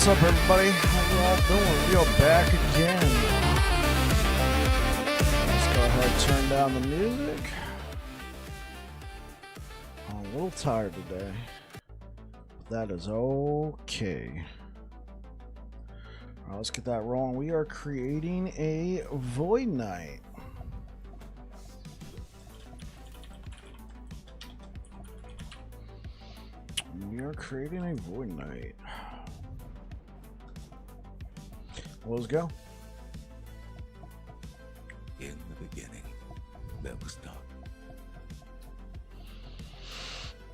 What's up, everybody? How you all doing? We are back again. Let's go ahead and turn down the music. I'm a little tired today, but that is okay. All right, let's get that rolling. We are creating a Void Knight. We are creating a Void Knight. Let's go. In the beginning, there was dark.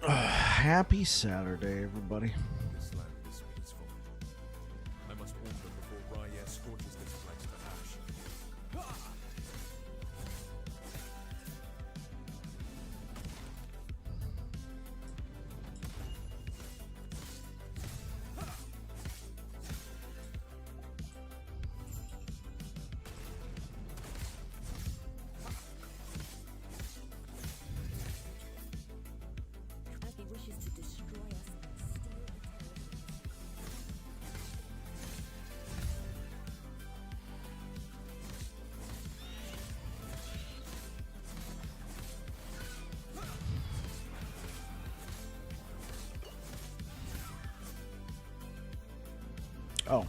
Happy Saturday, everybody. This land is peaceful. I must warn them before Rive scorches this place to ash. As he wishes to destroy us, steal the Oh.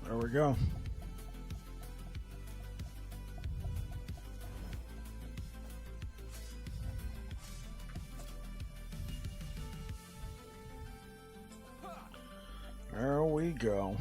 There we go. There we go.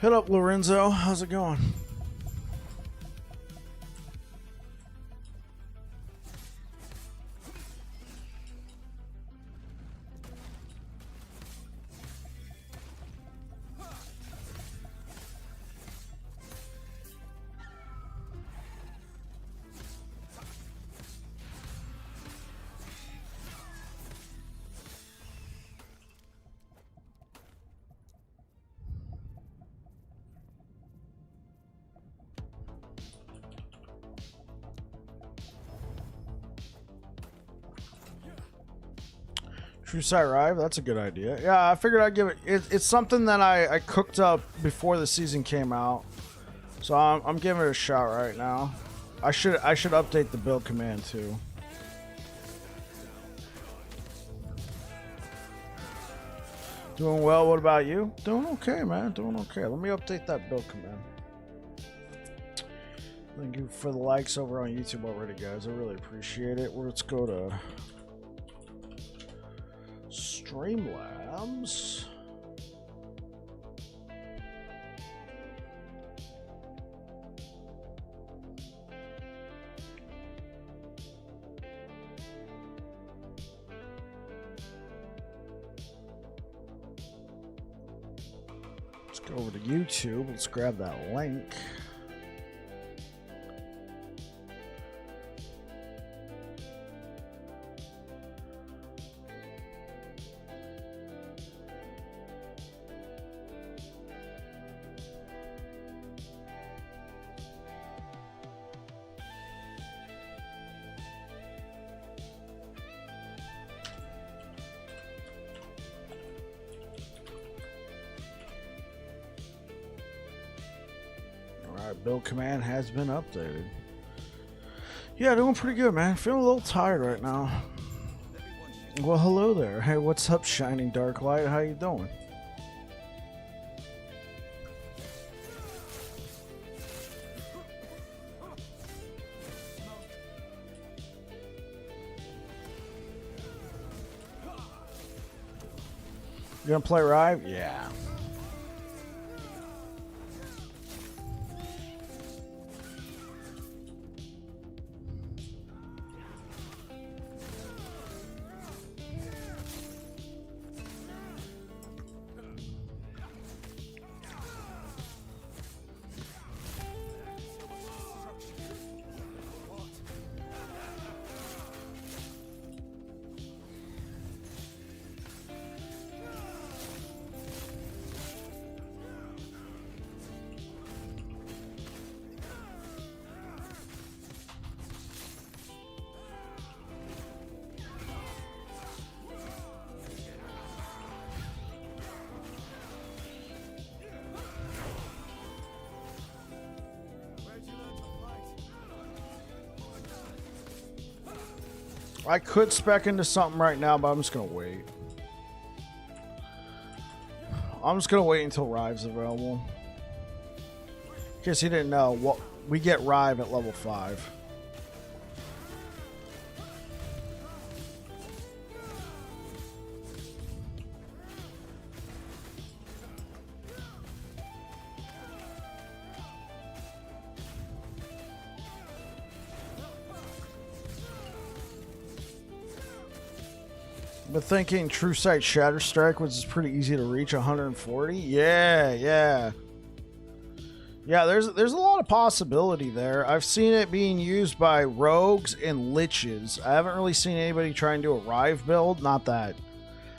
Hit up, Lorenzo. How's it going? Truesight Rive, that's a good idea. Yeah, I figured I'd give it. It's something that I cooked up before the season came out, so I'm giving it a shot right now. I should update the build command too. Doing well. What about you? Doing okay, man. Doing okay. Let me update that build command. Thank you for the likes over on YouTube already, guys. I really appreciate it. Let's go to Streamlabs. Let's go over to YouTube. Let's grab that link. Alright, build command has been updated. Yeah, doing pretty good, man. Feeling a little tired right now. Well, hello there. Hey, what's up, Shining Dark Light? How you doing? You gonna play Rive? Yeah. I could spec into something right now, but I'm just gonna wait. I'm just gonna wait until Rive's available. In case you didn't know, what we get Rive at level 5. But thinking Truesight Shatter Strike, which is pretty easy to reach, 140. Yeah. There's a lot of possibility there. I've seen it being used by rogues and liches. I haven't really seen anybody try and do a Rive build. Not that.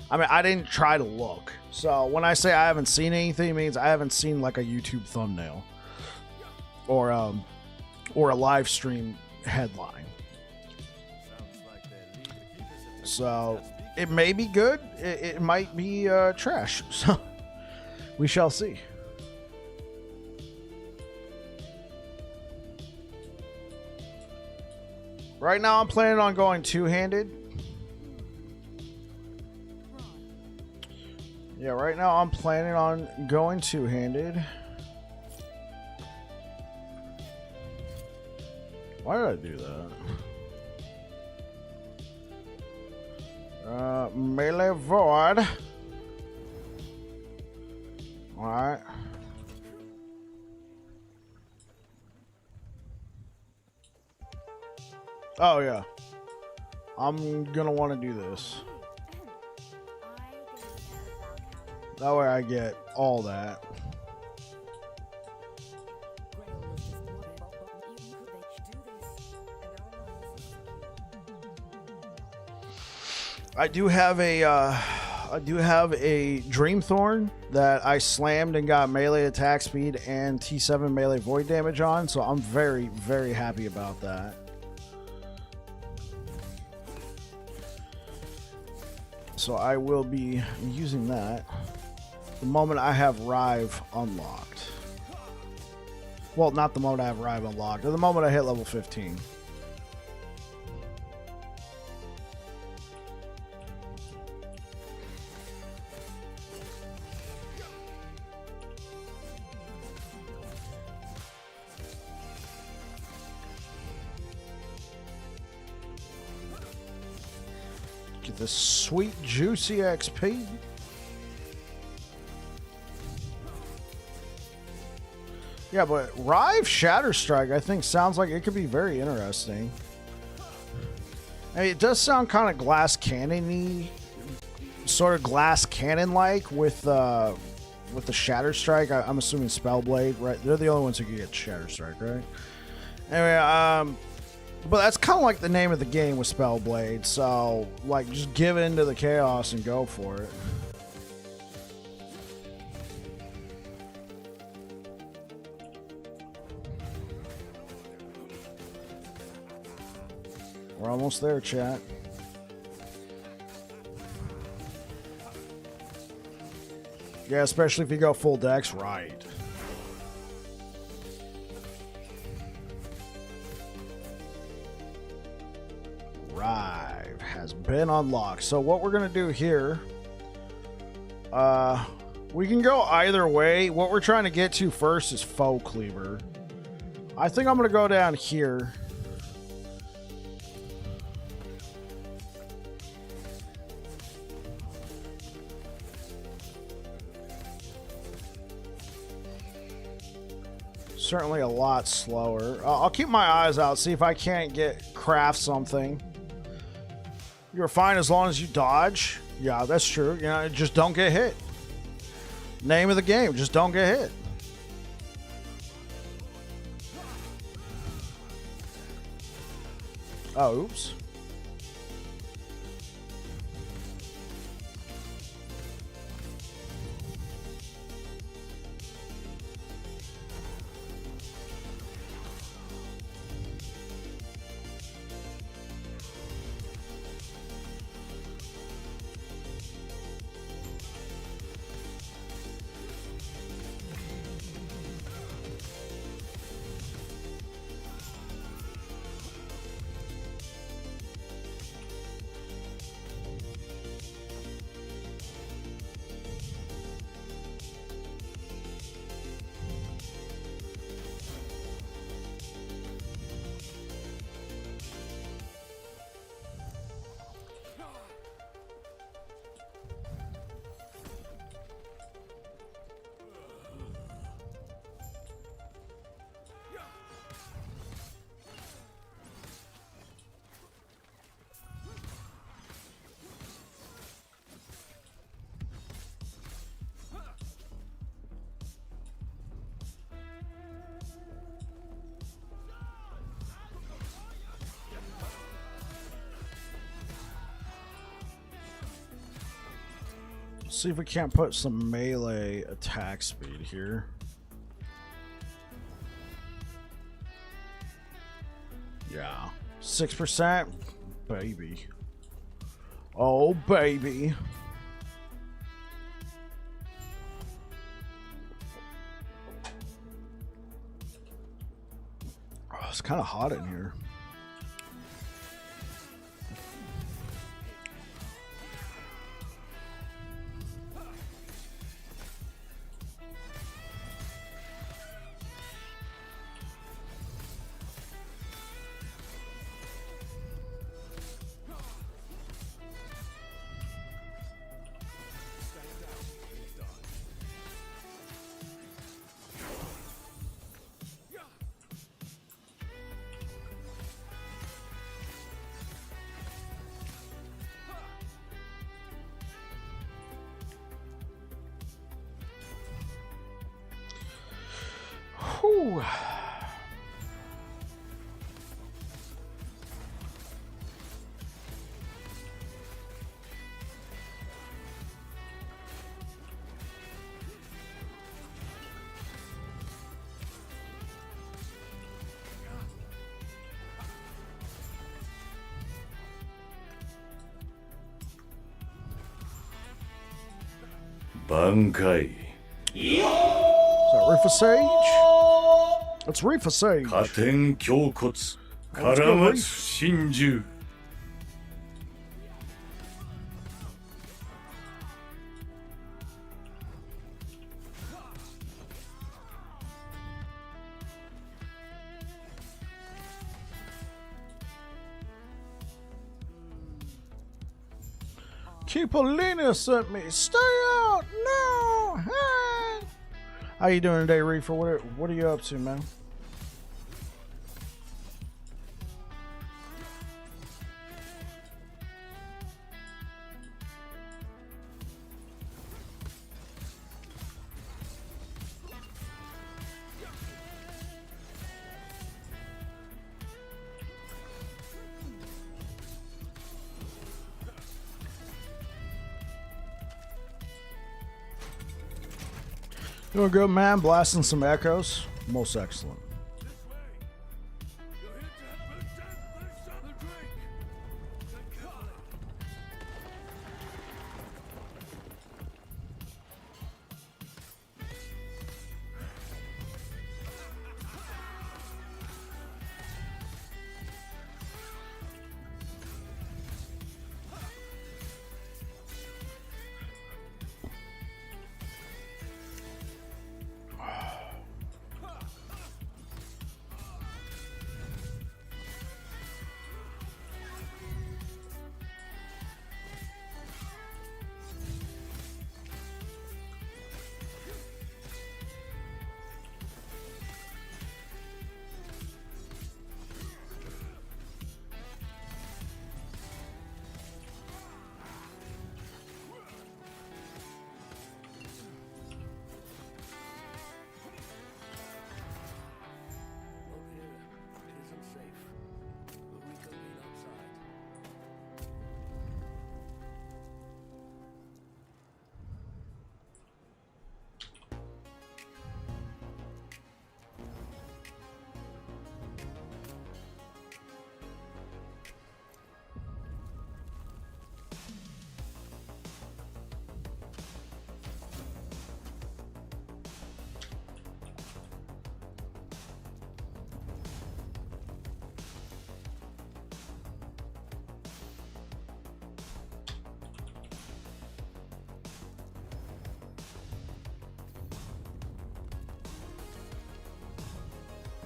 I mean, I didn't try to look. So when I say I haven't seen anything, it means I haven't seen like a YouTube thumbnail or a live stream headline. So it may be good. It might be trash. So we shall see. Right now, I'm planning on going two-handed. Yeah, right now I'm planning on going two-handed. Why did I do that? Melee Void. Alright. Oh, yeah. I'm gonna want to do this. That way I get all that. I do have a Dreamthorn that I slammed and got melee attack speed and T7 melee void damage on, so I'm very, very happy about that. So I will be using that the moment I have Rive unlocked. Well, not the moment I have Rive unlocked, or the moment I hit level 15. Get this sweet, juicy XP. Yeah, but Rive Shatter Strike, I think, sounds like it could be very interesting. I mean, it does sound kind of glass cannon-y, sort of glass cannon-like with the Shatter Strike. I'm assuming Spellblade, right? They're the only ones who can get Shatter Strike, right? Anyway, but that's kind of like the name of the game with Spellblade, so, like, just give in to the chaos and go for it. We're almost there, chat. Yeah, especially if you go full dex, right. Rive has been unlocked. So what we're gonna do here, we can go either way. What we're trying to get to first is Foe Cleaver. I think I'm gonna go down here. Certainly a lot slower. I'll keep my eyes out, see if I can't craft something. You're fine as long as you dodge. Yeah, that's true. You know, just don't get hit. Name of the game, just don't get hit. Oh, oops. See if we can't put some melee attack speed here. Yeah, 6%, baby. Oh, baby. Oh, it's kind of hot in here. Whew. Bankai. Is that Reefer Sage? That's Reefer Sage. 加点胸骨絡まつ真珠 Keepolina sent me. Stay out! No! Hey! How you doing today, Reefer? What are you up to, man? Doing good, man. Blasting some echoes. Most excellent.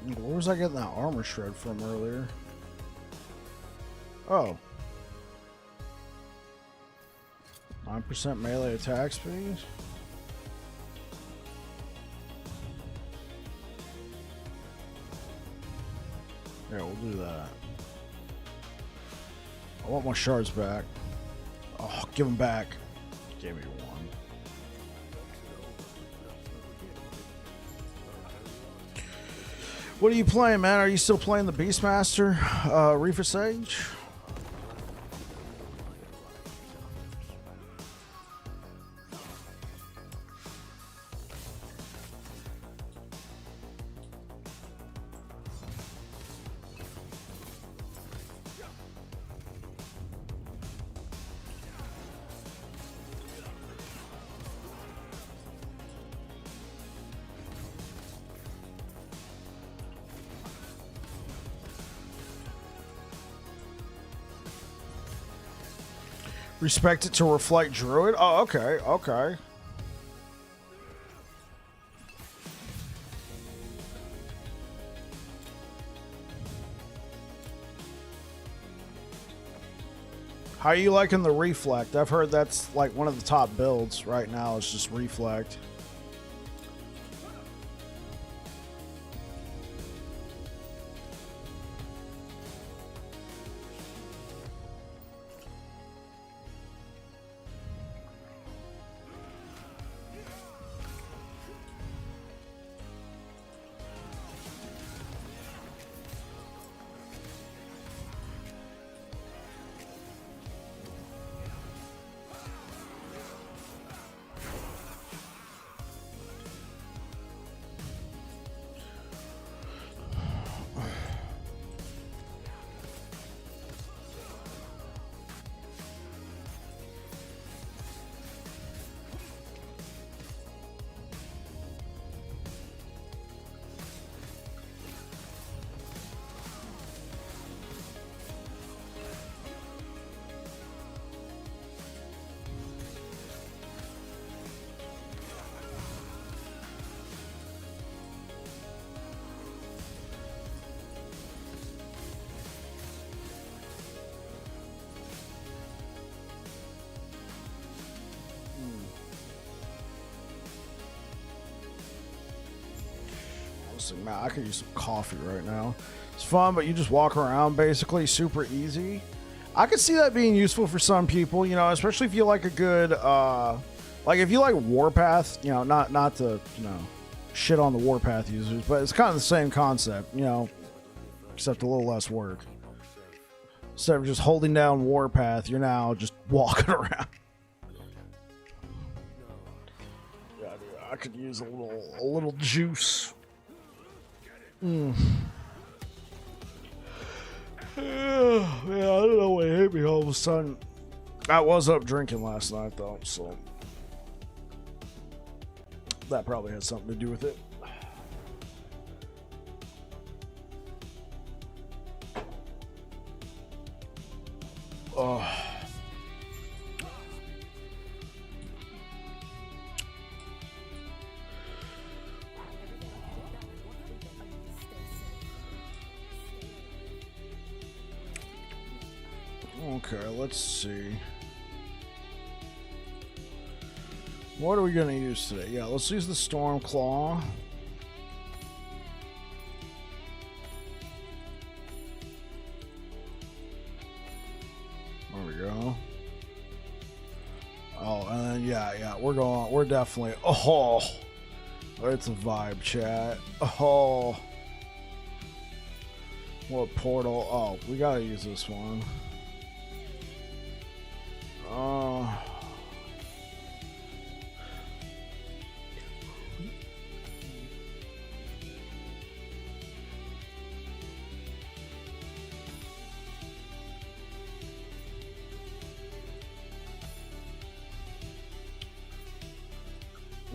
Where was I getting that armor shred from earlier? Oh. 9% melee attack speed? Yeah, we'll do that. I want my shards back. Oh, give them back. Give me one. What are you playing, man? Are you still playing the Beastmaster, Reefer Sage? Respect it to reflect Druid? Oh, okay, okay. How are you liking the Reflect? I've heard that's like one of the top builds right now. It's just Reflect. Man, I could use some coffee right now. It's fun, but you just walk around basically, super easy. I could see that being useful for some people, you know, especially if you like a good, like if you like Warpath, you know, not to, you know, shit on the Warpath users, but it's kind of the same concept, you know, except a little less work. Instead of just holding down Warpath, you're now just walking around. Yeah, dude, I could use a little juice. Yeah, I don't know what hit me all of a sudden. I was up drinking last night though, so that probably had something to do with it. Oh. Okay, let's see. What are we going to use today? Yeah, let's use the Storm Claw. There we go. Oh, and then, yeah, we're definitely, oh, it's a vibe, chat. Oh, what portal? Oh, we got to use this one.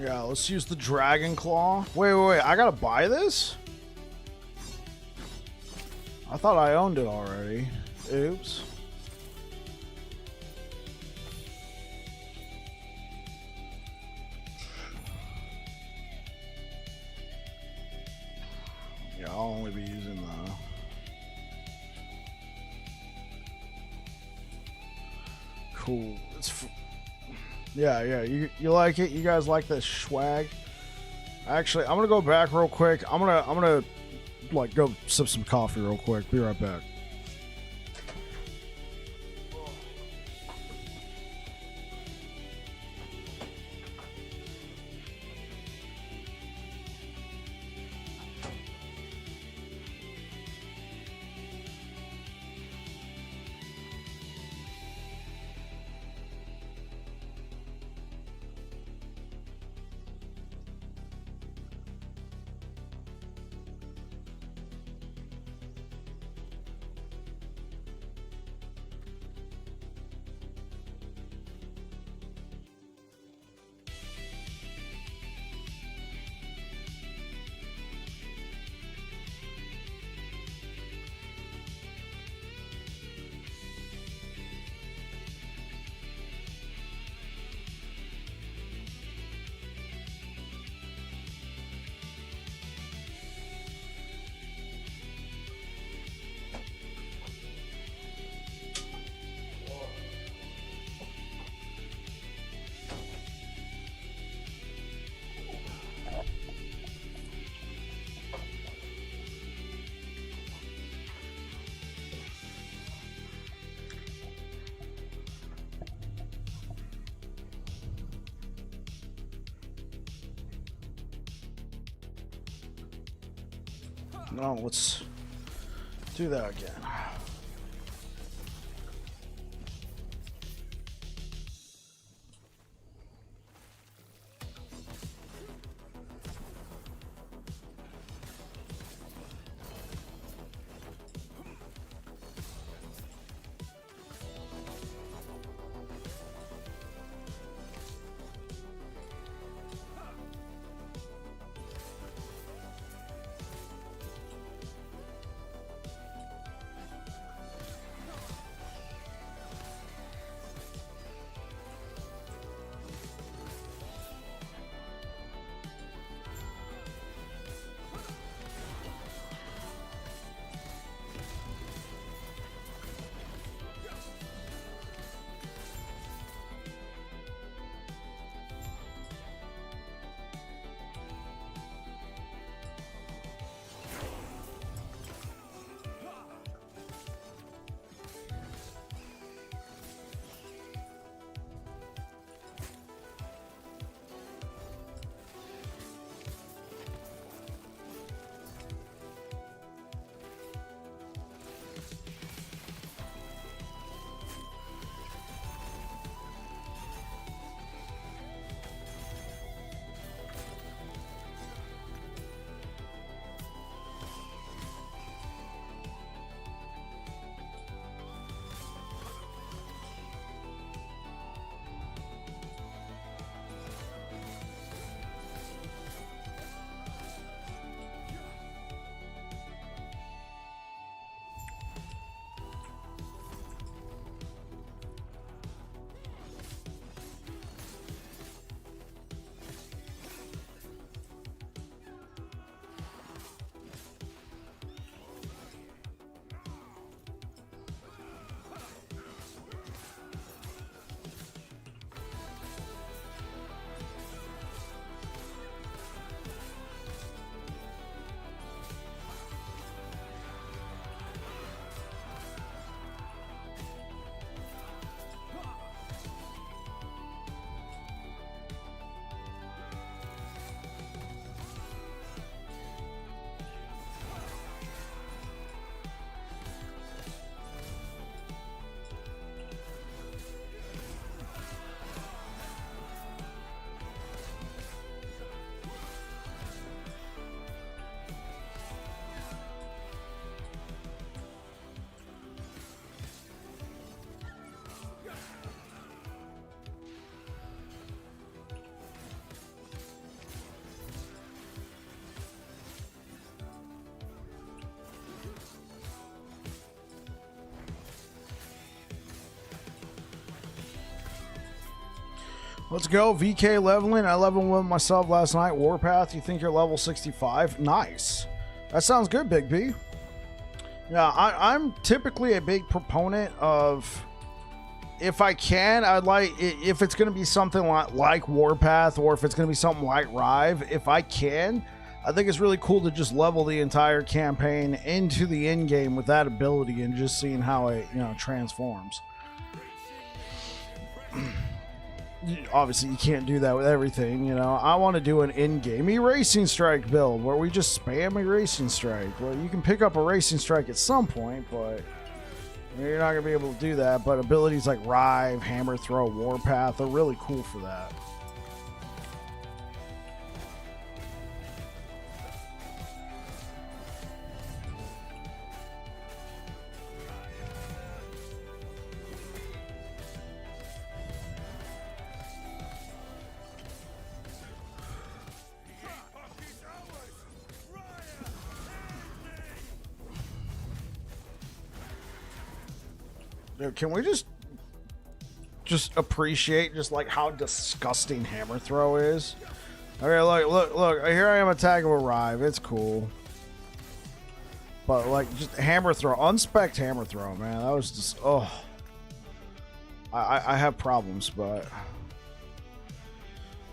Yeah, let's use the Dragon Claw. Wait, I gotta buy this? I thought I owned it already. Oops. Yeah, I'll only be using the... Cool. Yeah. You like it? You guys like this swag? Actually, I'm gonna go back real quick. I'm gonna like go sip some coffee real quick. Be right back. No, let's do that again. Let's go. VK leveling. I leveled with myself last night. Warpath, you think you're level 65? Nice. That sounds good, Big B. Yeah, I'm typically a big proponent of, if I can, I'd like, if it's going to be something like Warpath, or if it's going to be something like Rive, if I can, I think it's really cool to just level the entire campaign into the end game with that ability and just seeing how it, transforms. Obviously, you can't do that with everything, I want to do an in-game Erasing Strike build where we just spam Erasing Strike. Well, you can pick up Erasing Strike at some point, but you're not going to be able to do that. But abilities like Rive, Hammer Throw, Warpath are really cool for that. Dude, can we just appreciate just like how disgusting Hammer Throw is? Okay, look, here I am attacking with Rive. It's cool. But like just Hammer Throw, unspec'd Hammer Throw, man. That was just I have problems, but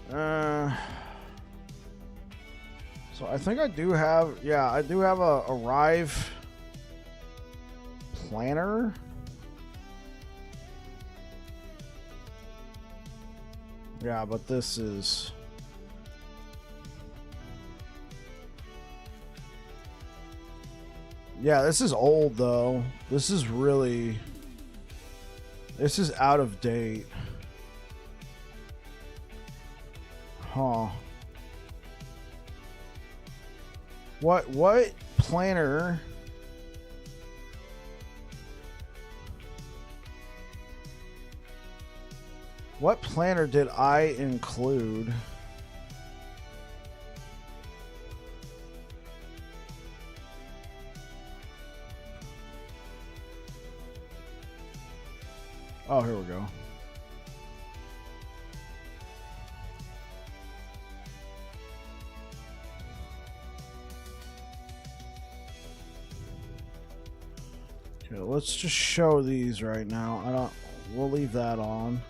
so I think I do have a Rive planner. Yeah, but this is... Yeah, this is old, though. This is really... This is out of date. Huh. What planner... What planner did I include? Oh, here we go. Okay, let's just show these right now. We'll leave that on.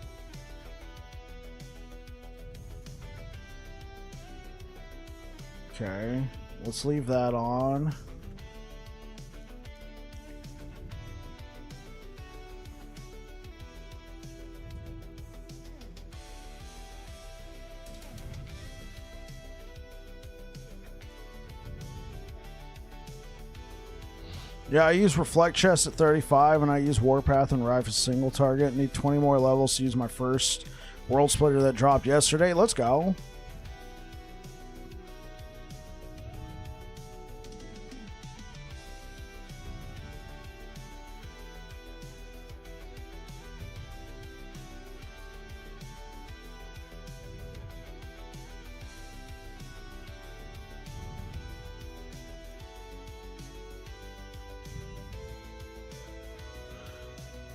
Okay, let's leave that on. Yeah, I use Reflect Chest at 35, and I use Warpath and Rive as single target. Need 20 more levels to use my first World Splitter that dropped yesterday. Let's go.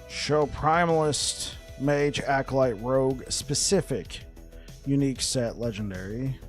Show Primalist, Mage, Acolyte, Rogue, specific, unique set, legendary.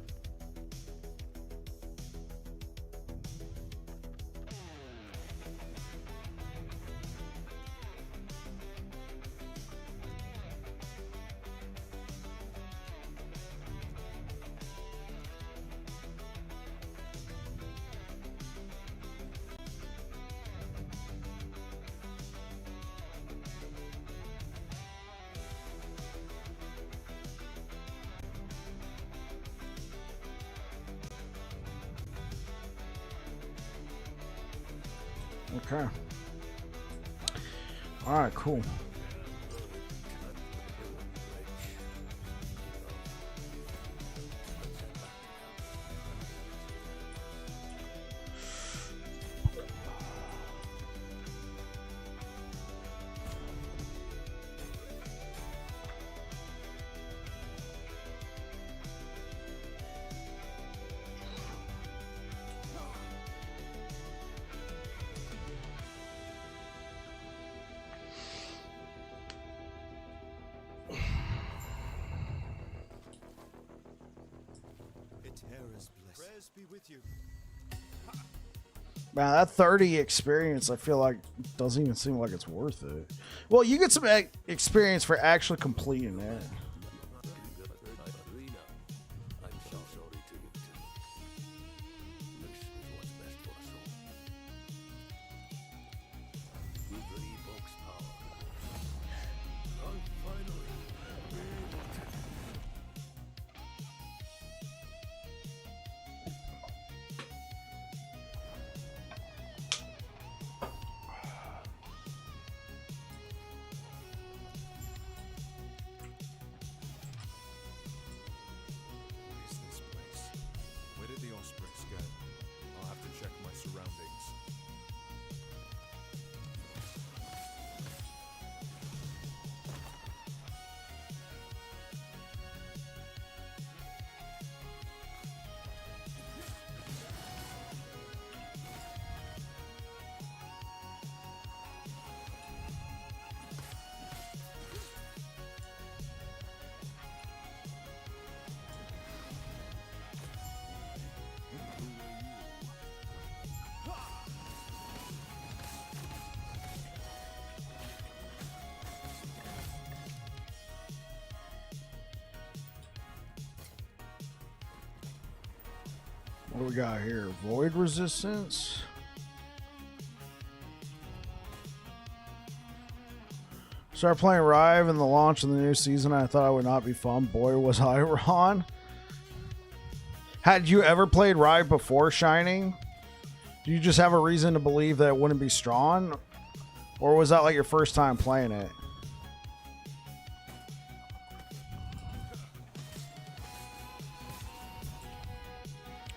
Okay. All right, cool. Prayers be with you. Man, that 30 experience, I feel like, doesn't even seem like it's worth it. Well, you get some experience for actually completing it. What is this place? Where did the Ospreys go? I'll have to check my surroundings. What do we got here? Void resistance. Started playing Rive in the launch of the new season. I thought it would not be fun. Boy, was I wrong. Had you ever played Rive before Shining? Do you just have a reason to believe that it wouldn't be strong? Or was that like your first time playing it?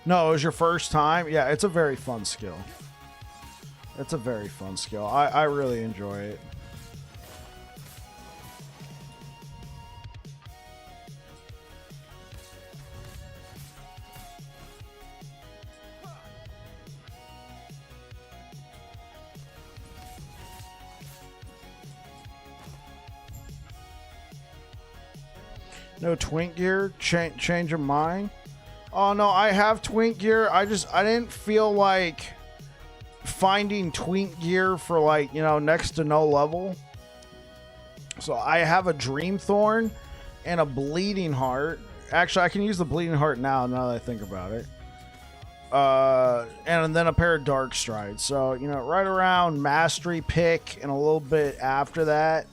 No, it was your first time? Yeah, it's a very fun skill. It's a very fun skill. I really enjoy it. No twink gear? Change of mind? Oh no, I have twink gear. I didn't feel like finding twink gear for like, you know, next to no level. So I have a dream thorn and a bleeding heart. Actually, I can use the bleeding heart now that I think about it. And then a pair of dark strides. So, you know, right around mastery pick and a little bit after that,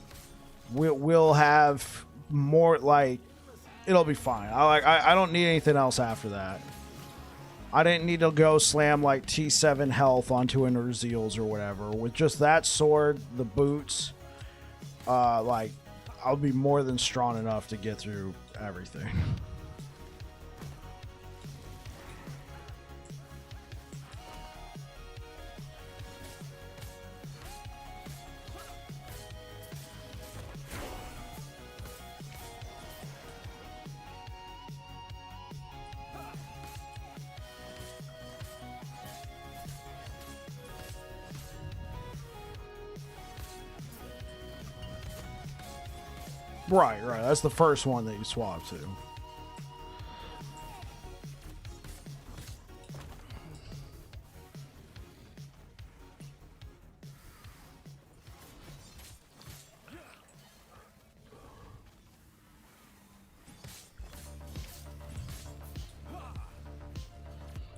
we'll have more like, it'll be fine. I don't need anything else after that. I didn't need to go slam like T7 health onto an Urzeals or whatever. With just that sword, the boots, like I'll be more than strong enough to get through everything. Right. That's the first one that you swap to.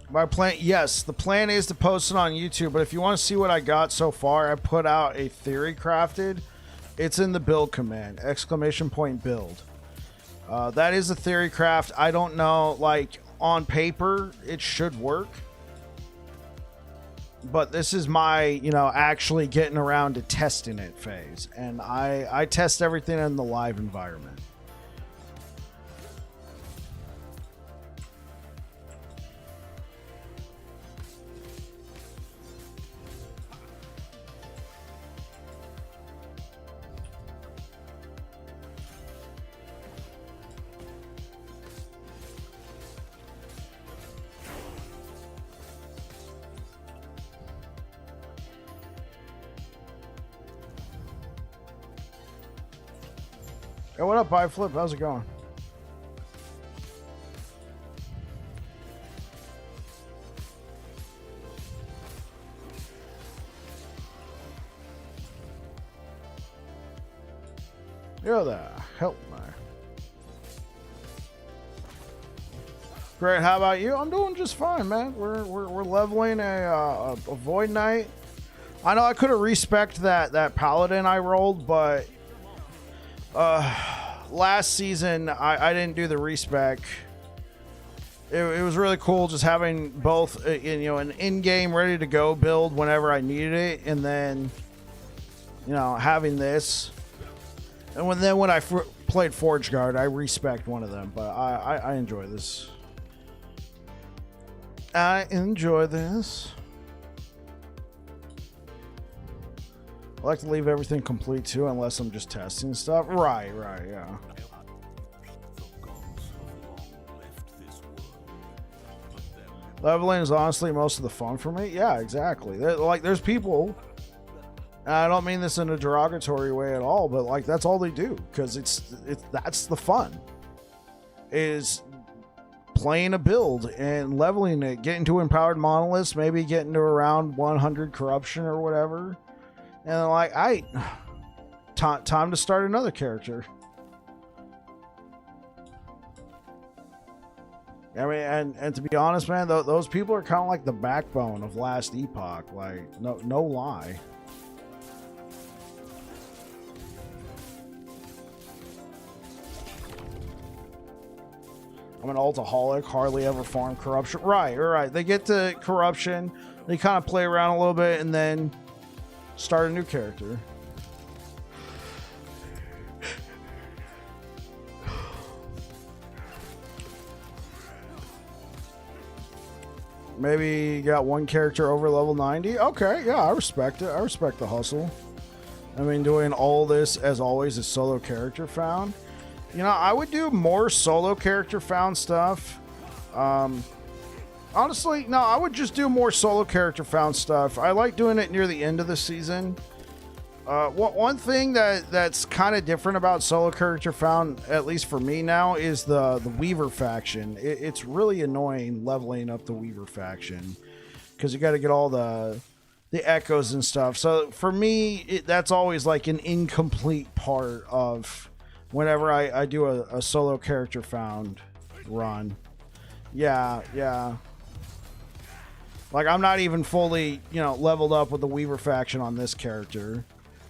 My plan, yes, the plan is to post it on YouTube, but if you want to see what I got so far, I put out a theory crafted. It's in the build command, ! Build. That is a theory craft. I don't know, like on paper, it should work. But this is my, you know, actually getting around to testing it phase. And I test everything in the live environment. Hey, what up, iFlip? How's it going? You're the help me. Great. How about you? I'm doing just fine, man. We're leveling a Void Knight. I know I could have respec'd that Paladin I rolled, but last season I didn't do the respec. It was really cool just having both, an in-game ready to go build whenever I needed it, and then, having this. And when I played Forge Guard, I respect one of them, but I enjoy this. I enjoy this. I like to leave everything complete too, unless I'm just testing stuff. Right, yeah. Leveling is honestly most of the fun for me. Yeah, exactly. There's people, and I don't mean this in a derogatory way at all, but that's all they do, because that's the fun. Is playing a build and leveling it, getting to empowered monoliths, maybe getting to around 100 corruption or whatever, and time to start another character. I mean, and to be honest, man, those people are kind of like the backbone of last Epoch. No lie. I'm an altaholic, hardly ever farm corruption. Right. They get to corruption, they kind of play around a little bit, and then start a new character. Maybe you got one character over level 90. Okay, yeah, I respect it. I respect the hustle. I mean, doing all this, as always, is solo character found. I would do more solo character found stuff. Honestly, no, I would just do more solo character found stuff. I like doing it near the end of the season. One thing that's kind of different about solo character found, at least for me now, is the Weaver faction. It's really annoying leveling up the Weaver faction, because you got to get all the echoes and stuff. So for me, that's always like an incomplete part of whenever I do a solo character found run. Yeah. I'm not even fully, leveled up with the Weaver faction on this character.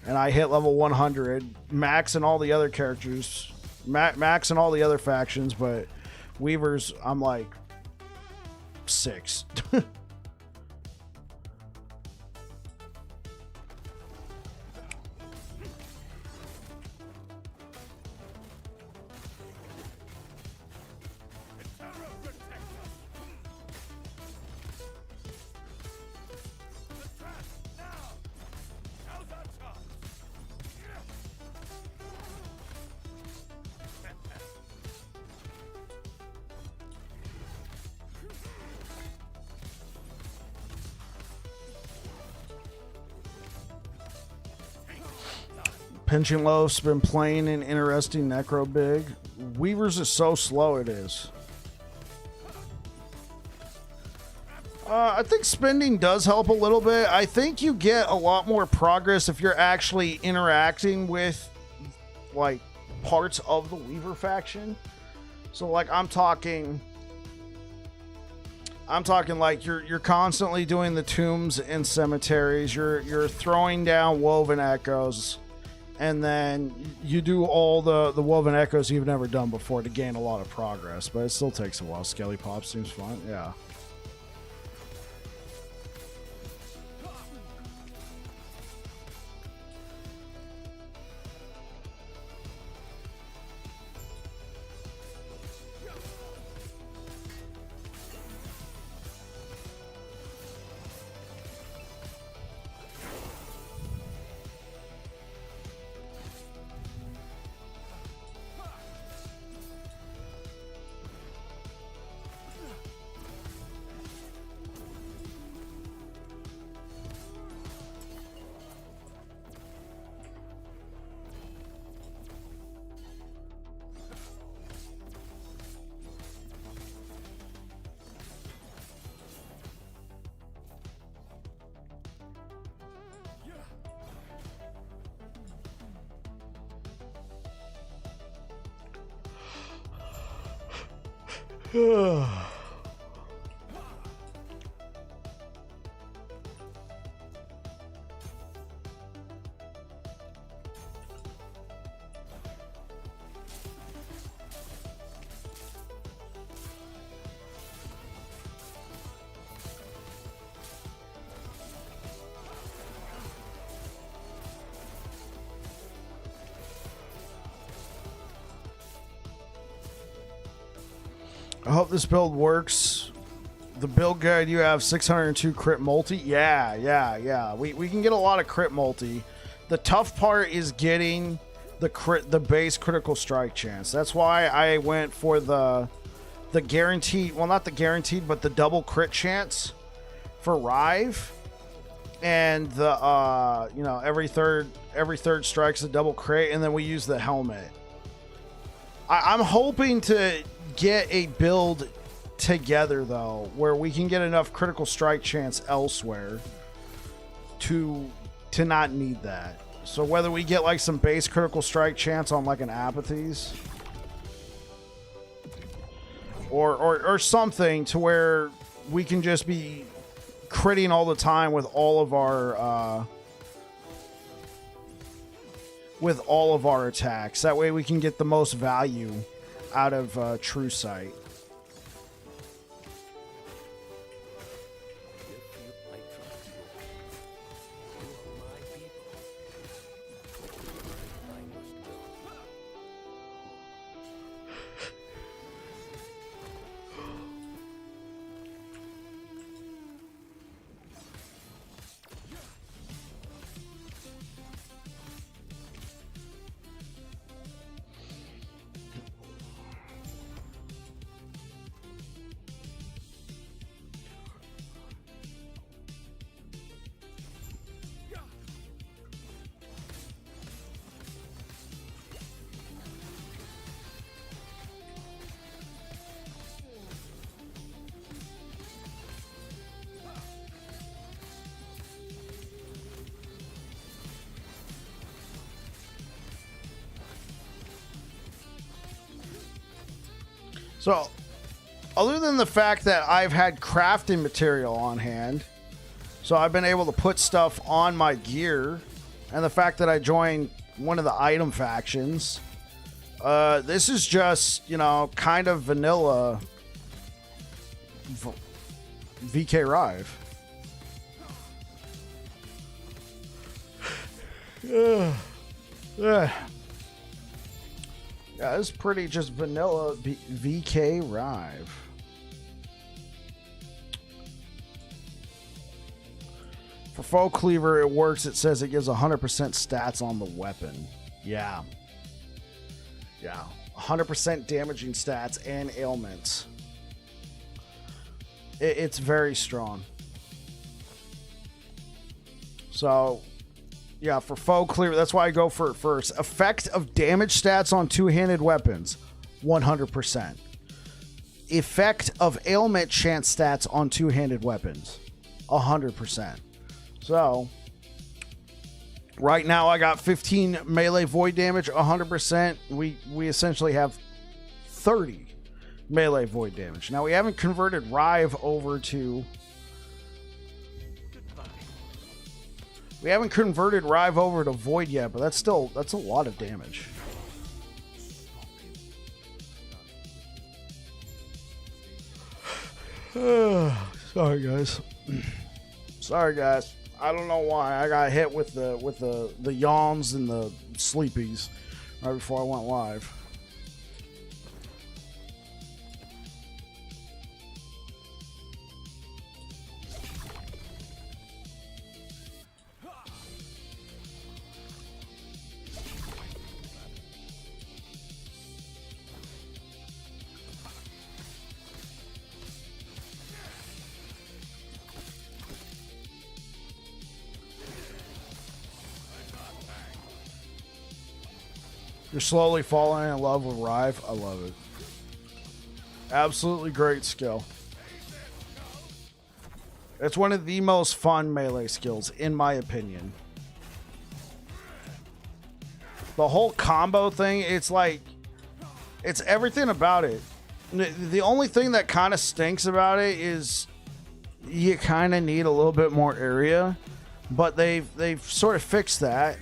And I hit level 100, max and all the other characters, max and all the other factions, but Weavers, I'm like 6. Pinching Loaf's been playing an interesting Necro Big. Weavers is so slow, it is. I think spending does help a little bit. I think you get a lot more progress if you're actually interacting with, parts of the Weaver faction. So, I'm talking you're constantly doing the tombs and cemeteries. You're throwing down woven echoes. And then you do all the woven echoes you've never done before to gain a lot of progress, but it still takes a while. Skelly Pop seems fun, yeah. I hope this build works. The build guide you have 602 crit multi. Yeah. We can get a lot of crit multi. The tough part is getting the base critical strike chance. That's why I went for the guaranteed, well, not the guaranteed, but the double crit chance for Rive. And the you know, every third strike's a double crit, and then we use the helmet. I'm hoping to get a build together though where we can get enough critical strike chance elsewhere to not need that. So whether we get like some base critical strike chance on like an apathies or something to where we can just be critting all the time with all of our attacks. That way we can get the most value out of Truesight. So, other than the fact that I've had crafting material on hand, so I've been able to put stuff on my gear, and the fact that I joined one of the item factions, this is just, you know, kind of vanilla VK Rive. Yeah, it's pretty just vanilla VK Rive. For Foe Cleaver, it works. It says it gives 100% stats on the weapon. Yeah. 100% damaging stats and ailments. It's very strong. So, yeah, for Foe Cleaver, that's why I go for it first. Effect of damage stats on two-handed weapons, 100%. Effect of ailment chance stats on two-handed weapons, 100%. So, right now I got 15 melee void damage, 100%. We essentially have 30 melee void damage. Now, we haven't converted Rive over to... We haven't converted Rive over to Void yet, but that's a lot of damage. Sorry guys. I don't know why I got hit with the yawns and the sleepies right before I went live. You're slowly falling in love with Rive. I love it. Absolutely great skill. It's one of the most fun melee skills, in my opinion. The whole combo thing, it's like, it's everything about it The only thing that kind of stinks about it is you kind of need a little bit more area, but they've sort of fixed that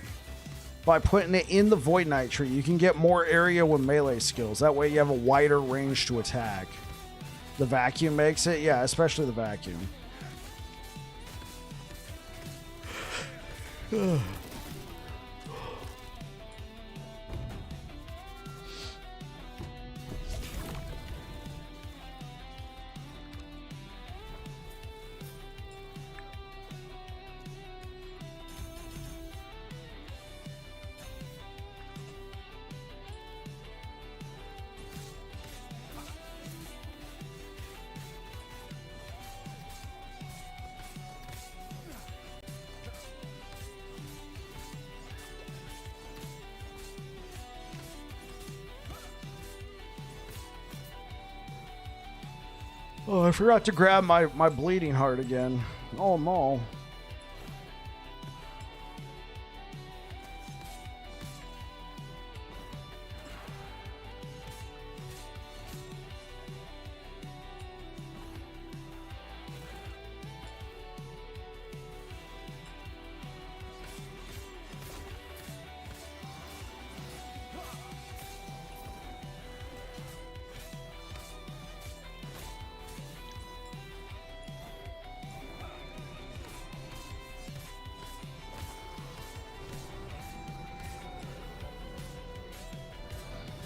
by putting it in the Void Knight tree. You can get more area with melee skills. That way you have a wider range to attack. The vacuum makes it, yeah, especially the vacuum. Oh, I forgot to grab my bleeding heart again. Oh no.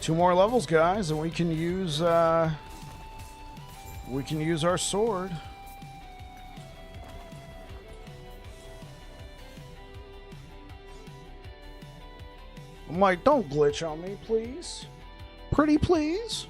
Two more levels, guys, and we can use our sword. I'm like, don't glitch on me, please. Pretty please.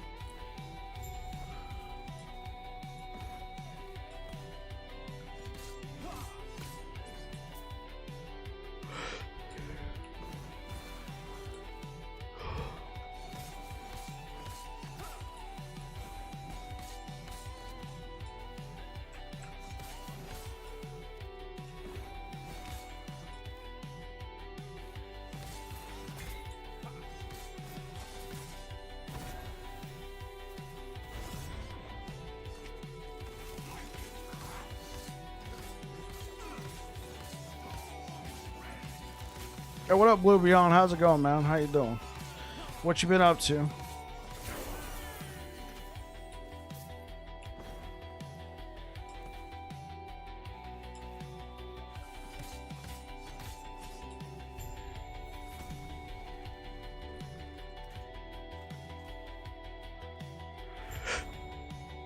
Hey, what up, Blue Beyond? How's it going, man? How you doing? What you been up to?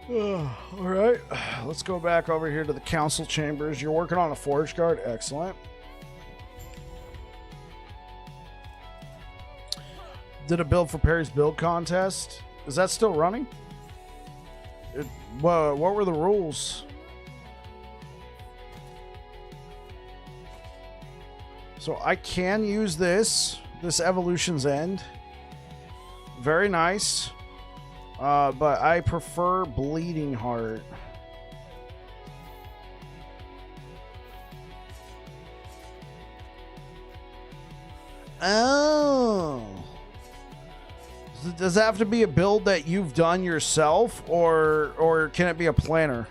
All right, let's go back over here to the council chambers. You're working on a forge guard. Excellent. Did a build for Perry's build contest. Is that still running? What were the rules? So I can use this Evolution's End. Very nice. But I prefer Bleeding Heart. Oh. Does that have to be a build that you've done yourself, or can it be a planner?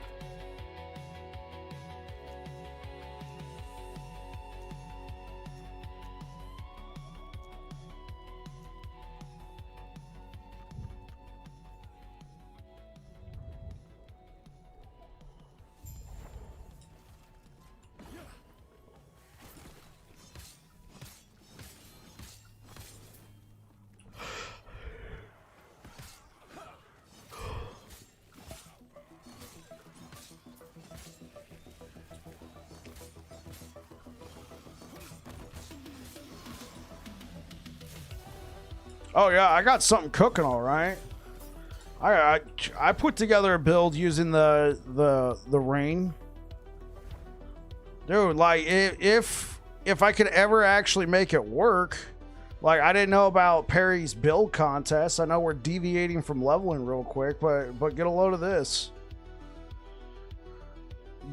Oh yeah, I got something cooking, all right. I put together a build using the rain, dude. Like if I could ever actually make it work, like I didn't know about Perry's build contest. I know we're deviating from leveling real quick, but get a load of this.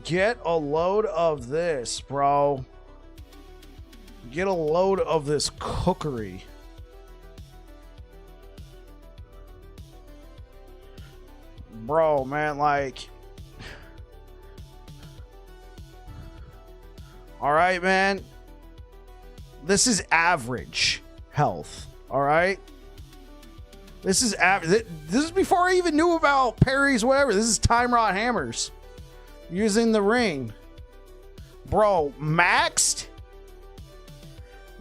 Get a load of this, bro. Get a load of this cookery. bro, man, like, all right, man, this is average health. All right, this is this is before I even knew about parries, whatever. This is time rod hammers using the ring, bro, maxed,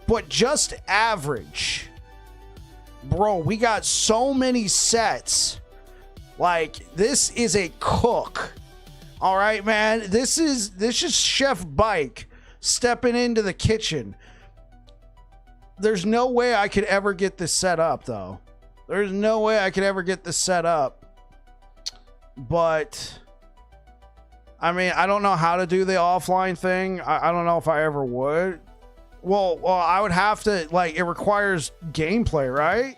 but just average. Bro, we got so many sets. Like, this is a cook. All right, man. This is Chef Bike stepping into the kitchen. There's no way I could ever get this set up, though. There's no way I could ever get this set up. But, I mean, I don't know how to do the offline thing. I don't know if I ever would. Well, I would have to, like, it requires gameplay, right?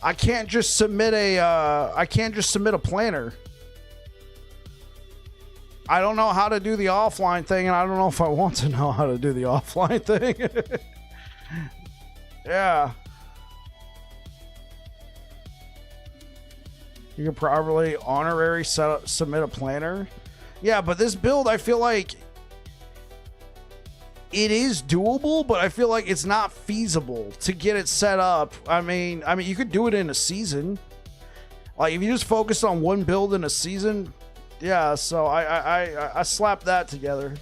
I can't just submit a planner. I don't know how to do the offline thing, and I don't know if I want to know how to do the offline thing. Yeah. You can probably honorary submit a planner. Yeah, but this build, I feel like it is doable, but I feel like it's not feasible to get it set up. I mean, you could do it in a season. Like, if you just focus on one build in a season, yeah. So I slapped that together.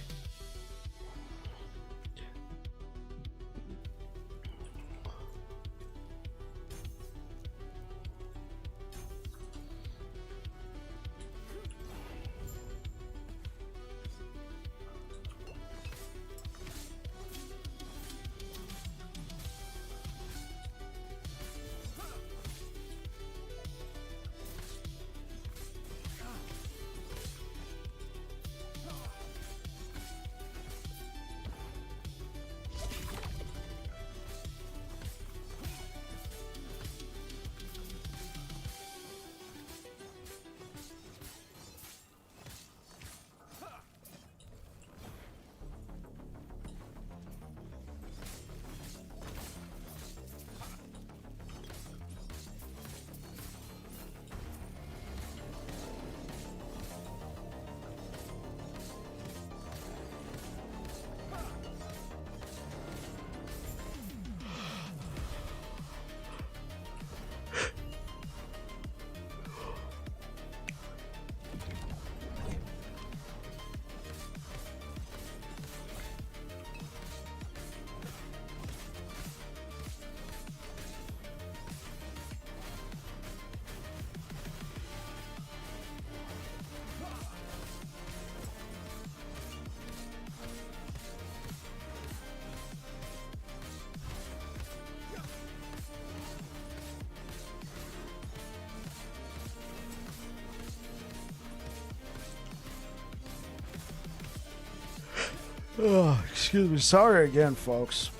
Oh, excuse me. Sorry again, folks.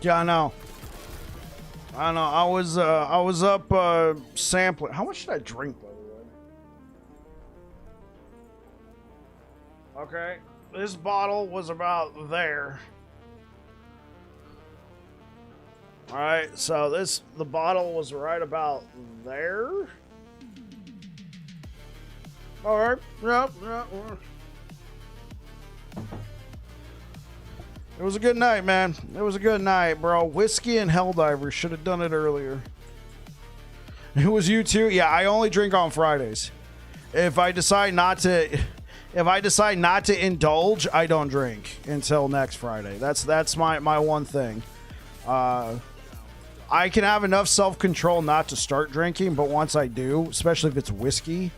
Yeah, I know. I was up sampling. How much did I drink, by the way? Okay, this bottle was about there. All right, so the bottle was right about there. All right, yep. It was a good night, man. It was a good night, bro. Whiskey and Helldivers. Should have done it earlier. It was you too? Yeah, I only drink on Fridays. If I decide not to indulge, I don't drink until next Friday. That's my one thing. I can have enough self-control not to start drinking, but once I do, especially if it's whiskey,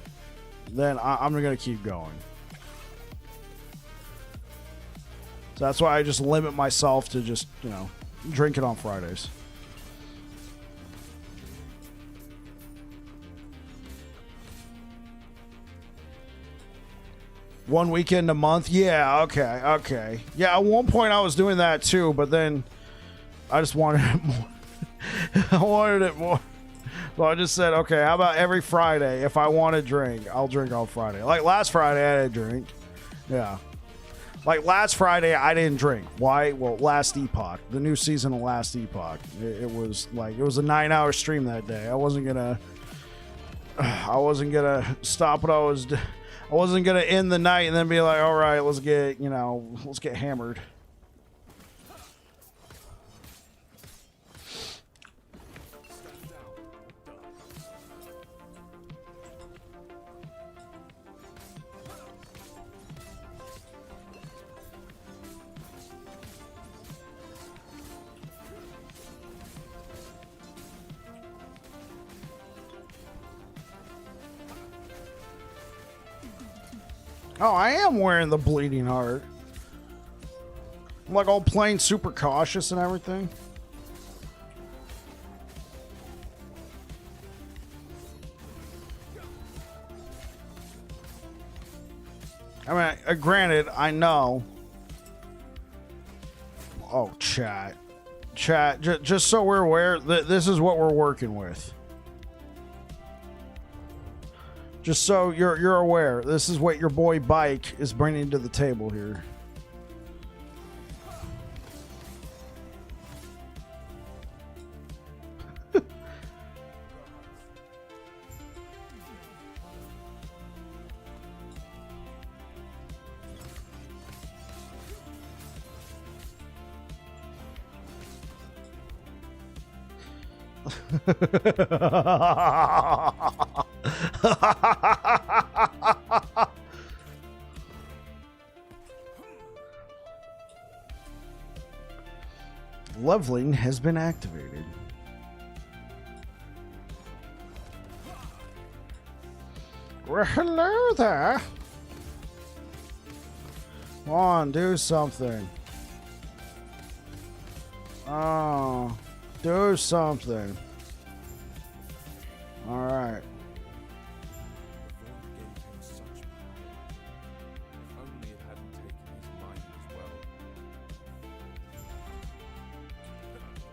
then I'm going to keep going. So that's why I just limit myself to just, drink it on Fridays. One weekend a month? Yeah, okay. Yeah, at one point I was doing that too, but then I just wanted it more. I wanted it more. So I just said, okay, how about every Friday? If I want to drink, I'll drink on Friday. Like last Friday, I didn't drink. Yeah. Like last Friday, I didn't drink. Why? Well, Last Epoch, the new season of Last Epoch. It was like, it was a 9-hour stream that day. I wasn't gonna stop what I wasn't gonna end the night and then be like, all right, let's get hammered. Oh, I am wearing the bleeding heart. I'm like all playing super cautious and everything. I mean, granted, I know. Oh, chat. Just so we're aware, this is what we're working with. Just so you're aware, this is what your boy Bike is bringing to the table here. Leveling has been activated. Well, hello there. Come on, do something. Oh, do something. All right. The Void gave him such power. If only it hadn't taken his mind as well.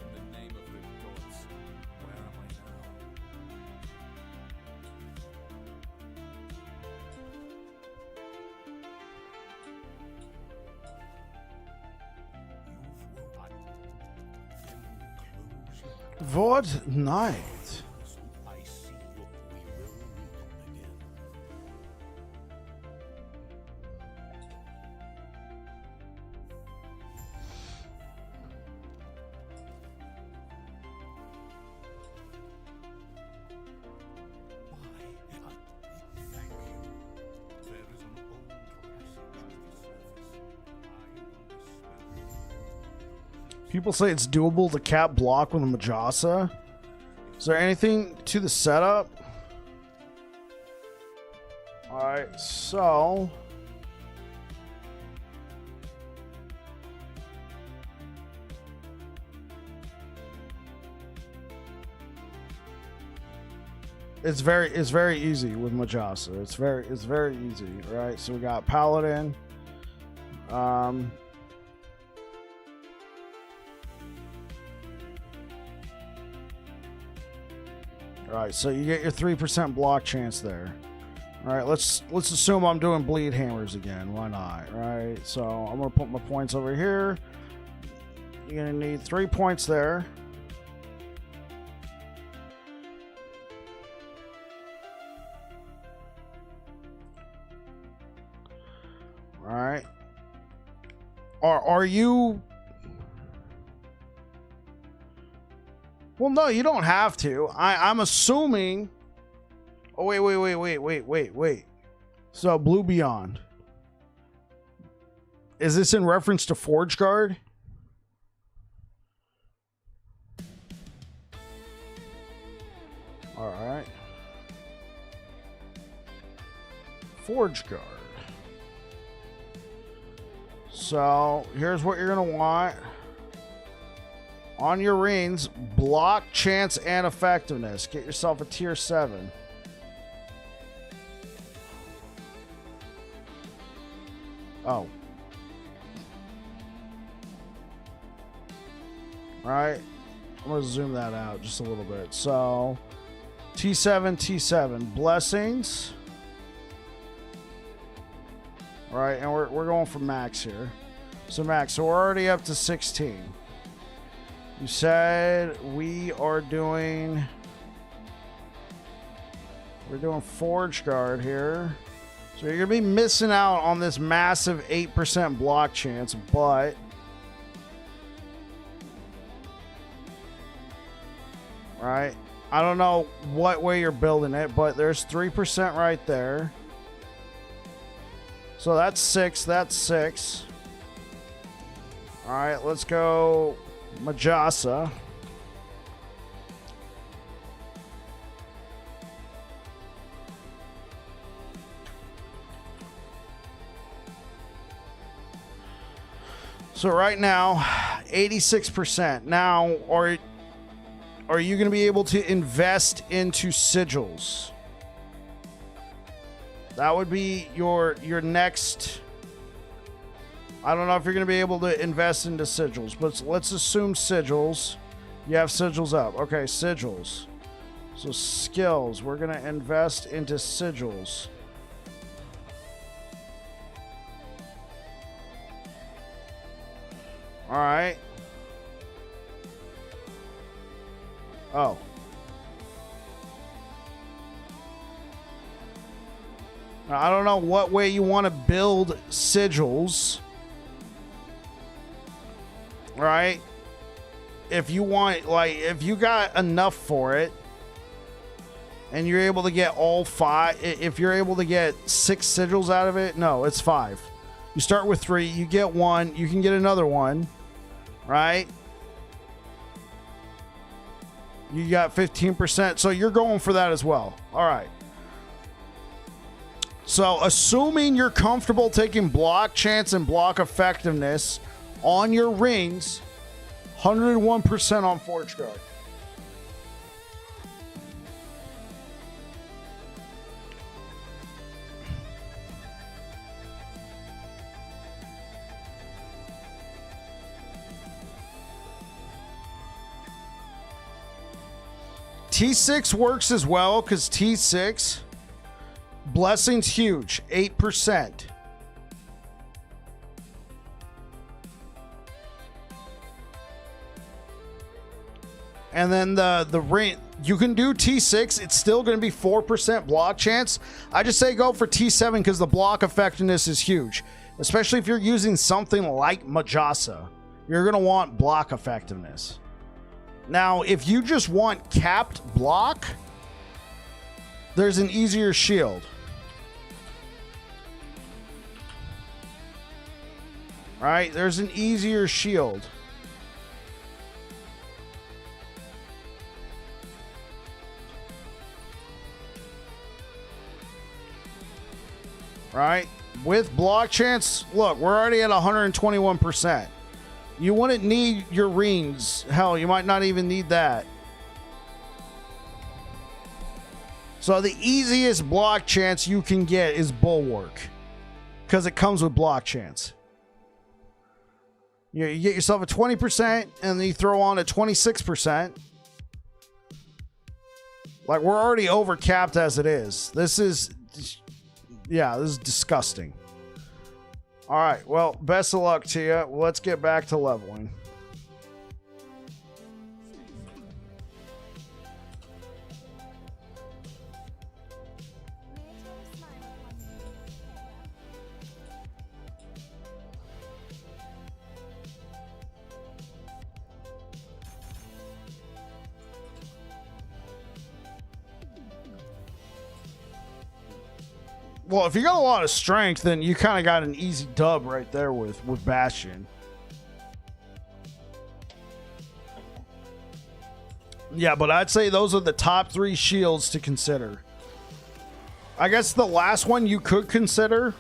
In the name of the gods, where am I now? What night? I see what we will begin. Thank you. There is an old passage to the surface. I will dispel. People say it's doable to cap block with a Majasa. Is there anything to the setup? Alright, so it's very easy with Majasa. It's very easy, right? So we got Paladin. Alright, so you get your 3% block chance there. Alright, let's assume I'm doing bleed hammers again. Why not? Right? So I'm gonna put my points over here. You're gonna need 3 points there. Alright. Are you... Well, no, you don't have to. I'm assuming... Oh, wait. So, Blue Beyond. Is this in reference to Forge Guard? Alright. Forge Guard. So, here's what you're going to want. On your rings, block, chance, and effectiveness. Get yourself a tier 7. Oh. Right. I'm going to zoom that out just a little bit. So, T7, T7. Blessings. All right, and we're going for max here. So max, so we're already up to 16. You said we are doing... We're doing Forge Guard here. So you're going to be missing out on this massive 8% block chance, but... Right? I don't know what way you're building it, but there's 3% right there. So that's 6. That's 6. All right, let's go Majasa. So right now, 86%. Now, are you going to be able to invest into sigils? That would be your next... I don't know if you're going to be able to invest into sigils, but let's assume sigils. You have sigils up. Okay, sigils. So skills, we're going to invest into sigils. All right. Oh. Now, I don't know what way you want to build sigils. Right? If you want, like, if you got enough for it, and you're able to get all 5, if you're able to get 6 sigils out of it, no, it's 5. You start with 3, you get 1, you can get another one, right? You got 15%, so you're going for that as well. All right. So, assuming you're comfortable taking block chance and block effectiveness on your rings, 101% on Forge Guard. T6 works as well because T6 blessing's huge, 8%. And then the ring, you can do T6. It's still going to be 4% block chance. I just say go for T7 because the block effectiveness is huge, especially if you're using something like Majasa. You're going to want block effectiveness. Now, if you just want capped block, there's an easier shield. All right, there's an easier shield. Right? With block chance, look, we're already at 121%. You wouldn't need your rings. Hell, you might not even need that. So the easiest block chance you can get is Bulwark, because it comes with block chance. You get yourself a 20% and then you throw on a 26%. Like, we're already over capped as it is. This is disgusting. All right, well, best of luck to you. Let's get back to leveling. Well, if you got a lot of strength, then you kind of got an easy dub right there with Bastion. Yeah, but I'd say those are the top 3 shields to consider. I guess the last one you could consider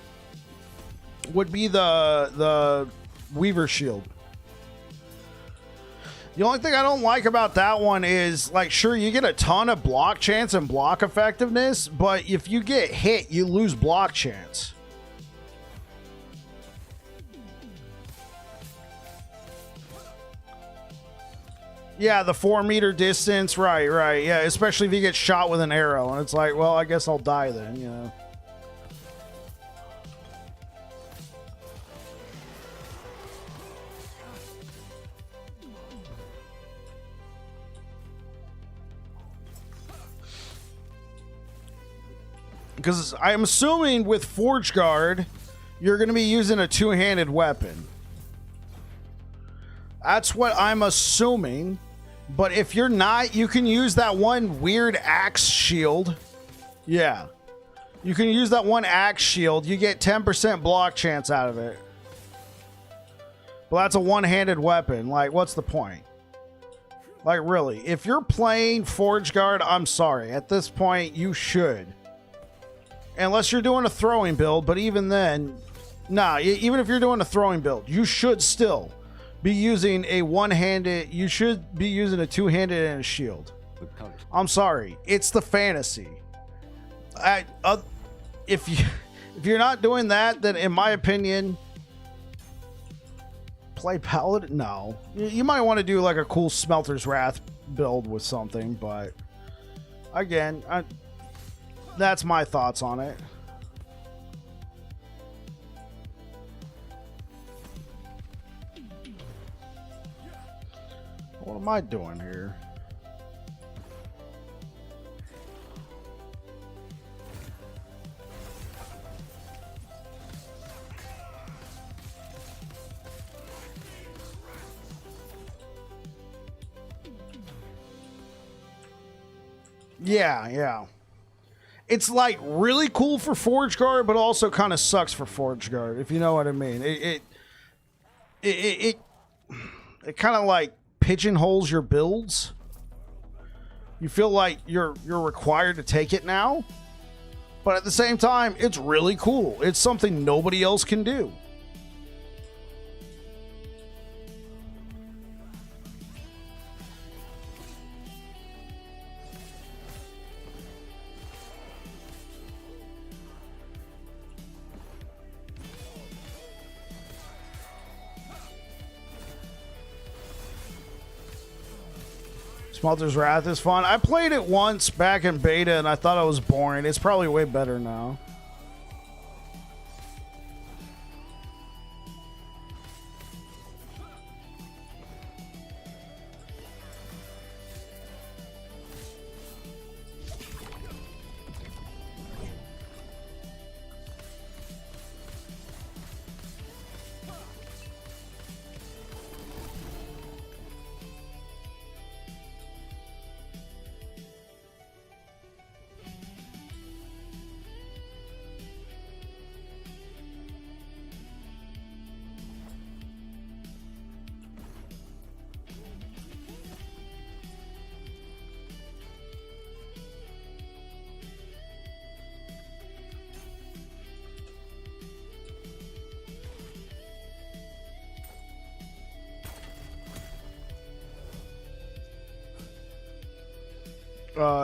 would be the Weaver shield. The only thing I don't like about that one is, like, sure, you get a ton of block chance and block effectiveness, but if you get hit, you lose block chance. Yeah, the 4-meter distance. Right, right. Yeah, especially if you get shot with an arrow. And it's like, well, I guess I'll die then, you know. Because I'm assuming with Forge Guard, you're going to be using a two-handed weapon. That's what I'm assuming. But if you're not, you can use that one weird axe shield. Yeah. You can use that one axe shield. You get 10% block chance out of it. But that's a one-handed weapon. Like, what's the point? Like, really. If you're playing Forge Guard, I'm sorry. At this point, you should. Unless you're doing a throwing build, but even then, nah, even if you're doing a throwing build, you should still be using a one-handed, you should be using a two-handed and a shield. I'm sorry, it's the fantasy. If you're not doing that, then in my opinion, play Paladin? No. You might want to do like a cool Smelter's Wrath build with something, but again, that's my thoughts on it. What am I doing here? Yeah. It's like really cool for Forge Guard, but also kind of sucks for Forge Guard, if you know what I mean. It kind of like pigeonholes your builds. You feel like you're required to take it now, but at the same time, it's really cool. It's something nobody else can do. Smelter's Wrath is fun. I played it once back in beta and I thought it was boring. It's probably way better now.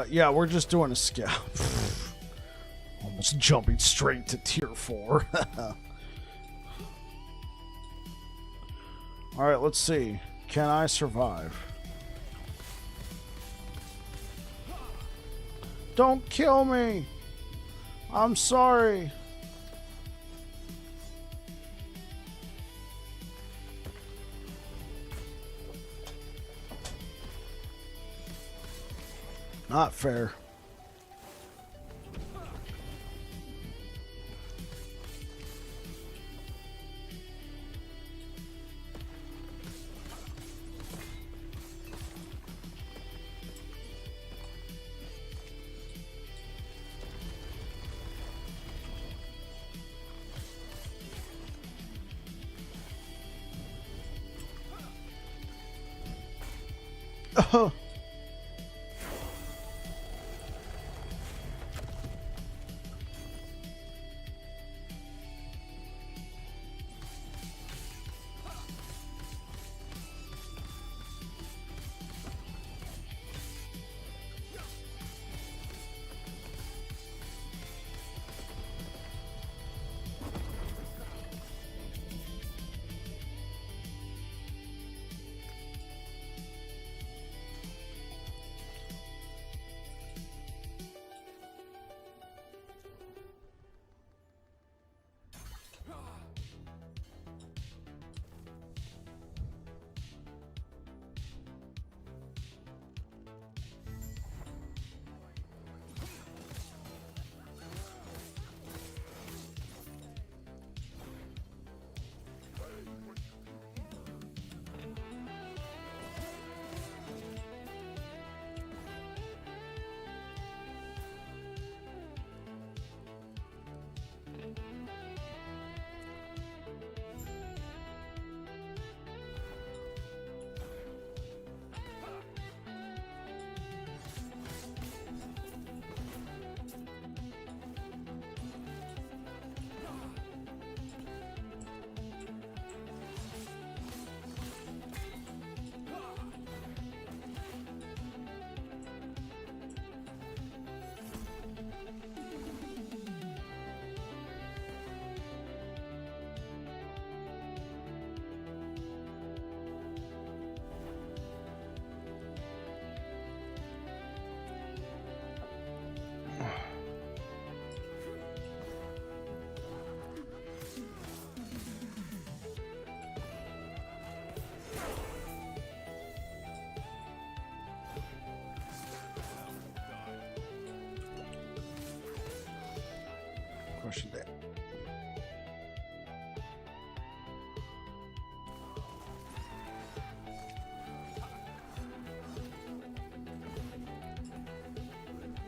Yeah, we're just doing a scout. Almost jumping straight to tier 4. Alright, let's see. Can I survive? Don't kill me! I'm sorry. Not fair. Oh.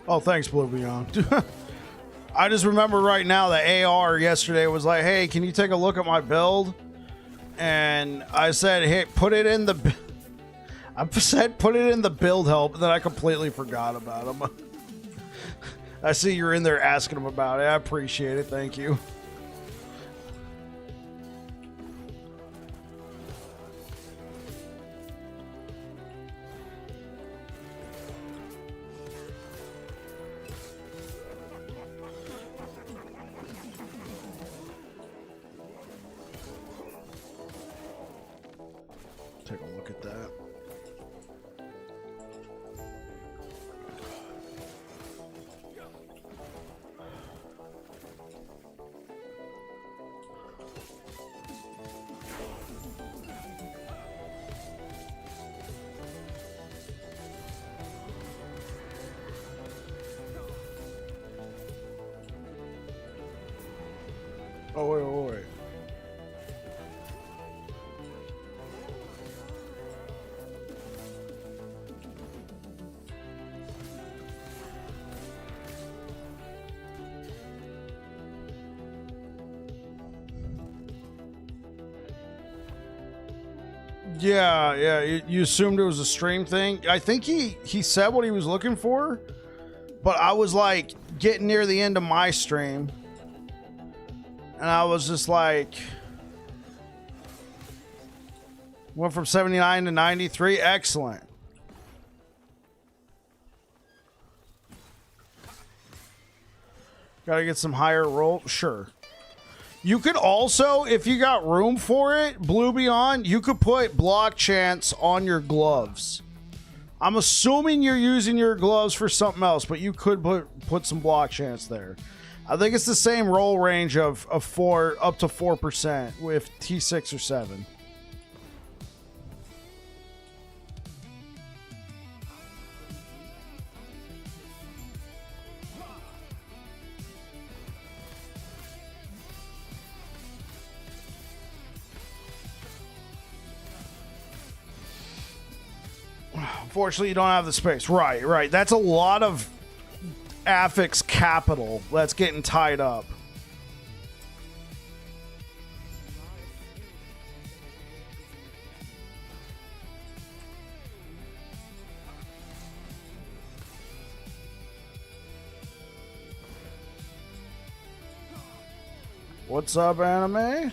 Oh, thanks, Blue Beyond. I just remember right now that AR yesterday was like, hey, can you take a look at my build? And I said, hey, put it in the... I said put it in the build help, and then I completely forgot about him. I see you're in there asking him about it. I appreciate it. Thank you. Take a look at that. Oh, wait. Yeah, you assumed it was a stream thing. I think he said what he was looking for, but I was like getting near the end of my stream, and I was just like, went from 79 to 93. Excellent. Gotta get some higher roll. Sure. You could also, if you got room for it, Blue Beyond, you could put block chance on your gloves. I'm assuming you're using your gloves for something else, but you could put some block chance there. I think it's the same roll range of 4 up to 4% with T6 or 7. Unfortunately, you don't have the space. Right. That's a lot of affix capital that's getting tied up. What's up, anime?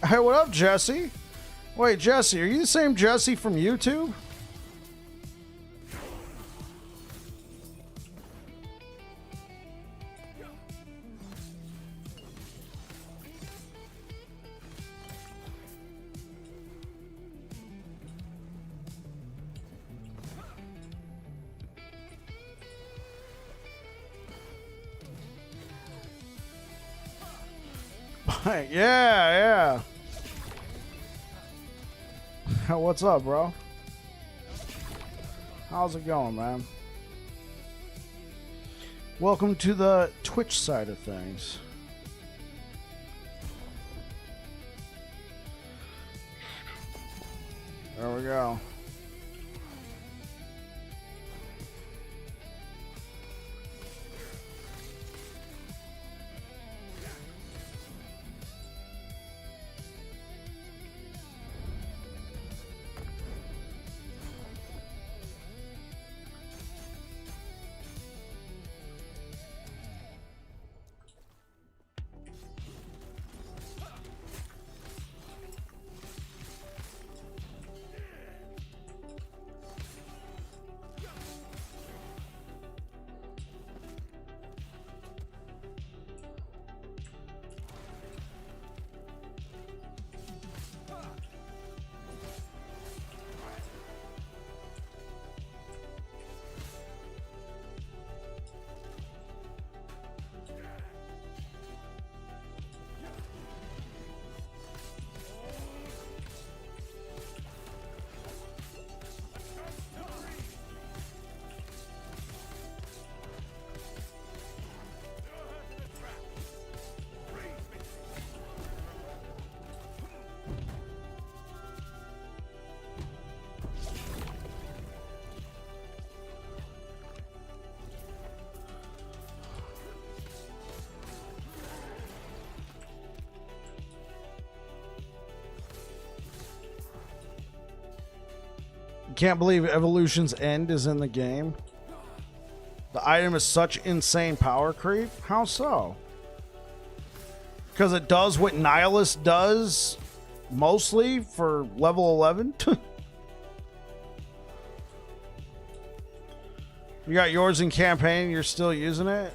Hey, what up, Jesse? Wait, Jesse, are you the same Jesse from YouTube? Yeah. What's up, bro? How's it going, man? Welcome to the Twitch side of things. There we go. Can't believe Evolution's End is in the game. The item is such insane power creep. How so? Because it does what Nihilus does mostly for level 11. You got yours in campaign, you're still using it?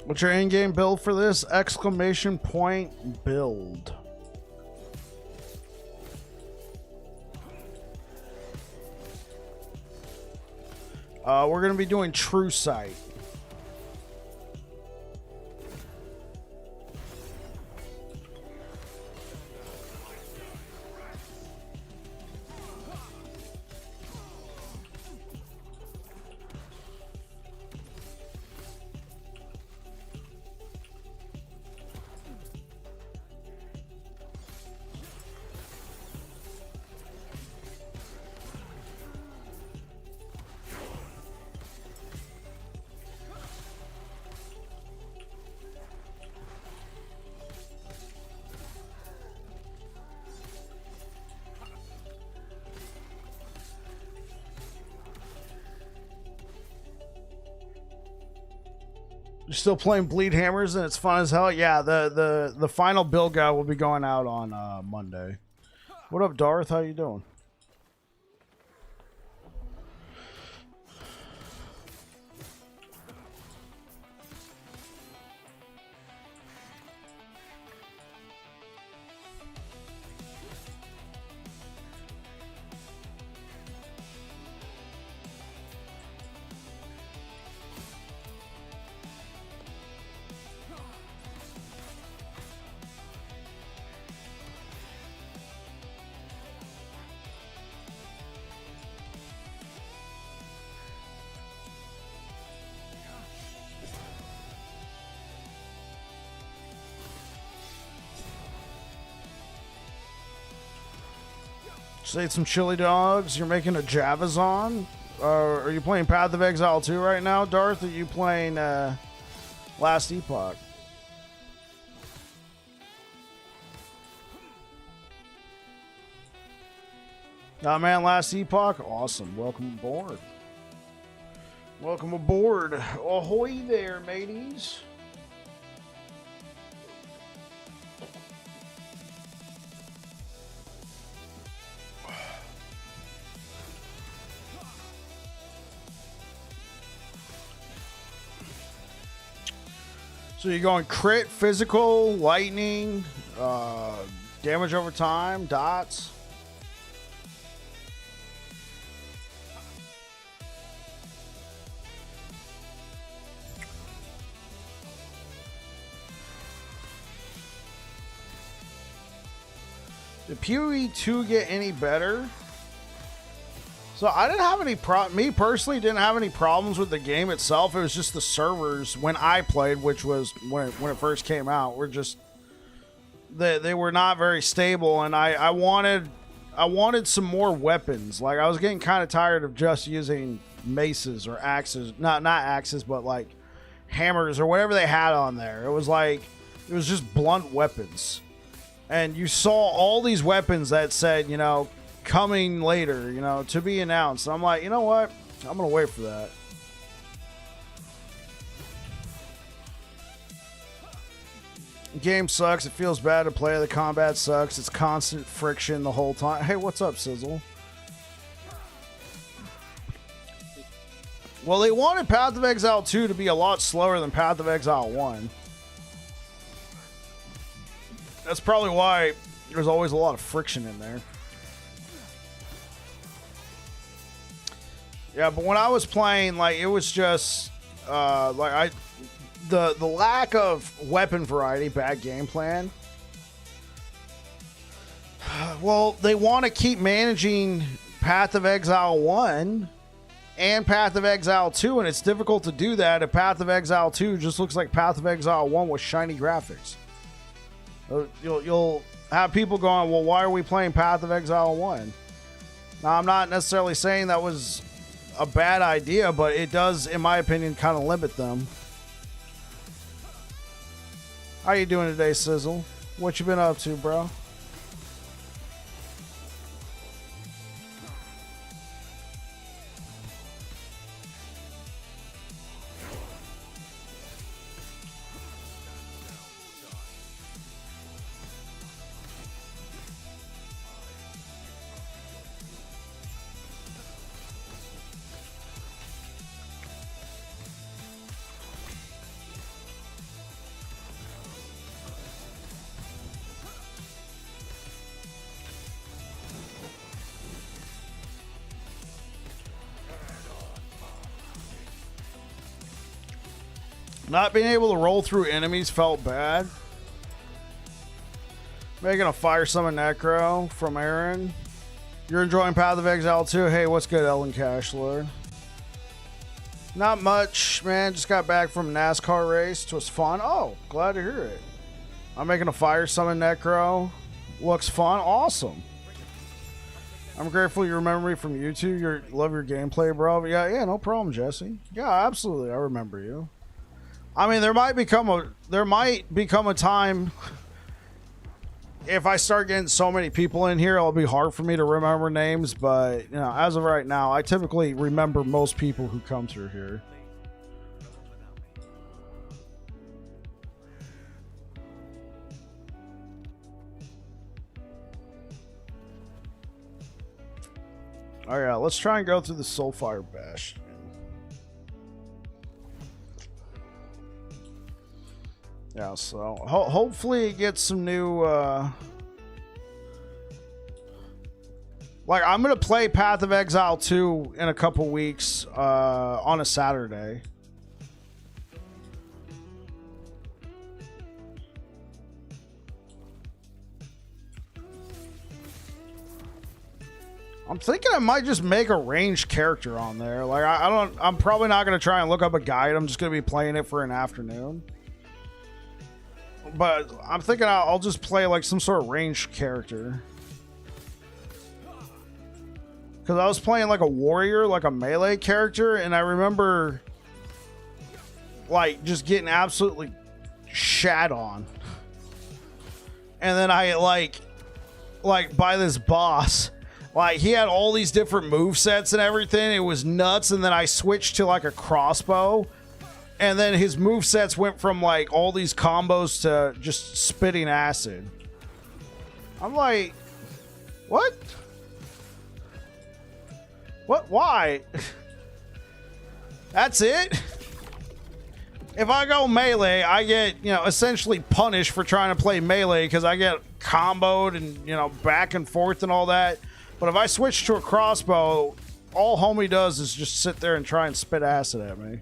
What's your in-game build for this? Exclamation point build. We're going to be doing Truesight. You're still playing Bleed Hammers and it's fun as hell? Yeah, the final build guide will be going out on Monday. What up, Darth? How you doing? Just ate some chili dogs. You're making a Javazon? Are you playing Path of Exile 2 right now, Darth? Or are you playing Last Epoch? Nah, man, Last Epoch? Awesome. Welcome aboard. Welcome aboard. Ahoy there, mateys. So you're going crit, physical, lightning, damage over time, dots. Did PoE 2 get any better So I didn't have any me personally didn't have any problems with the game itself. It was just the servers when I played, which was when it first came out, were just they were not very stable, and I wanted some more weapons. Like I was getting kind of tired of just using maces or axes, not axes, but like hammers or whatever they had on there. It was just blunt weapons, and you saw all these weapons that said, you know, coming later, you know, to be announced. I'm like, you know what? I'm gonna wait for that. The game sucks. It feels bad to play. The combat sucks. It's constant friction the whole time. Hey, what's up, Sizzle? Well, they wanted Path of Exile 2 to be a lot slower than Path of Exile 1. That's probably why there's always a lot of friction in there. Yeah, but when I was playing, like, it was just the lack of weapon variety, bad game plan. Well, they want to keep managing Path of Exile 1 and Path of Exile 2, and it's difficult to do that if Path of Exile 2 just looks like Path of Exile 1 with shiny graphics. You'll have people going, well, why are we playing Path of Exile 1? Now, I'm not necessarily saying that was a bad idea, but it does, in my opinion, kind of limit them. How you doing today, Sizzle? What you been up to, bro? Not being able to roll through enemies felt bad. Making a fire summon Necro from Aaron. You're enjoying Path of Exile 2? Hey, what's good, Ellen Cash Lord? Not much, man. Just got back from a NASCAR race. It was fun. Oh, glad to hear it. I'm making a fire summon Necro. Looks fun. Awesome. I'm grateful you remember me from YouTube. Love your gameplay, bro. But yeah, no problem, Jesse. Yeah, absolutely. I remember you. I mean, there might become a time if I start getting so many people in here, it'll be hard for me to remember names. But you know, as of right now, I typically remember most people who come through here. All right, let's try and go through the Soulfire Bash. Yeah, so hopefully it gets some new like I'm gonna play Path of Exile 2 in a couple weeks on a Saturday. I'm thinking I might just make a ranged character on there. Like I'm probably not gonna try and look up a guide. I'm just gonna be playing it for an afternoon. But I'm thinking I'll just play like some sort of ranged character. Because I was playing like a warrior, like a melee character, and I remember like just getting absolutely shat on. And then I like by this boss, like he had all these different movesets and everything. It was nuts. And then I switched to like a crossbow. And then his movesets went from like all these combos to just spitting acid. I'm like, what? What? Why? That's it? If I go melee, I get, you know, essentially punished for trying to play melee because I get comboed and, you know, back and forth and all that. But if I switch to a crossbow, all homie does is just sit there and try and spit acid at me.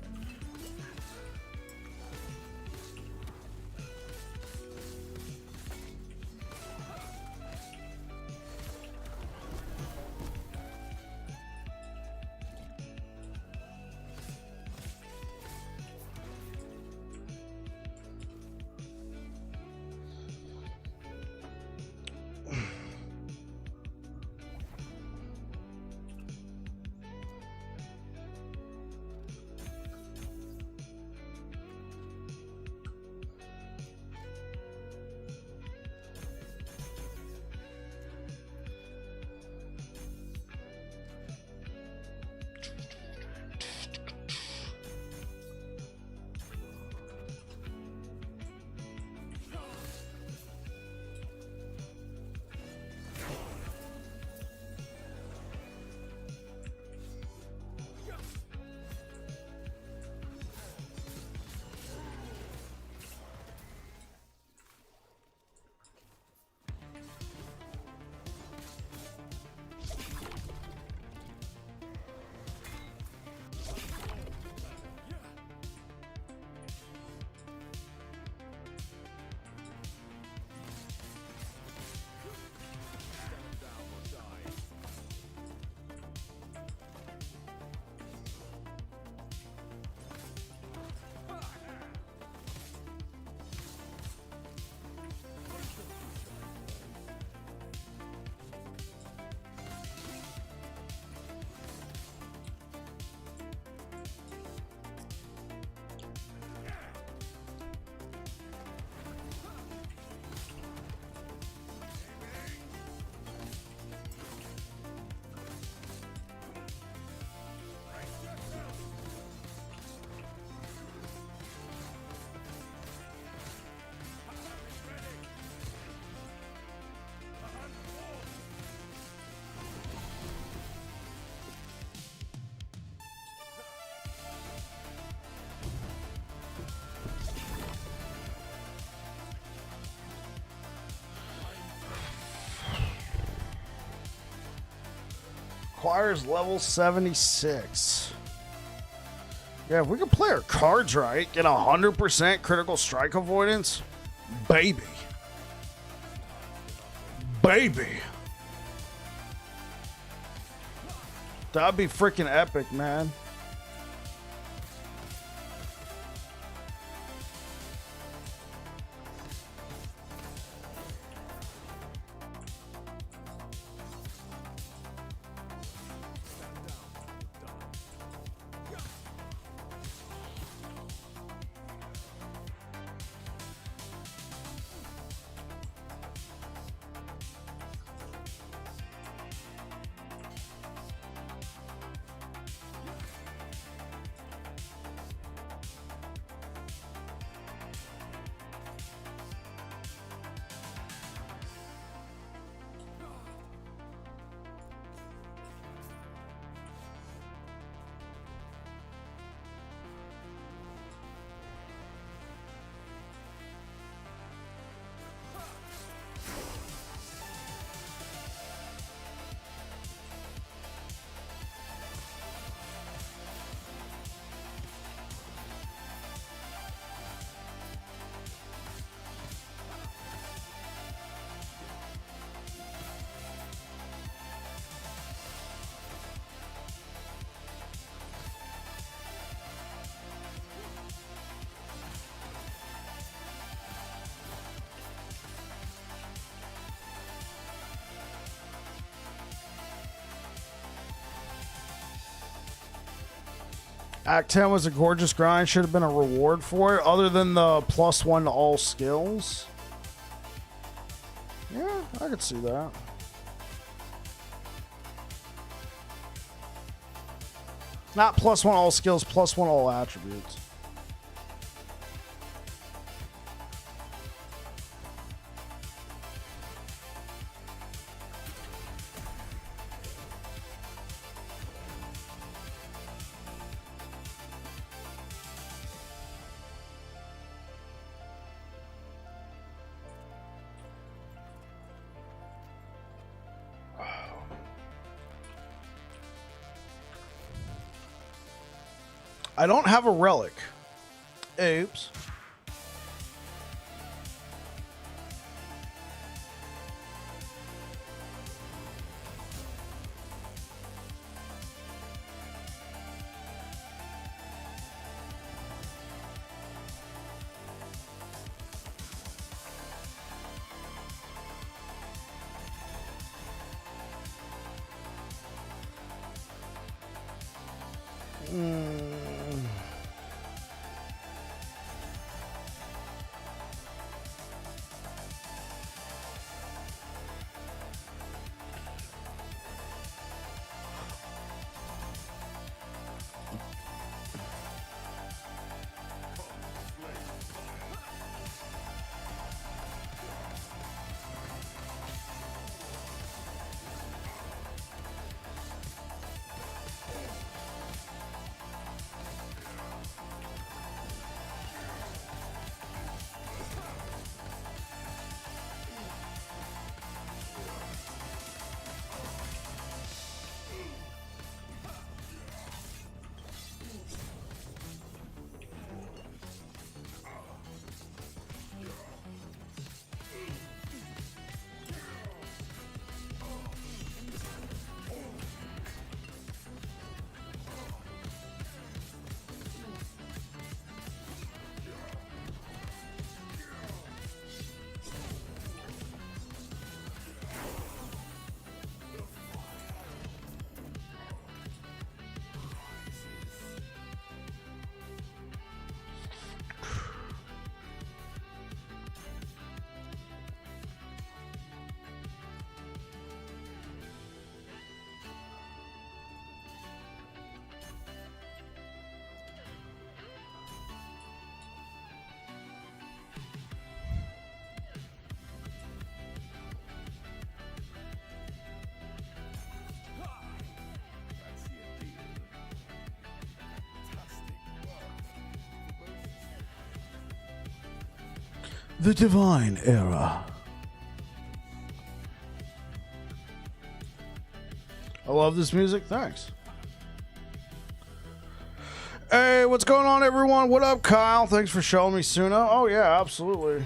requires level 76. Yeah, if we can play our cards right, get 100% critical strike avoidance, baby. Baby. That'd be freaking epic, man. Act 10 was a gorgeous grind. Should have been a reward for it, other than the +1 to all skills. Yeah, I could see that. Not +1 all skills, +1 all attributes. I don't have a relic. Oops. The Divine Era. love this music. Thanks. Hey, what's going on, everyone? What up, Kyle? Thanks for showing me Suna. Oh, yeah, absolutely.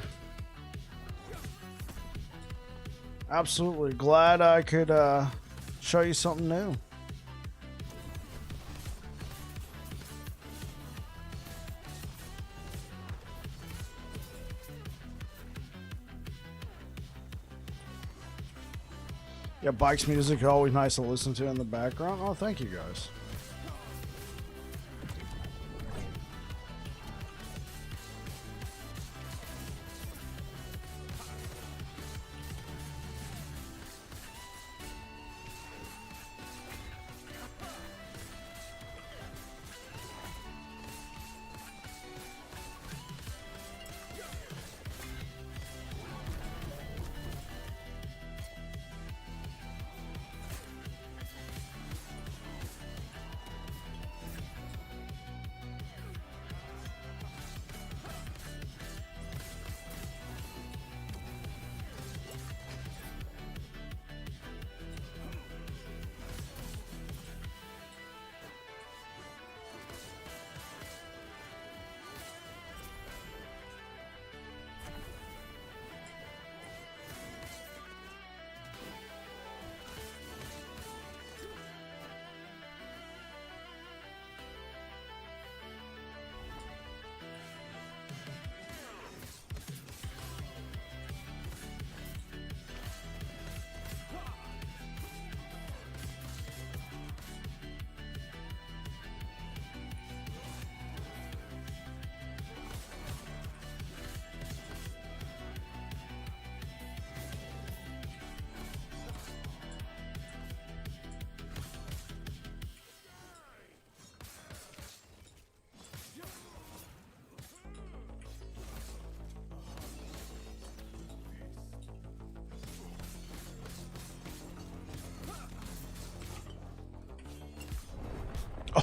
Absolutely. Glad I could show you something new. Yeah, Bike's music always nice to listen to in the background. Oh, thank you guys.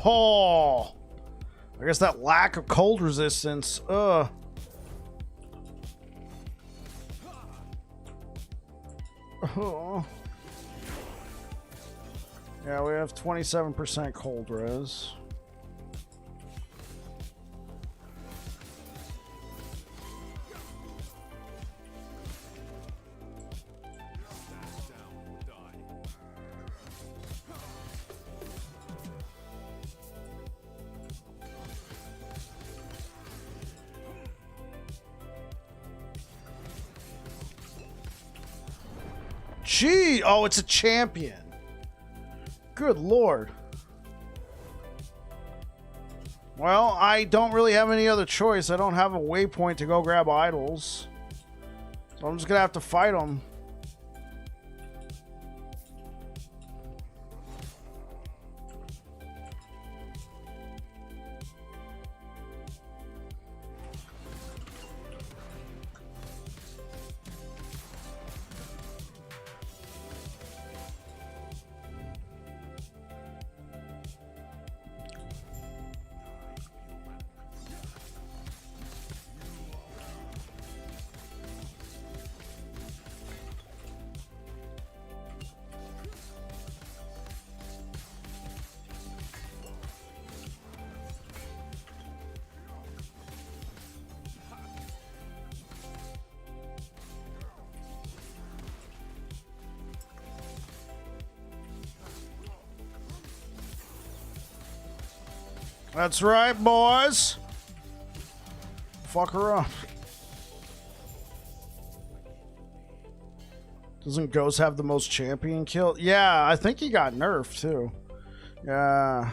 Oh, I guess that lack of cold resistance. Oh, yeah, we have 27% cold res. Gee, oh, it's a champion. Good lord. Well, I don't really have any other choice. I don't have a waypoint to go grab idols. So I'm just gonna have to fight them. That's right, boys. Fuck her up. Doesn't Ghost have the most champion kill? Yeah, I think he got nerfed too. Yeah.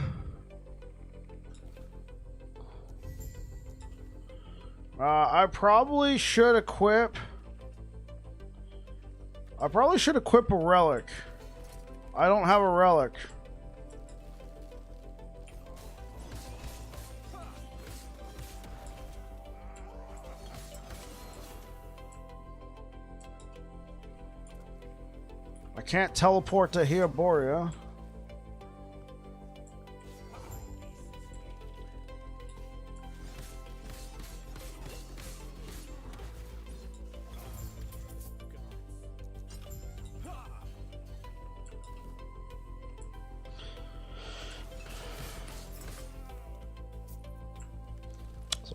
I probably should equip. I probably should equip a relic. I don't have a relic. I can't teleport to Hiaboria.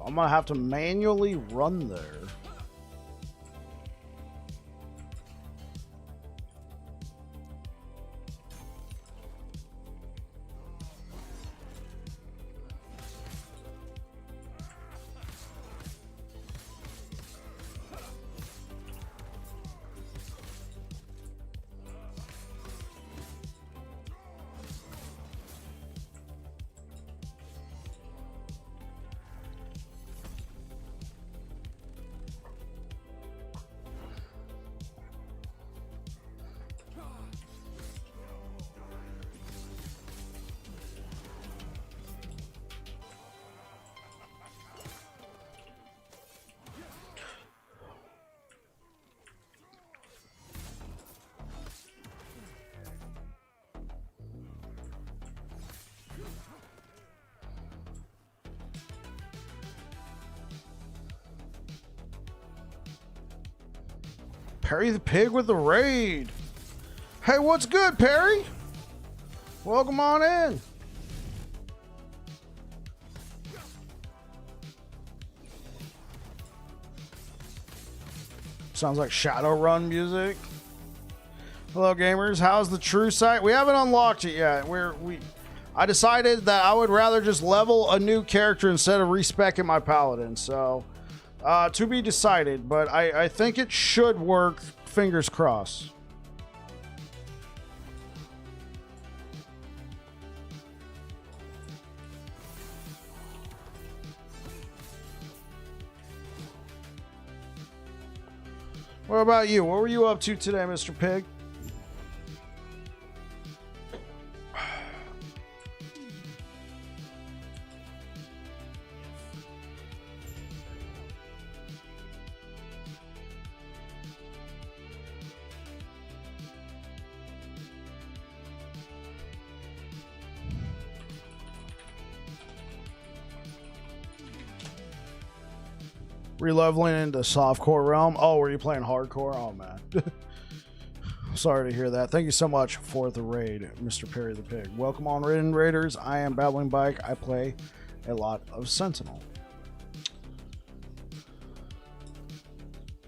So I'm gonna have to manually run there. Perry the Pig with the raid. Hey, what's good, Perry? Welcome on in. Sounds like Shadowrun music. Hello, gamers. How's the Truesight? We haven't unlocked it yet. I decided that I would rather just level a new character instead of respecking my paladin. So, to be decided, but I think it should work. Fingers crossed. What about you? What were you up to today, Mr. Pig? Releveling into softcore realm. Oh, were you playing hardcore? Oh, man. Sorry to hear that. Thank you so much for the raid, Mr. Perry the Pig. Welcome on Raiden Raiders. I am Babbling Bike. I play a lot of Sentinel.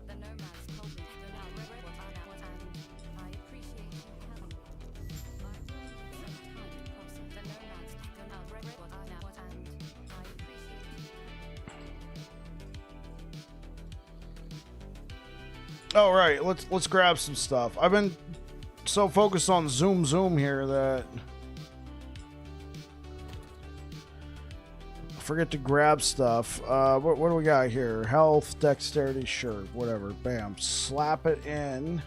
The nomads told me to allow Rive and I appreciate you telling me. I took some time to process. The nomads allow Rive and I appreciate you. All right, let's grab some stuff. I've been so focused on zoom here that I forget to grab stuff. What do we got here? Health, dexterity, sure, whatever. Bam, slap it in.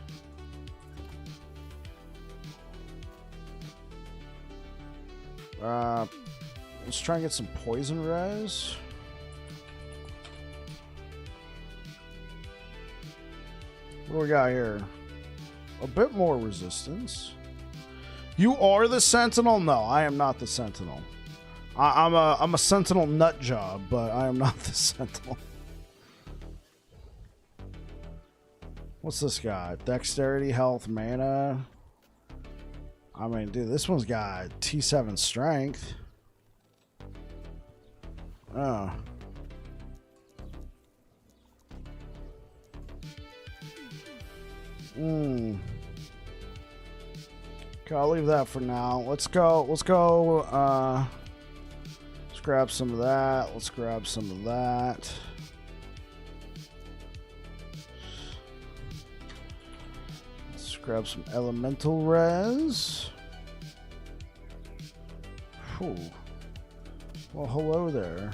Let's try and get some poison res. What do we got here? A bit more resistance. You are the Sentinel? No, I am not the Sentinel. I'm a Sentinel nut job, but I am not the Sentinel. What's this got? Dexterity, health, mana. I mean, dude, this one's got T7 strength. Oh. Okay, I'll leave that for now. Let's go, let's grab some of that. Let's grab some of that. Let's grab some elemental res. Whew. Well, hello there.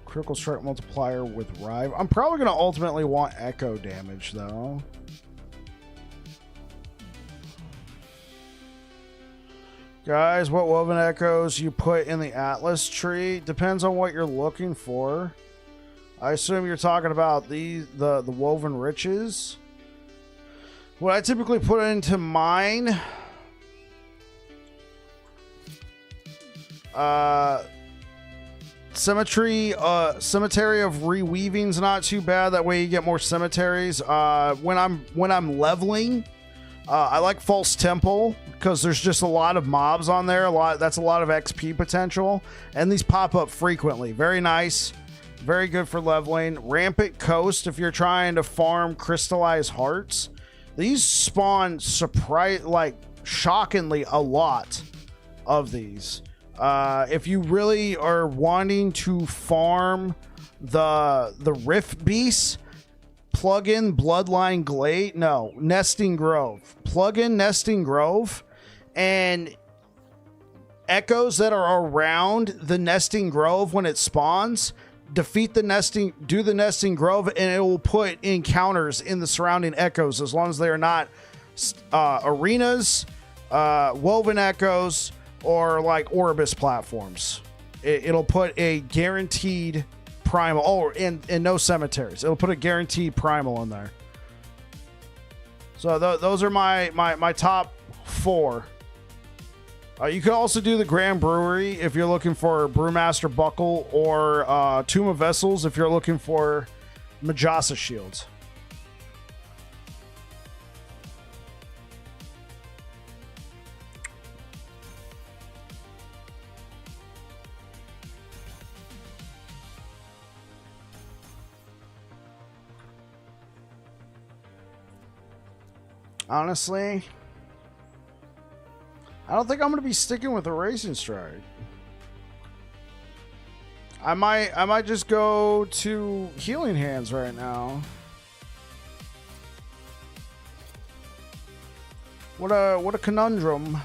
Critical strike multiplier with Rive. I'm probably going to ultimately want echo damage, though. Guys, what woven echoes you put in the Atlas tree depends on what you're looking for. I assume you're talking about the woven riches. What I typically put into mine, cemetery of reweaving's not too bad. That way you get more cemeteries. When I'm leveling, I like false temple because there's just a lot of mobs on there. That's a lot of XP potential, and these pop up frequently. Very nice, very good for leveling. Rampant Coast if you're trying to farm crystallized hearts. These spawn shockingly a lot of these. If you really are wanting to farm the Rift beasts, plug in Bloodline Glade. No, Nesting Grove. Plug in Nesting Grove, and echoes that are around the Nesting Grove when it spawns, do the Nesting Grove, and it will put encounters in the surrounding echoes as long as they are not arenas, woven echoes, or like Orbis platforms. It'll put a guaranteed primal, and no cemeteries. It'll put a guaranteed primal in there. So those are my top 4. You can also do the Grand Brewery if you're looking for Brewmaster Buckle, or Tomb of Vessels if you're looking for Majasa Shields. Honestly, I don't think I'm going to be sticking with the Racing Strike. I might just go to Healing Hands right now. What a conundrum.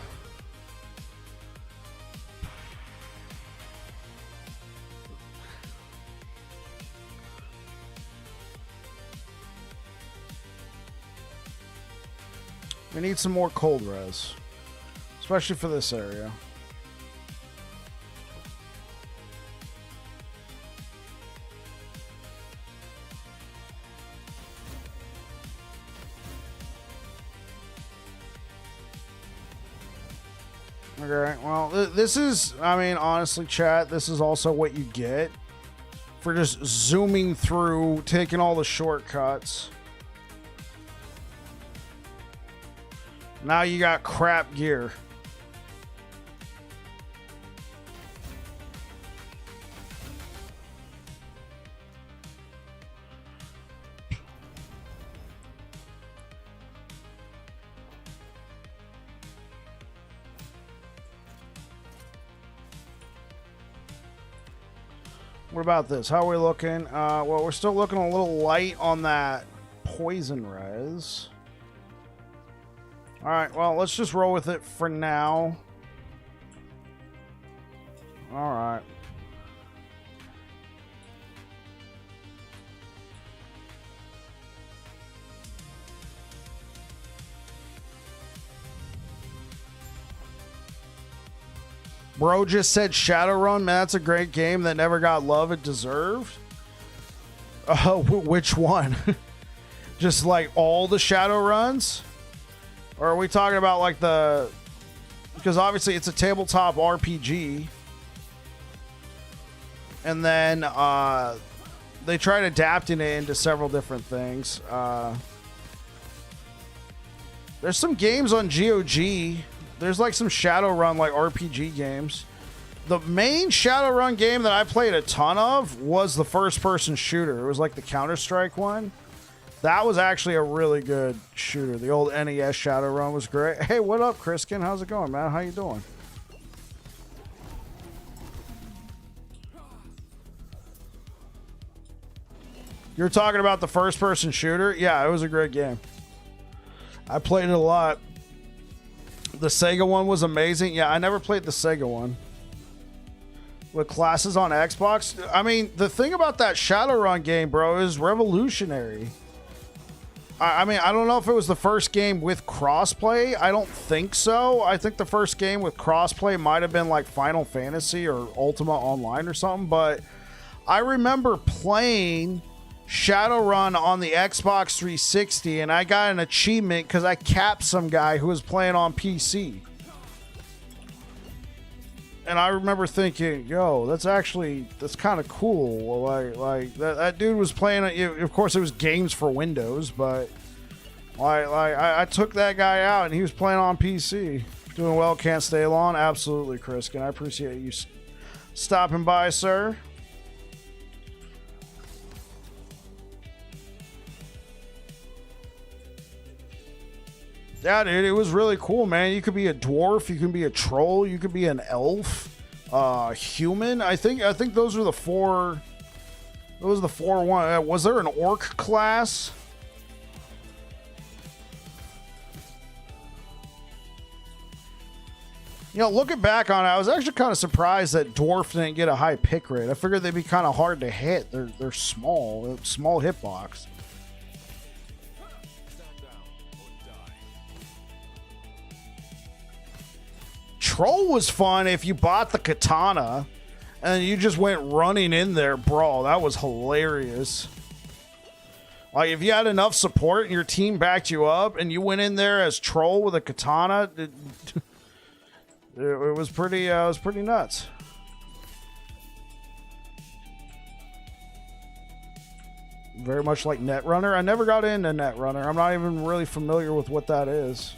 We need some more cold res, especially for this area. Okay, well, this is, I mean, honestly, chat, this is also what you get for just zooming through, taking all the shortcuts. Now you got crap gear. What about this? How are we looking? Well, we're still looking a little light on that poison res. Alright, well, let's just roll with it for now. Alright. Bro just said Shadowrun. Man, that's a great game that never got love it deserved. Which one? Just like all the Shadowruns? Or are we talking about like the... Because obviously it's a tabletop RPG. And then they tried adapting it into several different things. There's some games on GOG. There's like some Shadowrun like RPG games. The main Shadowrun game that I played a ton of was the first-person shooter. It was like the Counter-Strike one. That was actually a really good shooter. The old NES Shadowrun was great. Hey, what up, Kriskin? How's it going, man? How you doing? You're talking about the first-person shooter? Yeah, it was a great game. I played it a lot. The Sega one was amazing. Yeah, I never played the Sega one. With classes on Xbox? I mean, the thing about that Shadowrun game, bro, is revolutionary. I mean, I don't know if it was the first game with crossplay. I don't think so. I think the first game with crossplay might have been like Final Fantasy or Ultima Online or something. But I remember playing Shadowrun on the Xbox 360, and I got an achievement because I capped some guy who was playing on PC. And I remember thinking, yo, that's kind of cool. Like that dude was playing, of course it was games for Windows, but I took that guy out and he was playing on PC. Doing well, can't stay long. Absolutely, Chris. And I appreciate you stopping by, sir. Yeah, dude, it was really cool, man. You could be a dwarf, you can be a troll, you could be an elf, human. I think those are the four. Those are the four one. Was there an orc class? You know, looking back on it, I was actually kind of surprised that dwarf didn't get a high pick rate. I figured they'd be kind of hard to hit. They're small hitbox. Troll was fun if you bought the katana and you just went running in there, bro. That was hilarious. Like, if you had enough support and your team backed you up and you went in there as troll with a katana, it was pretty nuts. Very much like Netrunner. I never got into Netrunner. I'm not even really familiar with what that is.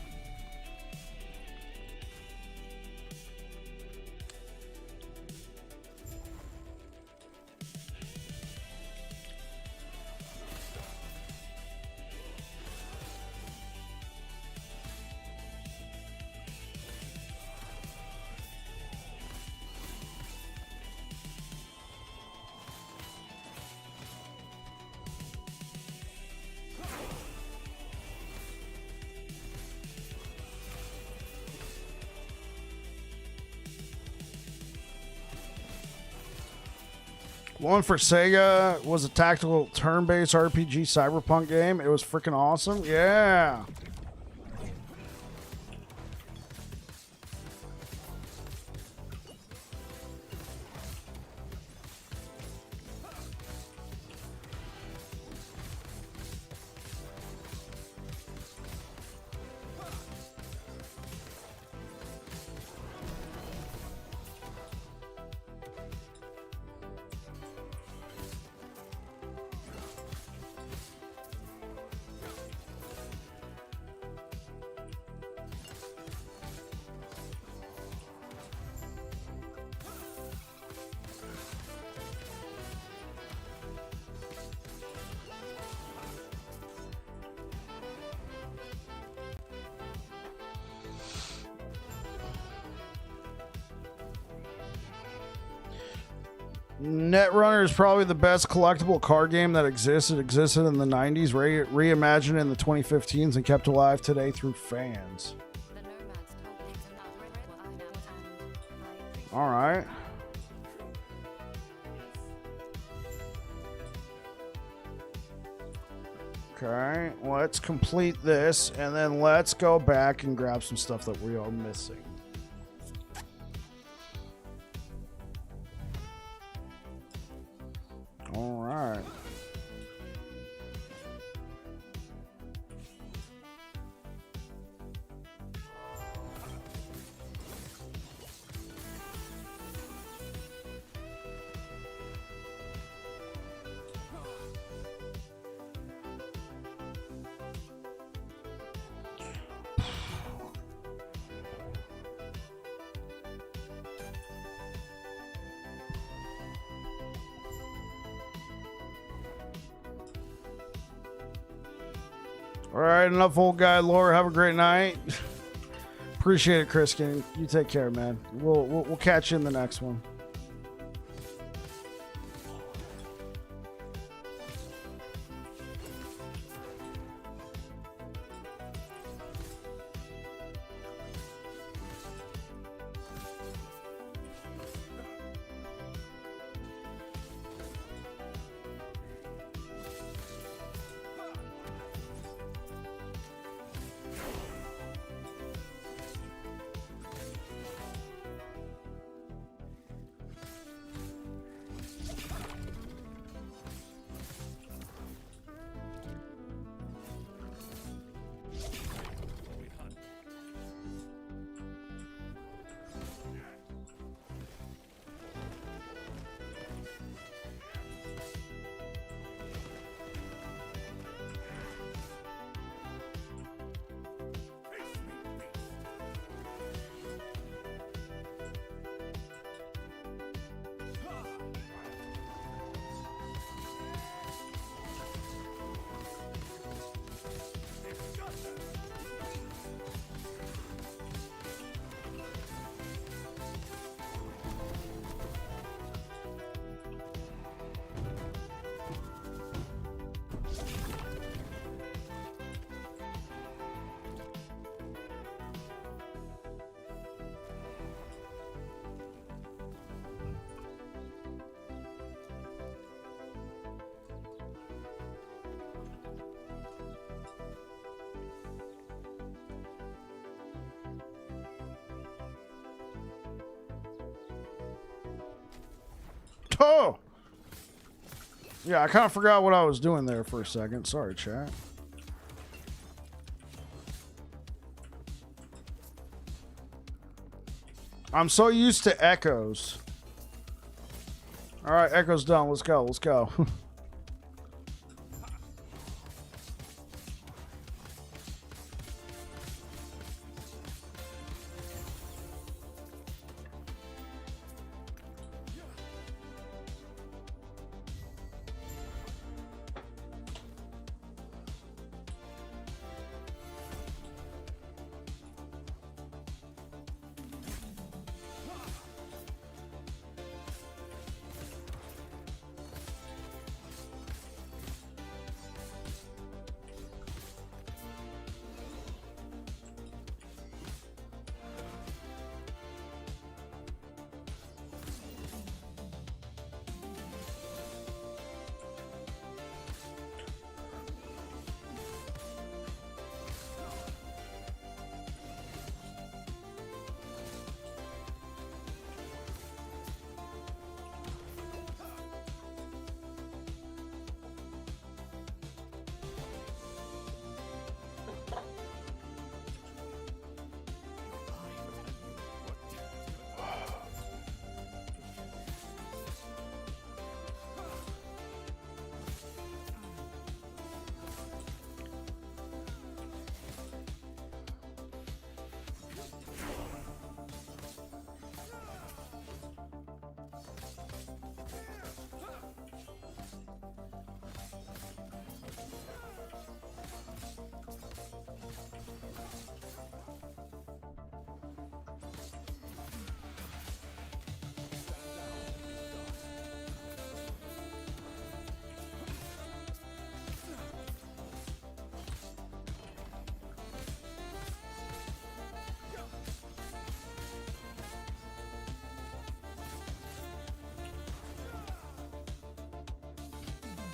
One for Sega was a tactical turn-based RPG cyberpunk game. It was freaking awesome. Yeah. Netrunner is probably the best collectible card game that exists. It existed in the 90s, reimagined in the 2015s, and kept alive today through fans. All right. Okay, let's complete this, and then let's go back and grab some stuff that we are missing. All right. All right, enough old guy lore. Have a great night. Appreciate it, Chris King. You take care, man. We'll catch you in the next one. Oh! Yeah, I kind of forgot what I was doing there for a second. Sorry, chat. I'm so used to echoes. All right, echo's done. Let's go. Let's go.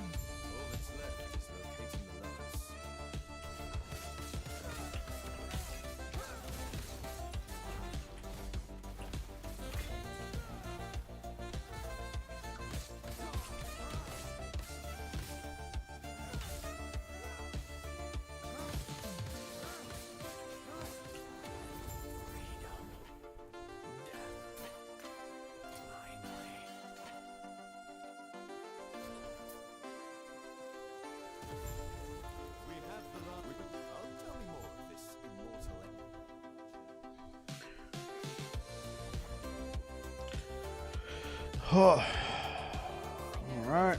All that's left is locating the lovers. We have the love. Tell me more of this immortal All right.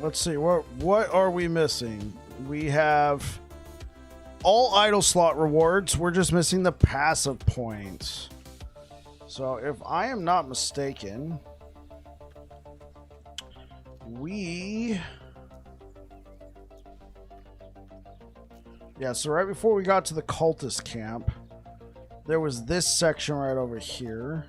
Let's see. What are we missing? We have all idle slot rewards. We're just missing the passive points. So if I am not mistaken, so right before we got to the cultist camp, there was this section right over here.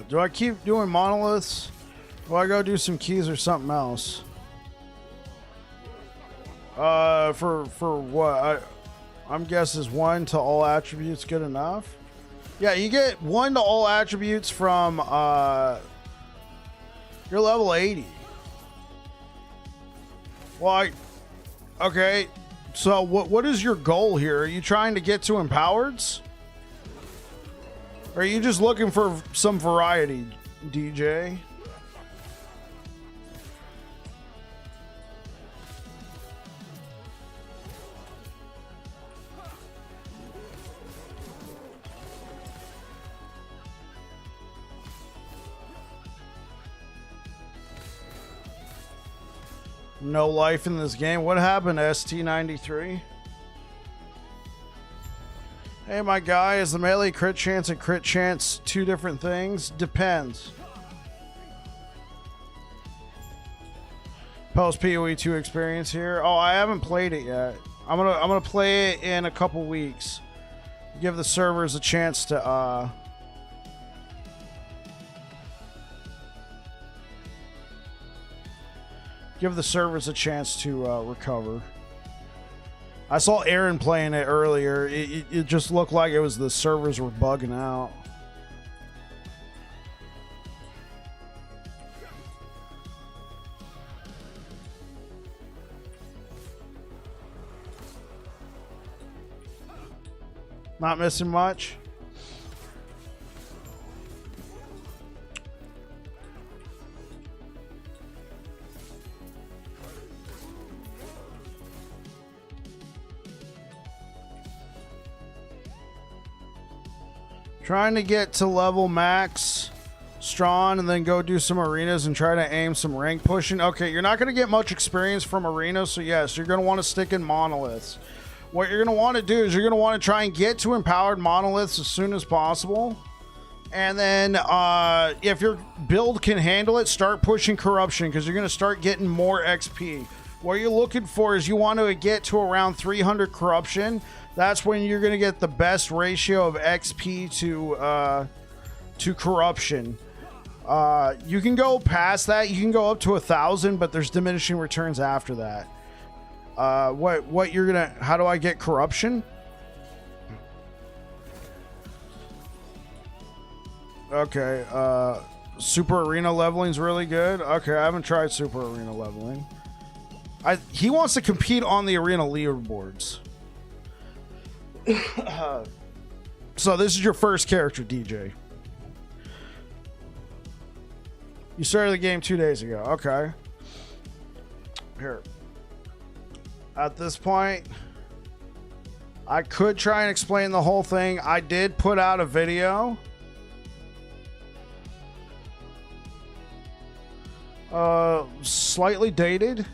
Do I keep doing monoliths? Or I go do some keys or something else? For what? I'm guessing is 1 to all attributes good enough? Yeah, you get 1 to all attributes from you're level 80. Well, okay. So what is your goal here? Are you trying to get to empowereds? Or are you just looking for some variety, DJ? No life in this game. What happened, ST93? Hey, my guy, is the melee crit chance and crit chance two different things? Depends. Post PoE 2 experience here. Oh, I haven't played it yet. I'm gonna play it in a couple weeks. Give the servers a chance to give the servers a chance to recover. I saw Aaron playing it earlier. It just looked like it was the servers were bugging out. Not missing much. Trying to get to level max strong and then go do some arenas and try to aim some rank pushing. Okay, you're not going to get much experience from arenas, so yes, you're going to want to stick in monoliths. What you're going to want to do is you're going to want to try and get to empowered monoliths as soon as possible. And then if your build can handle it, start pushing corruption because you're going to start getting more XP. What you're looking for is you want to get to around 300 corruption. That's when you're going to get the best ratio of XP to corruption. You can go past that. You can go up to 1,000, but there's diminishing returns after that. What you're going to... How do I get corruption? Okay. Super arena leveling is really good. Okay, I haven't tried super arena leveling. He wants to compete on the arena leaderboards. So this is your first character, DJ. You started the game 2 days ago. Okay. Here. At this point, I could try and explain the whole thing. I did put out a video. Slightly dated.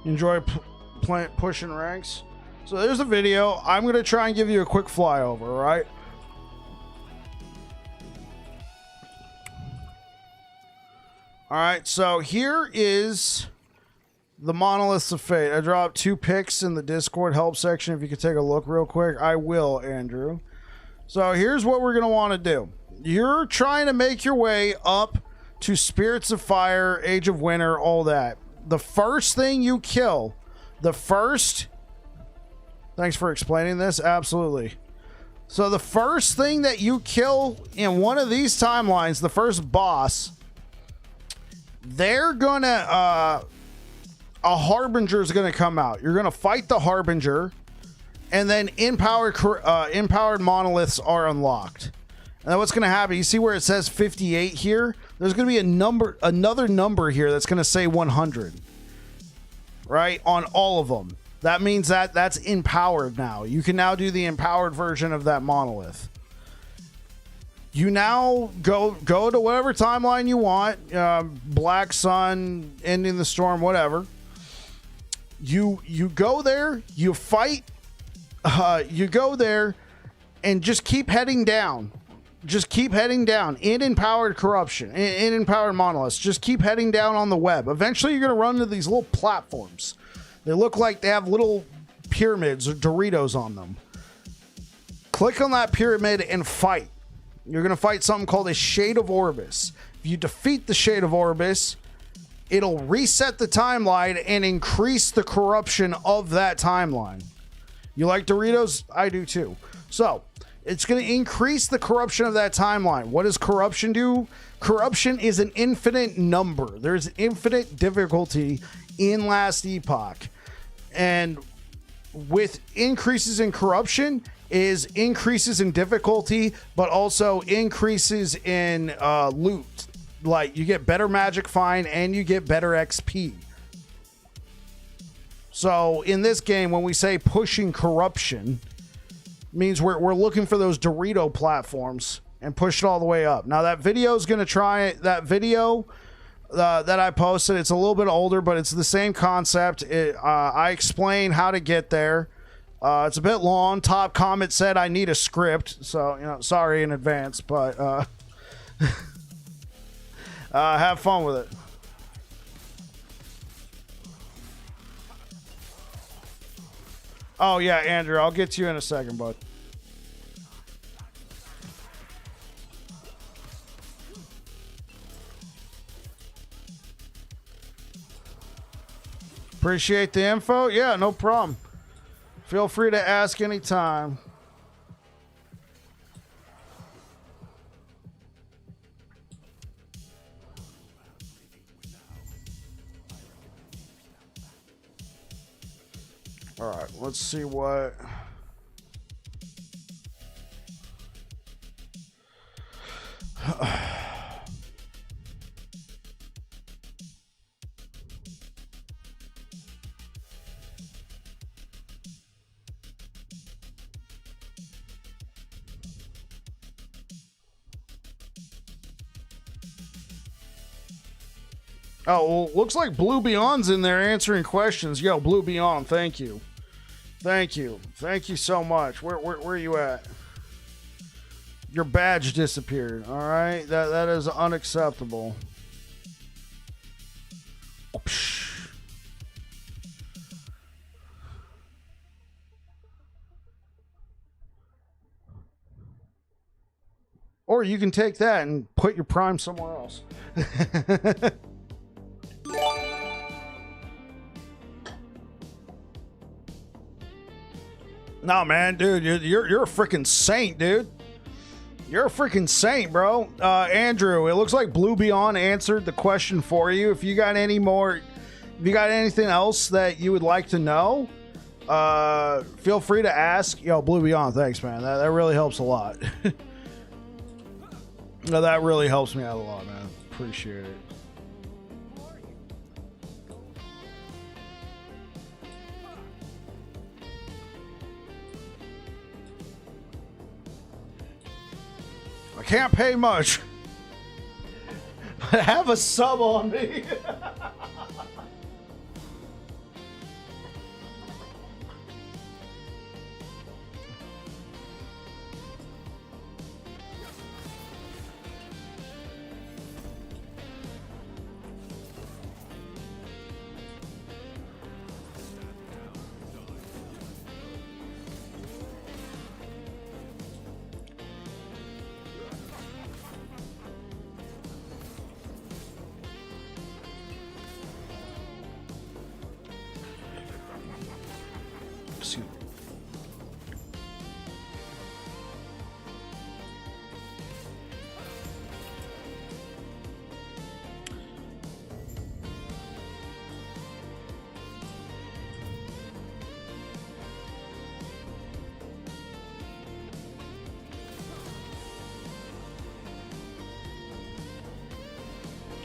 Enjoy pushing ranks. So there's a video. I'm going to try and give you a quick flyover, all right? All right, so here is the Monoliths of Fate. I dropped 2 pics in the Discord help section. If you could take a look real quick. I will, Andrew. So here's what we're going to want to do. You're trying to make your way up to Spirits of Fire, Age of Winter, all that. The first thing you kill, thanks for explaining this. Absolutely. So the first thing that you kill in one of these timelines, the first boss, they're gonna, a Harbinger is gonna come out. You're gonna fight the Harbinger, and then empowered monoliths are unlocked. And then what's gonna happen? You see where it says 58 here? There's gonna be another number here that's gonna say 100, right? On all of them. That means that that's empowered now. You can now do the empowered version of that monolith. You now go to whatever timeline you want, Black Sun, Ending the Storm, whatever. You go there, you fight, you go there, and just keep heading down. Just keep heading down in empowered corruption, in empowered monoliths. Just keep heading down on the web. Eventually, you're going to run into these little platforms. They look like they have little pyramids or Doritos on them. Click on that pyramid and fight. You're going to fight something called a Shade of Orbis. If you defeat the Shade of Orbis, it'll reset the timeline and increase the corruption of that timeline. You like Doritos? I do too. So, It's going to increase the corruption of that timeline. What does corruption do? Corruption is an infinite number. There's infinite difficulty in Last Epoch. And with increases in corruption is increases in difficulty, but also increases in loot. Like, you get better magic find and you get better XP. So in this game, when we say pushing corruption, means we're looking for those Dorito platforms and push it all the way up. Now that video is going to try that video that I posted. It's a little bit older, but it's the same concept. I explain how to get there. It's a bit long. Top comment said I need a script, so sorry in advance, but have fun with it. Oh yeah, Andrew, I'll get to you in a second, bud. Appreciate the info. Yeah, no problem. Feel free to ask anytime. All right, let's see what. Oh, well, looks like Blue Beyond's in there answering questions. Yo, Blue Beyond, thank you. Thank you. Thank you so much. Where are you at? Your badge disappeared. All right. That is unacceptable. Or you can take that and put your prime somewhere else. No, man, dude, you're a freaking saint, dude. You're a freaking saint, bro. Andrew, it looks like Blue Beyond answered the question for you. If you got any more, if you got anything else that you would like to know, feel free to ask. Yo, Blue Beyond, thanks, man. That really helps a lot. No, that really helps me out a lot, man. Appreciate it. I can't pay much, but have a sub on me.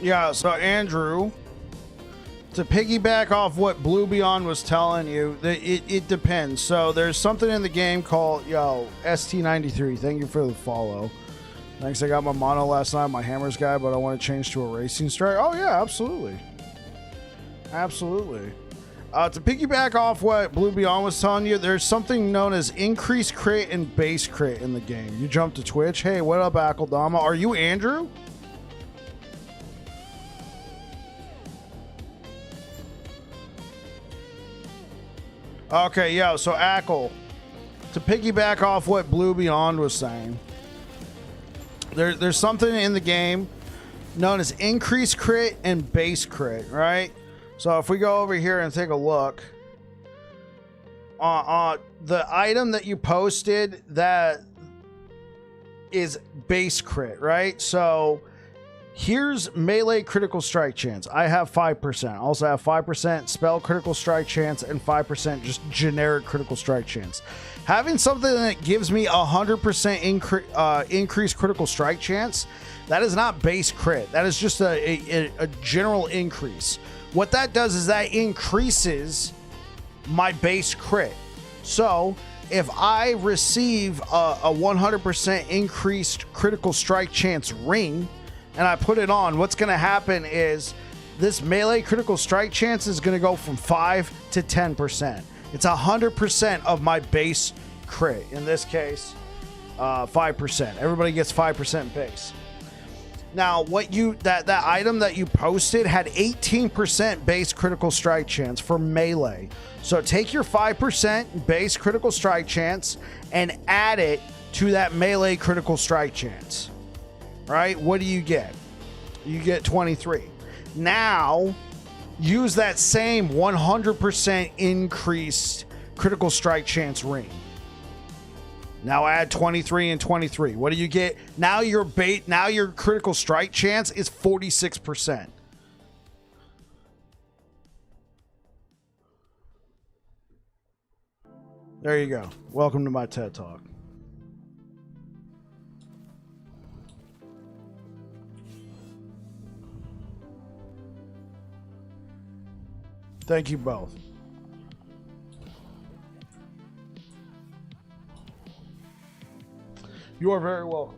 Yeah, so Andrew, to piggyback off what Blue Beyond was telling you, it depends. So there's something in the game called, ST93. Thank you for the follow. Thanks, I got my mono last night, my hammers guy, but I want to change to a racing strike. Oh yeah, absolutely. Absolutely. To piggyback off what Blue Beyond was telling you, there's something known as increased crit and base crit in the game. You jump to Twitch. Hey, what up, Akeldama? Are you Andrew? Okay, so Ackle, to piggyback off what Blue Beyond was saying, there's something in the game known as increased crit and base crit, right? So if we go over here and take a look, the item that you posted that is base crit, right? So here's melee critical strike chance. I have 5%. I also have 5% spell critical strike chance and 5% just generic critical strike chance. Having something that gives me 100% increased critical strike chance, that is not base crit. That is just a general increase. What that does is that increases my base crit. So if I receive a 100% increased critical strike chance ring and I put it on, what's going to happen is this melee critical strike chance is going to go from 5 to 10%. It's 100% of my base crit. In this case, 5%. Everybody gets 5% base. Now, what that item that you posted had 18% base critical strike chance for melee. So take your 5% base critical strike chance and add it to that melee critical strike chance. Right? What do you get? You get 23. Now, use that same 100% increased critical strike chance ring. Now add 23 and 23. What do you get? Now your critical strike chance is 46%. There you go. Welcome to my TED Talk. Thank you both. You are very welcome.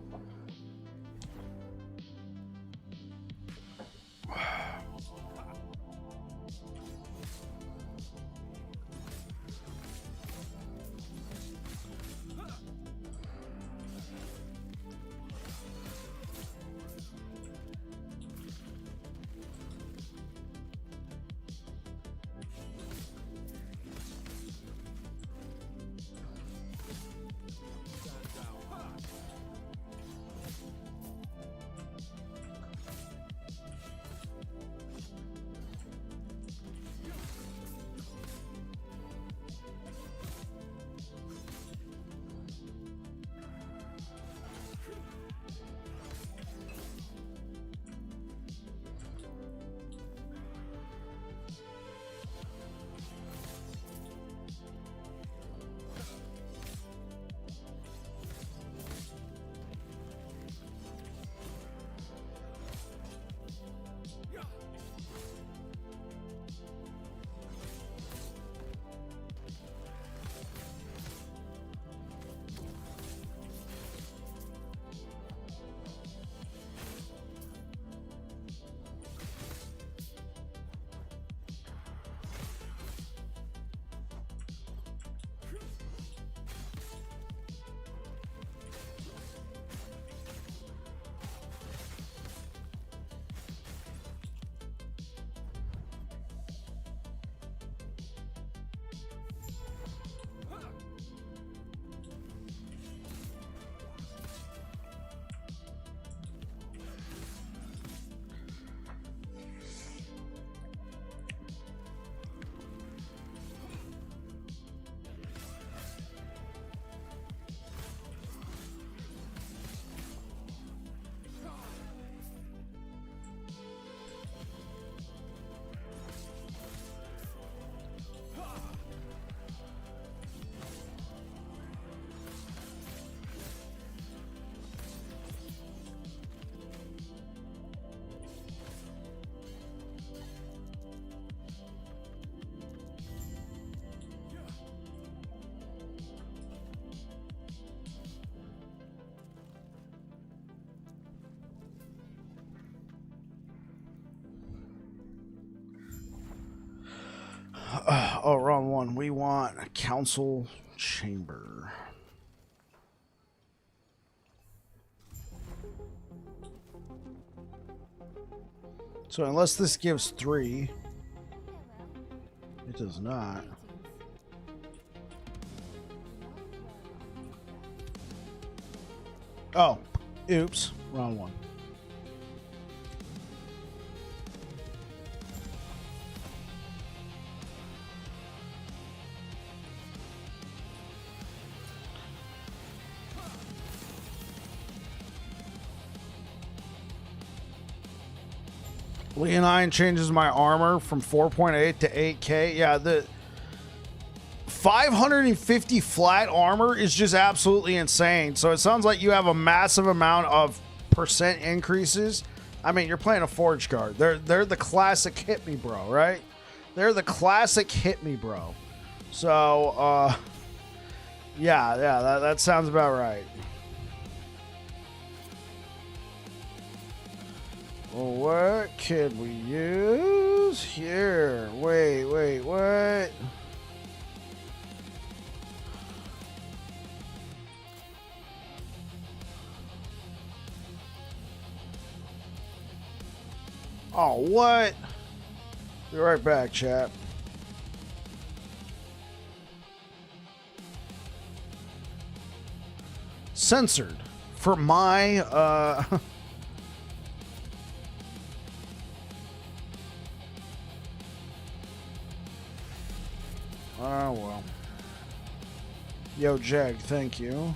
Oh, wrong one. We want a council chamber. So unless this gives 3, it does not. Oh, oops, wrong one. Leonine changes my armor from 4.8 to 8k. Yeah, the 550 flat armor is just absolutely insane. So it sounds like you have a massive amount of percent increases. I mean, you're playing a Forge card. They're the classic hit me bro, right? They're the classic hit me bro. So yeah, that sounds about right. Well, what could we use here? Wait, what? Oh, what? Be right back, chat. Censored for my oh well. Yo, Jag, thank you.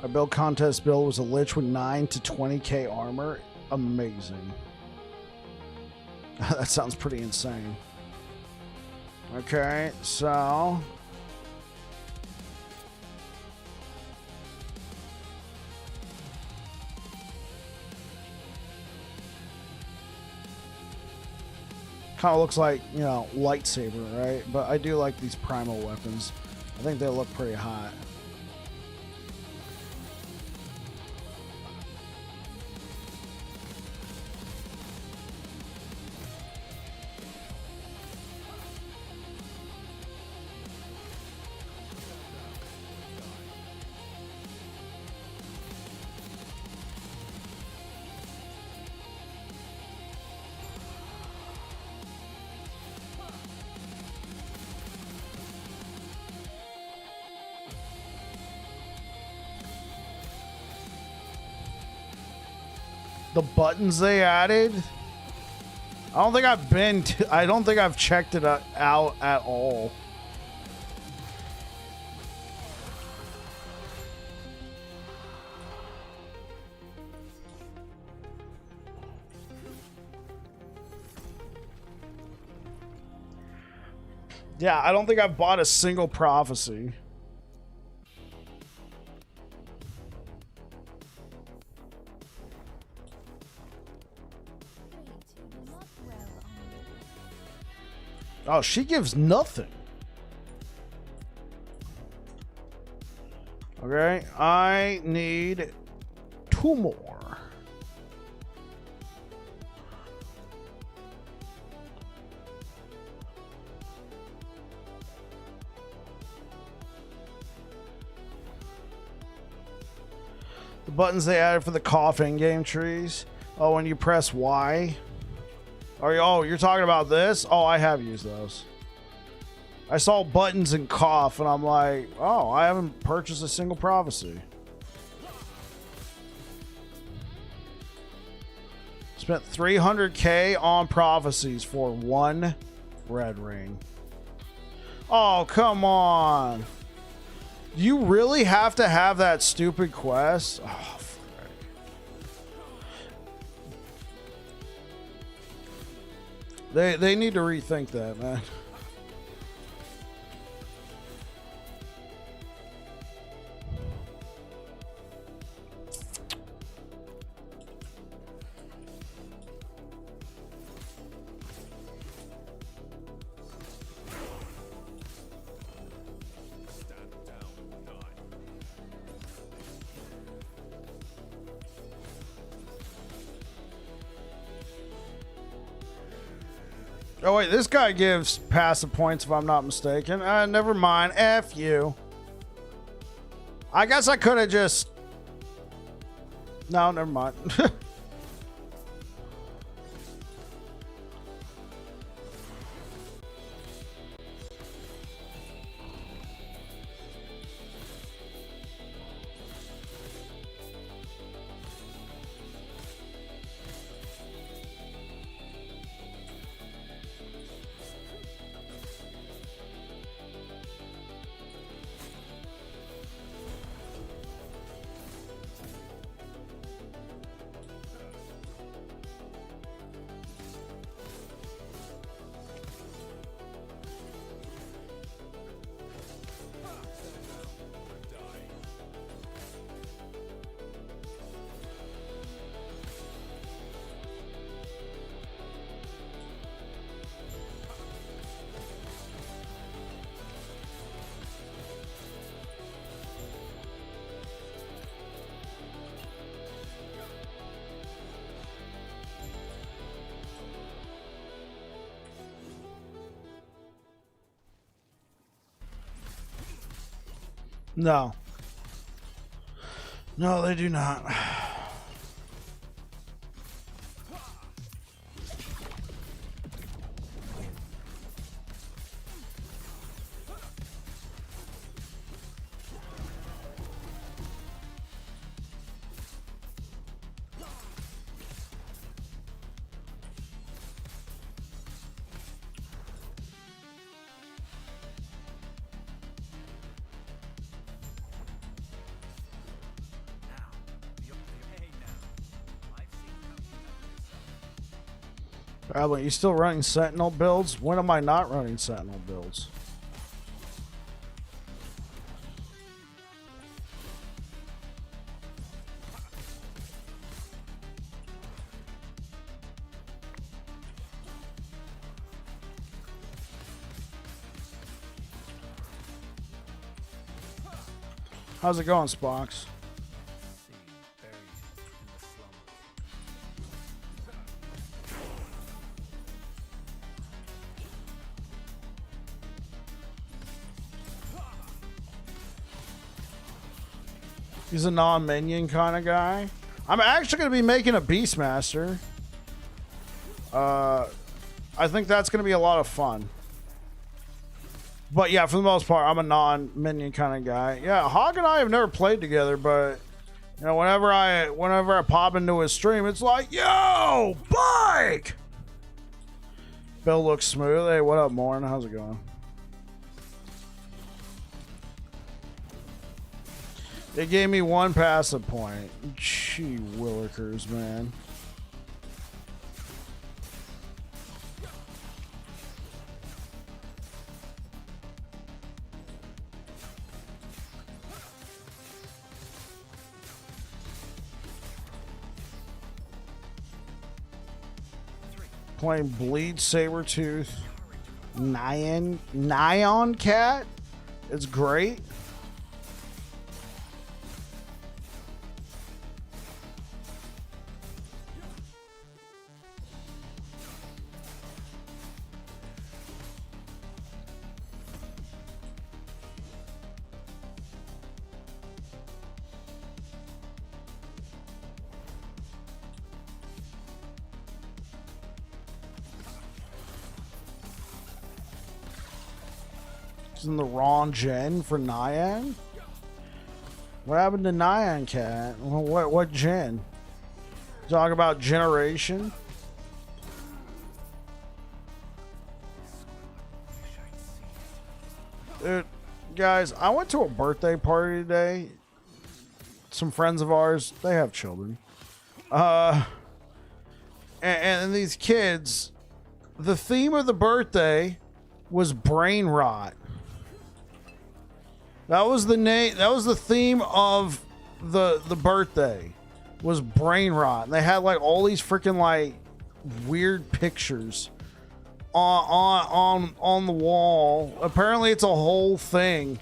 My build contest build was a Lich with 9 to 20k armor. Amazing. That sounds pretty insane. Okay, so kind of looks like, you know, lightsaber, right? But I do like these primal weapons. I think they look pretty hot. The buttons they added, I don't think I've been to, I don't think I've checked it out at all. Yeah, I don't think I've bought a single prophecy. Oh, she gives nothing. Okay, I need 2 more. The buttons they added for the coffin game trees. Oh, when you press Y. Oh, you're talking about this? Oh, I have used those. I saw buttons and cough, and I'm like, oh, I haven't purchased a single prophecy. Spent 300k on prophecies for 1 red ring. Oh, come on. You really have to have that stupid quest? Oh, frick. They need to rethink that, man. Oh wait, this guy gives passive points if I'm not mistaken. Never mind. F you. I guess I could have just... No, never mind. No. No, they do not. Probably. You still running Sentinel builds? When am I not running Sentinel builds? How's it going, Spox? He's a non-minion kind of guy. I'm actually going to be making a Beastmaster. I think that's going to be a lot of fun. But yeah, for the most part, I'm a non-minion kind of guy. Yeah, Hog and I have never played together, but you know, whenever I pop into his stream, it's like, yo, bike! Bill looks smooth. Hey, what up, Morn? How's it going? They gave me one passive point. Gee willikers, man. Playing Bleed Sabertooth Nyan Cat. It's great. In the wrong gen for Nyan? What happened to Nyan Cat? What gen? Talk about generation? Dude, guys, I went to a birthday party today. Some friends of ours, they have children. And these kids, the theme of the birthday was brain rot. That was the name. That was the theme of the birthday. Was brain rot. And they had like all these freaking like weird pictures on the wall. Apparently, it's a whole thing.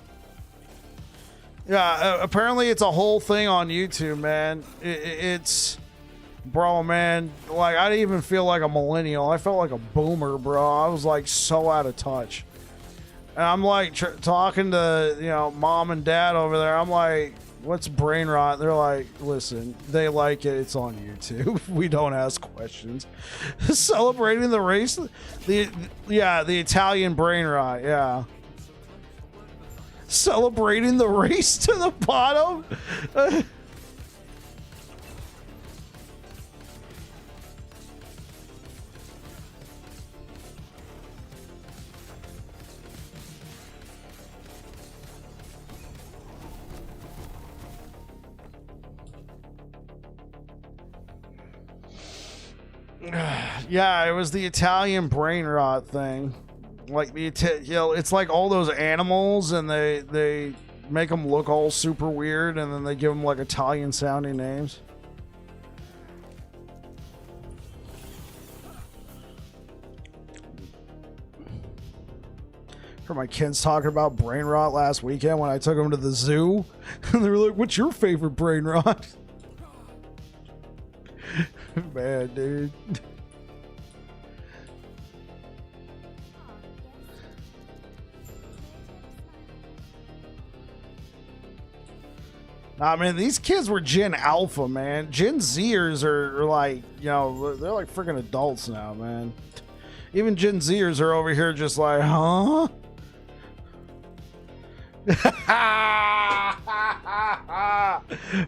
Yeah, apparently it's a whole thing on YouTube, man. It's Bro, man, like, I didn't even feel like a millennial. I felt like a boomer, bro. I was, like, so out of touch. And I'm, like, talking to, you know, mom and dad over there. I'm like, what's brain rot? They're like, listen, they like it. It's on YouTube. We don't ask questions. Celebrating the race. The Italian brain rot. Yeah. Celebrating the race to the bottom. Yeah, it was the Italian brain rot thing. Like the it's like all those animals, and they make them look all super weird, and then they give them like Italian sounding names. Heard my kids talking about brain rot last weekend when I took them to the zoo, and they were like, "What's your favorite brain rot?" Man, dude. I mean, these kids were Gen Alpha, man. Gen Zers are like, you know, they're like freaking adults now, man. Even Gen Zers are over here just like, huh?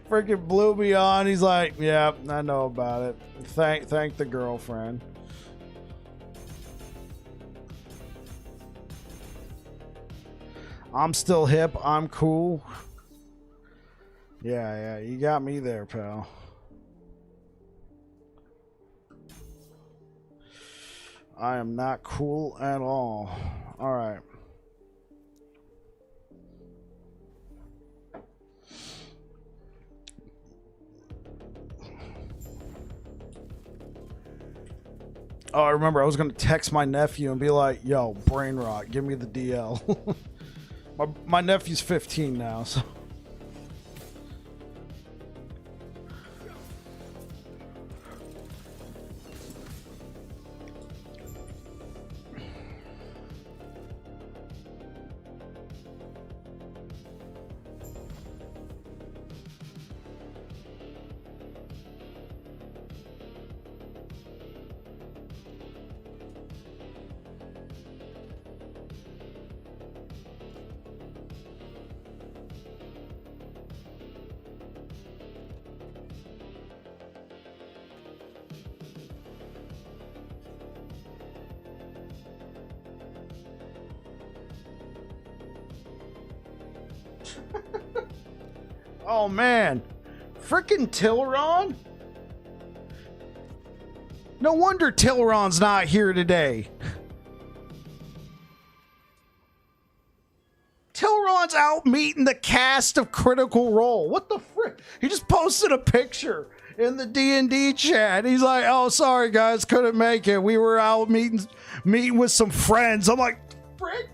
Freaking blew me on. He's like, yeah, I know about it. Thank the girlfriend. I'm still hip. I'm cool. Yeah, you got me there, pal. I am not cool at all. All right. Oh, I remember I was going to text my nephew and be like, yo, brain rot, give me the DL. my nephew's 15 now, so. Oh man, frickin' Tilron? No wonder Tilron's not here today. Tilron's out meeting the cast of Critical Role. What the frick? He just posted a picture in the D&D chat. He's like, "Oh, sorry guys, couldn't make it. We were out meeting with some friends." I'm like, frick.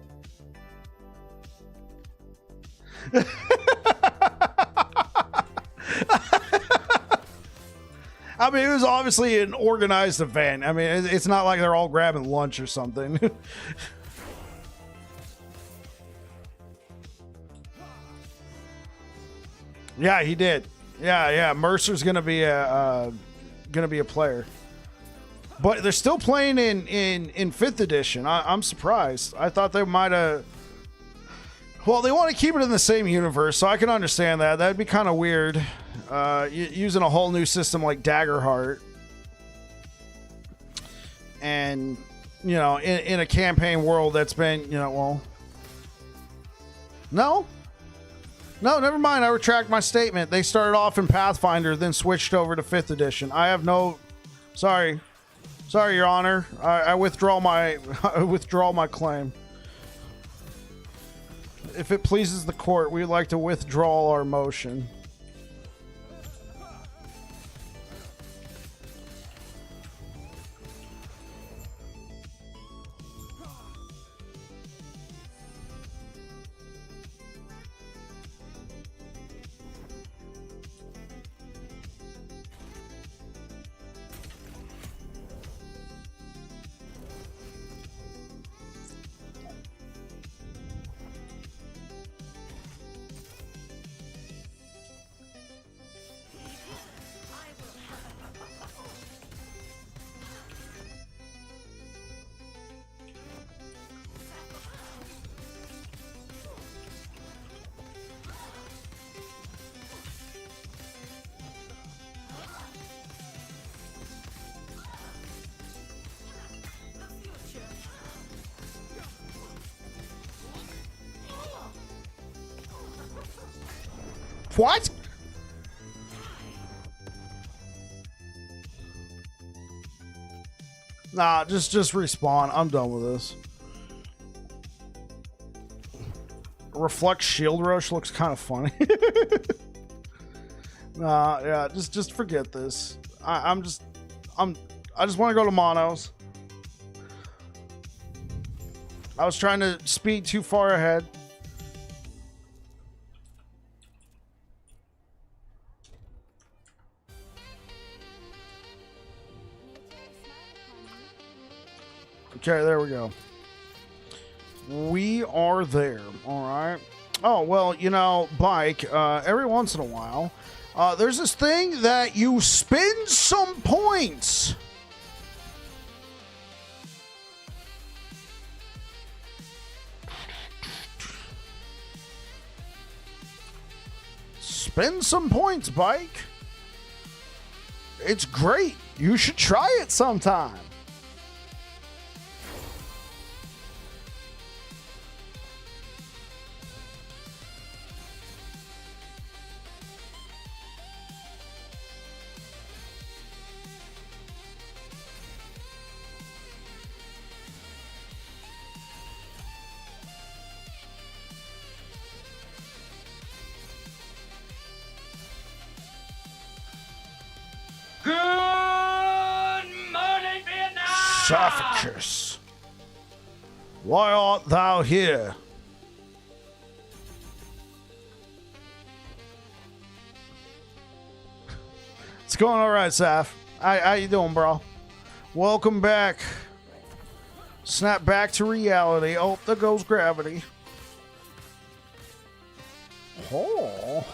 I mean, it was obviously an organized event. I mean, it's not like they're all grabbing lunch or something. Yeah, he did. Yeah. Mercer's gonna be a player, but they're still playing in 5th edition. I'm surprised. I thought they might have. Well, they want to keep it in the same universe, so I can understand that. That'd be kind of weird, using a whole new system like Daggerheart, and you know, in a campaign world that's been, you know, well, no, never mind. I retract my statement. They started off in Pathfinder, then switched over to 5th edition. I have no, sorry, Your Honor. I withdraw my claim. If it pleases the court, we'd like to withdraw our motion. What? Nah, just respawn. I'm done with this. Reflect shield rush looks kind of funny. Nah, yeah, just forget this. I just want to go to monos. I was trying to speed too far ahead. Okay, there we go. We are there. All right. Oh, well, you know, bike, every once in a while, there's this thing that you spend some points. Spend some points, bike. It's great. You should try it sometime. Suffocus, why art thou here? It's going all right, Saf. How you doing, bro? Welcome back. Snap back to reality. Oh, there goes gravity. Oh.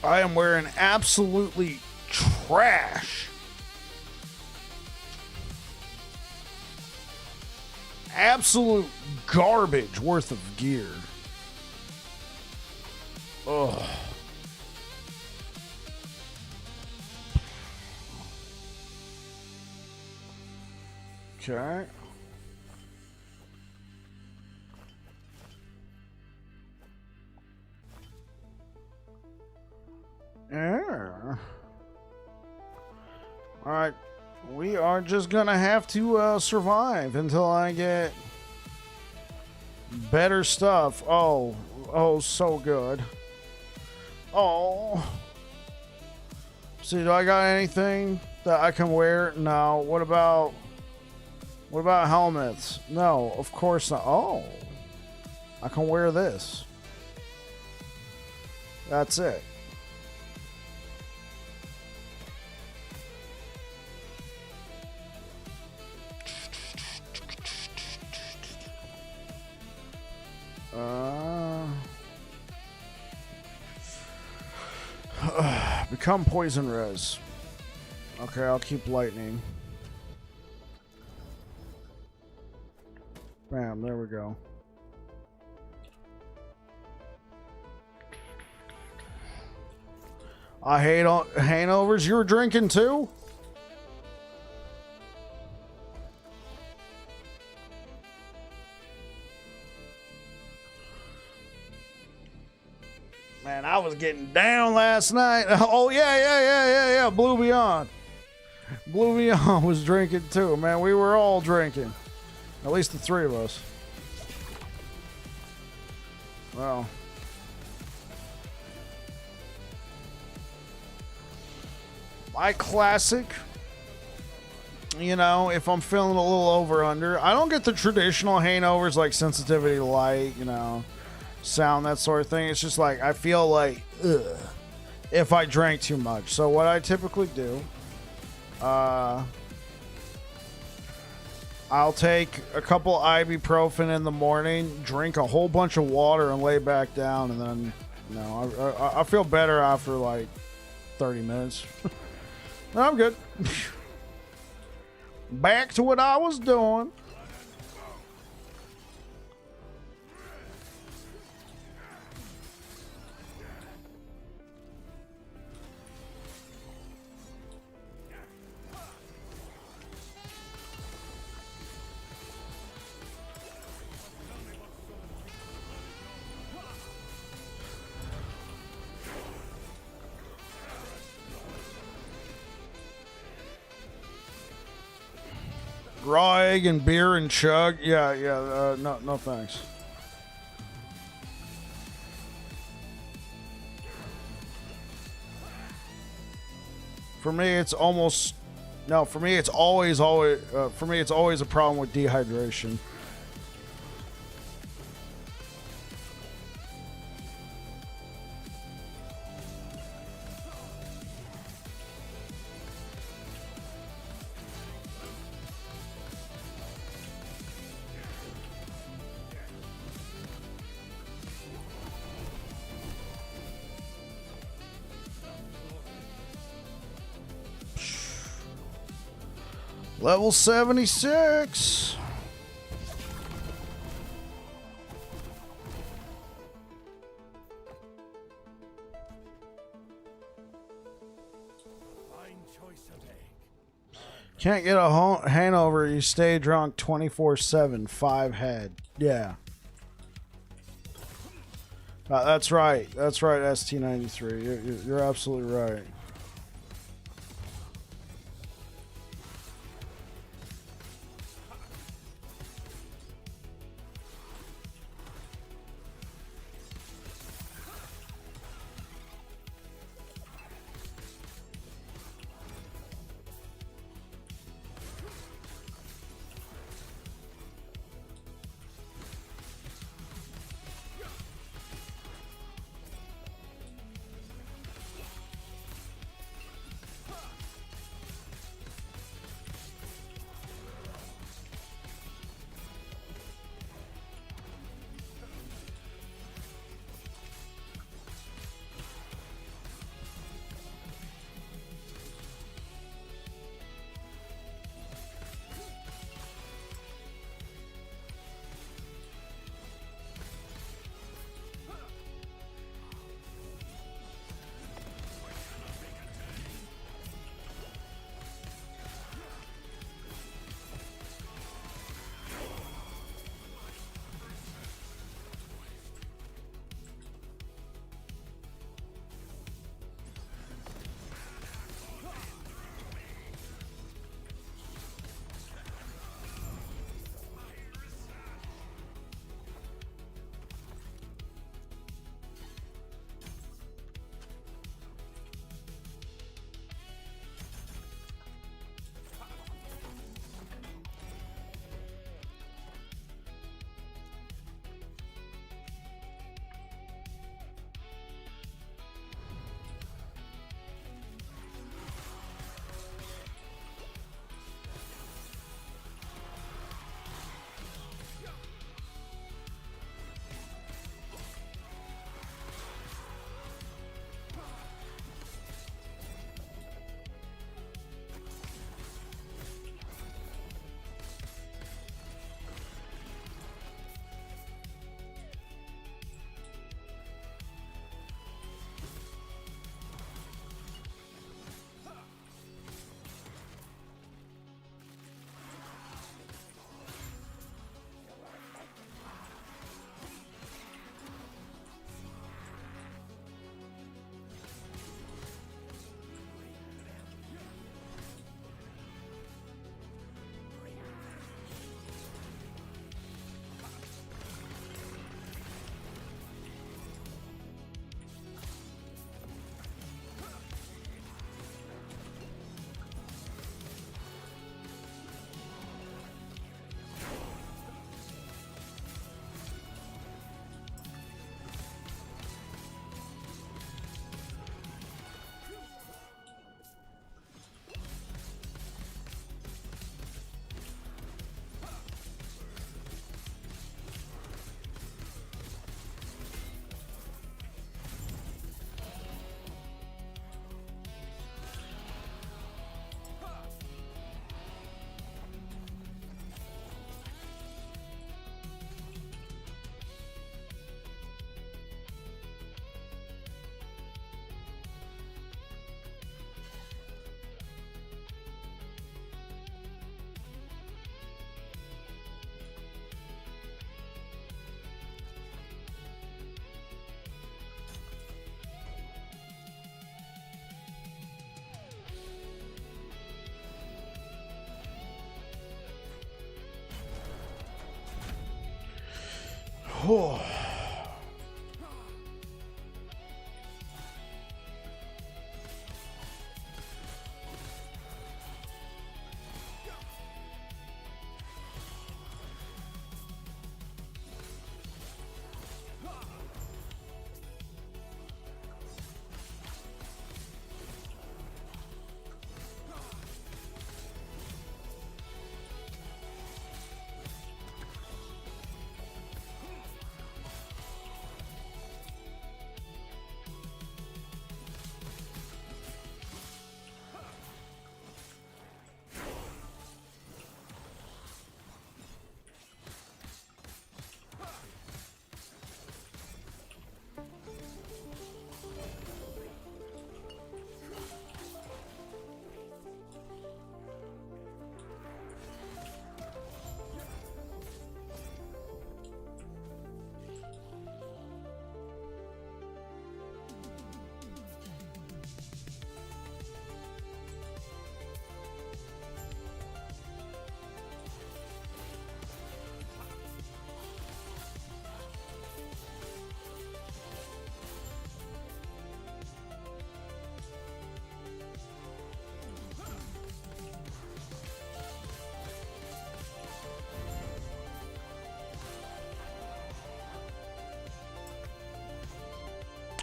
I am wearing absolutely trash. Absolute garbage worth of gear. Ugh. Okay. Yeah. Alright. We are just gonna have to survive until I get better stuff. Oh, so good. Oh. See, do I got anything that I can wear? No. What about helmets? No, of course not. Oh. I can wear this. That's it. Become poison res. Okay, I'll keep lightning. Bam, there we go. I hate on hangovers. You were drinking too? Man, I was getting down last night. Oh, yeah. Blue Beyond. Blue Beyond was drinking too, man. We were all drinking. At least the three of us. Well. My classic, you know, if I'm feeling a little over under, I don't get the traditional hangovers like sensitivity to light, you know, sound, that sort of thing. It's just like I feel like if I drank too much. So what I typically do, I'll take a couple ibuprofen in the morning, drink a whole bunch of water, and lay back down, and then, you know, I feel better after like 30 minutes. I'm good. Back to what I was doing. Raw egg and beer and chug. Yeah. No thanks. For me, it's almost no. For me, it's always a problem with dehydration. Level 76. Fine choice of egg. Can't get a hangover. You stay drunk 24/7. 5 head. Yeah. That's right. That's right, ST93. You're absolutely right.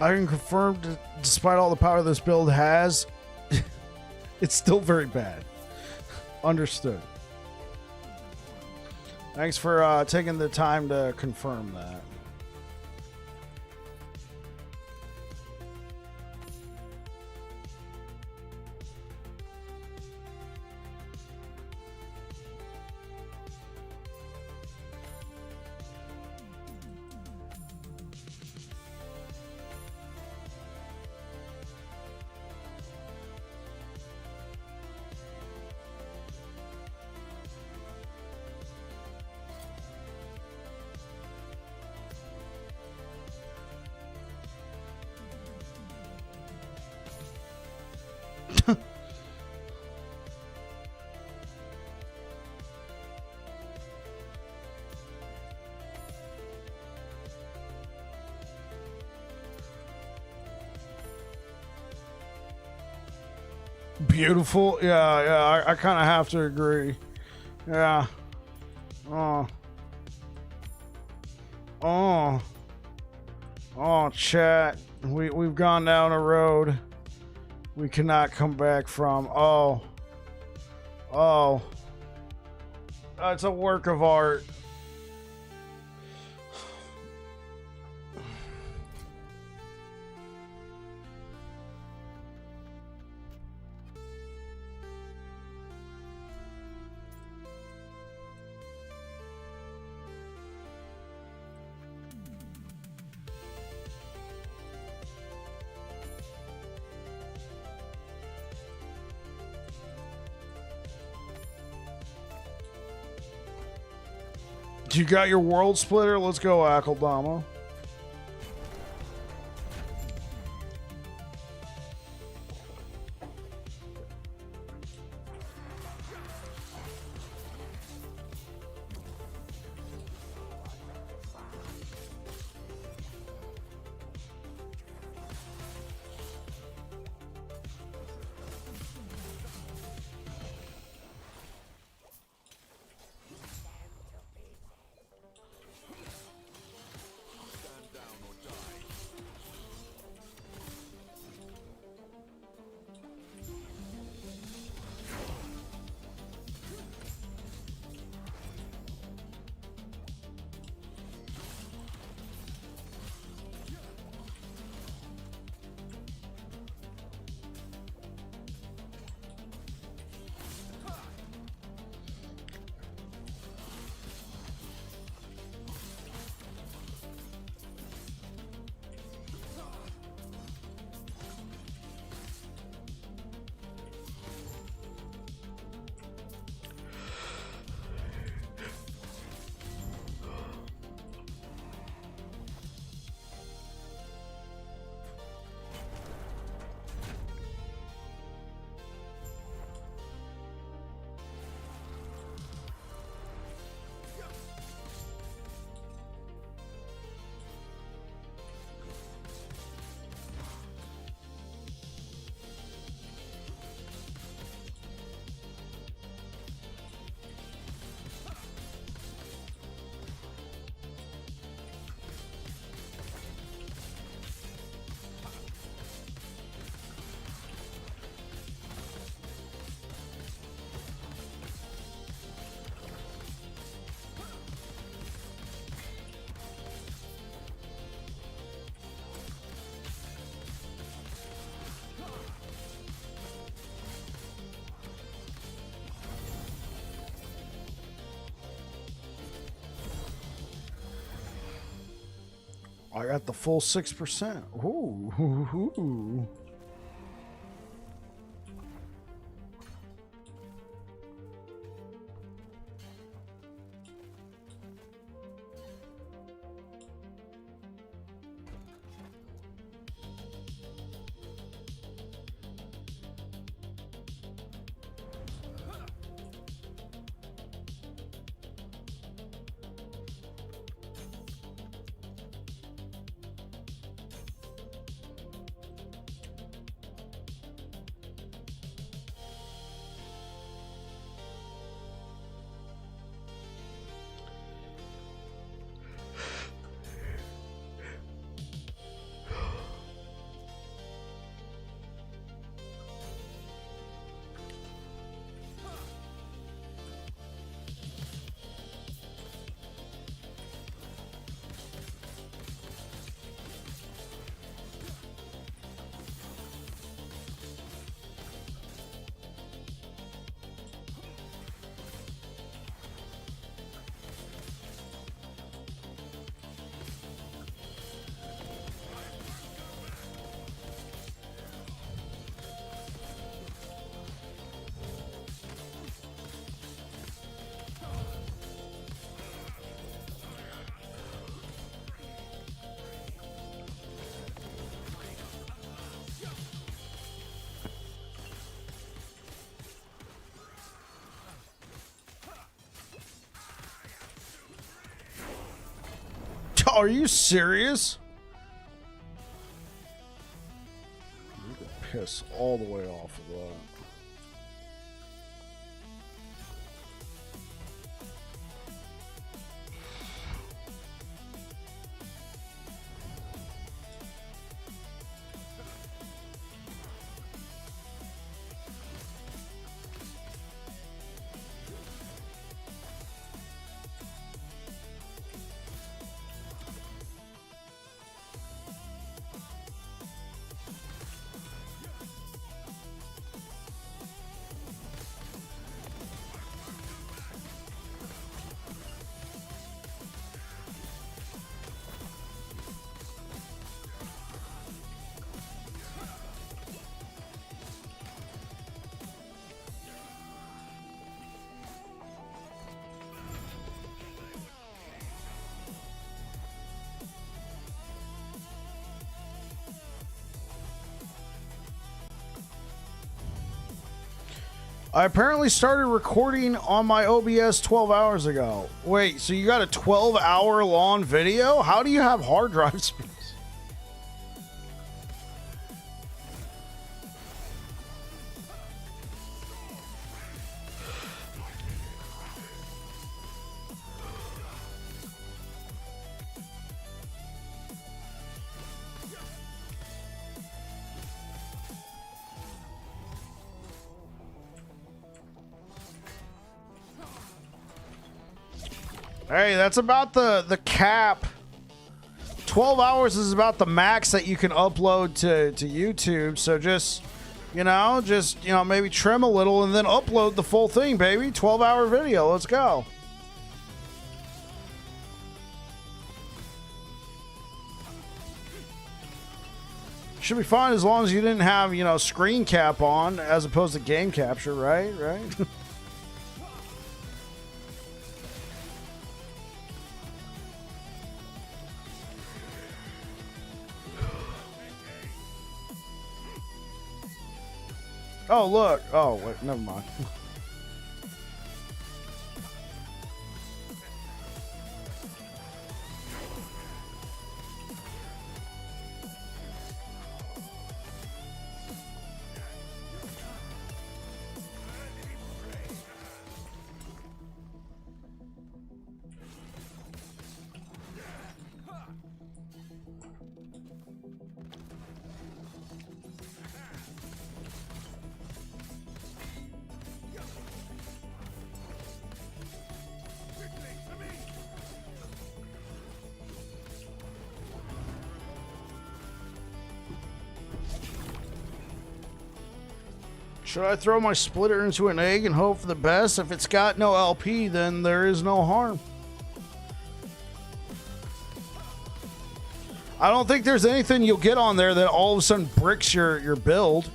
I can confirm, despite all the power this build has, it's still very bad. Understood. Thanks for taking the time to confirm that. Beautiful. Yeah, I kind of have to agree. Yeah. Oh. Oh, chat. We've gone down a road we cannot come back from. Oh. It's a work of art. You got your world splitter? Let's go, Akeldama. I got the full 6%. Ooh. Ooh. Are you serious? You can piss all the way off of that. I apparently started recording on my OBS 12 hours ago. Wait, so you got a 12-hour long video? How do you have hard drive space? Hey, that's about the cap. 12 hours is about the max that you can upload to YouTube. So just maybe trim a little and then upload the full thing, baby. 12-hour video. Let's go. Should be fine as long as you didn't have, screen cap on as opposed to game capture, right? Right? Oh, look. Oh, wait, never mind. Should I throw my splitter into an egg and hope for the best? If it's got no LP, then there is no harm. I don't think there's anything you'll get on there that all of a sudden bricks your build.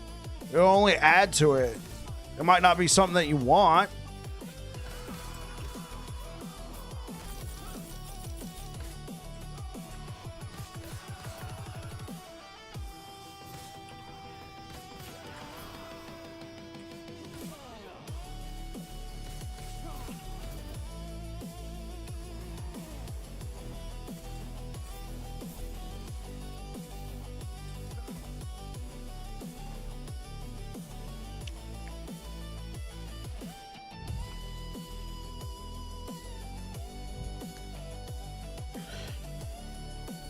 It'll only add to it. It might not be something that you want.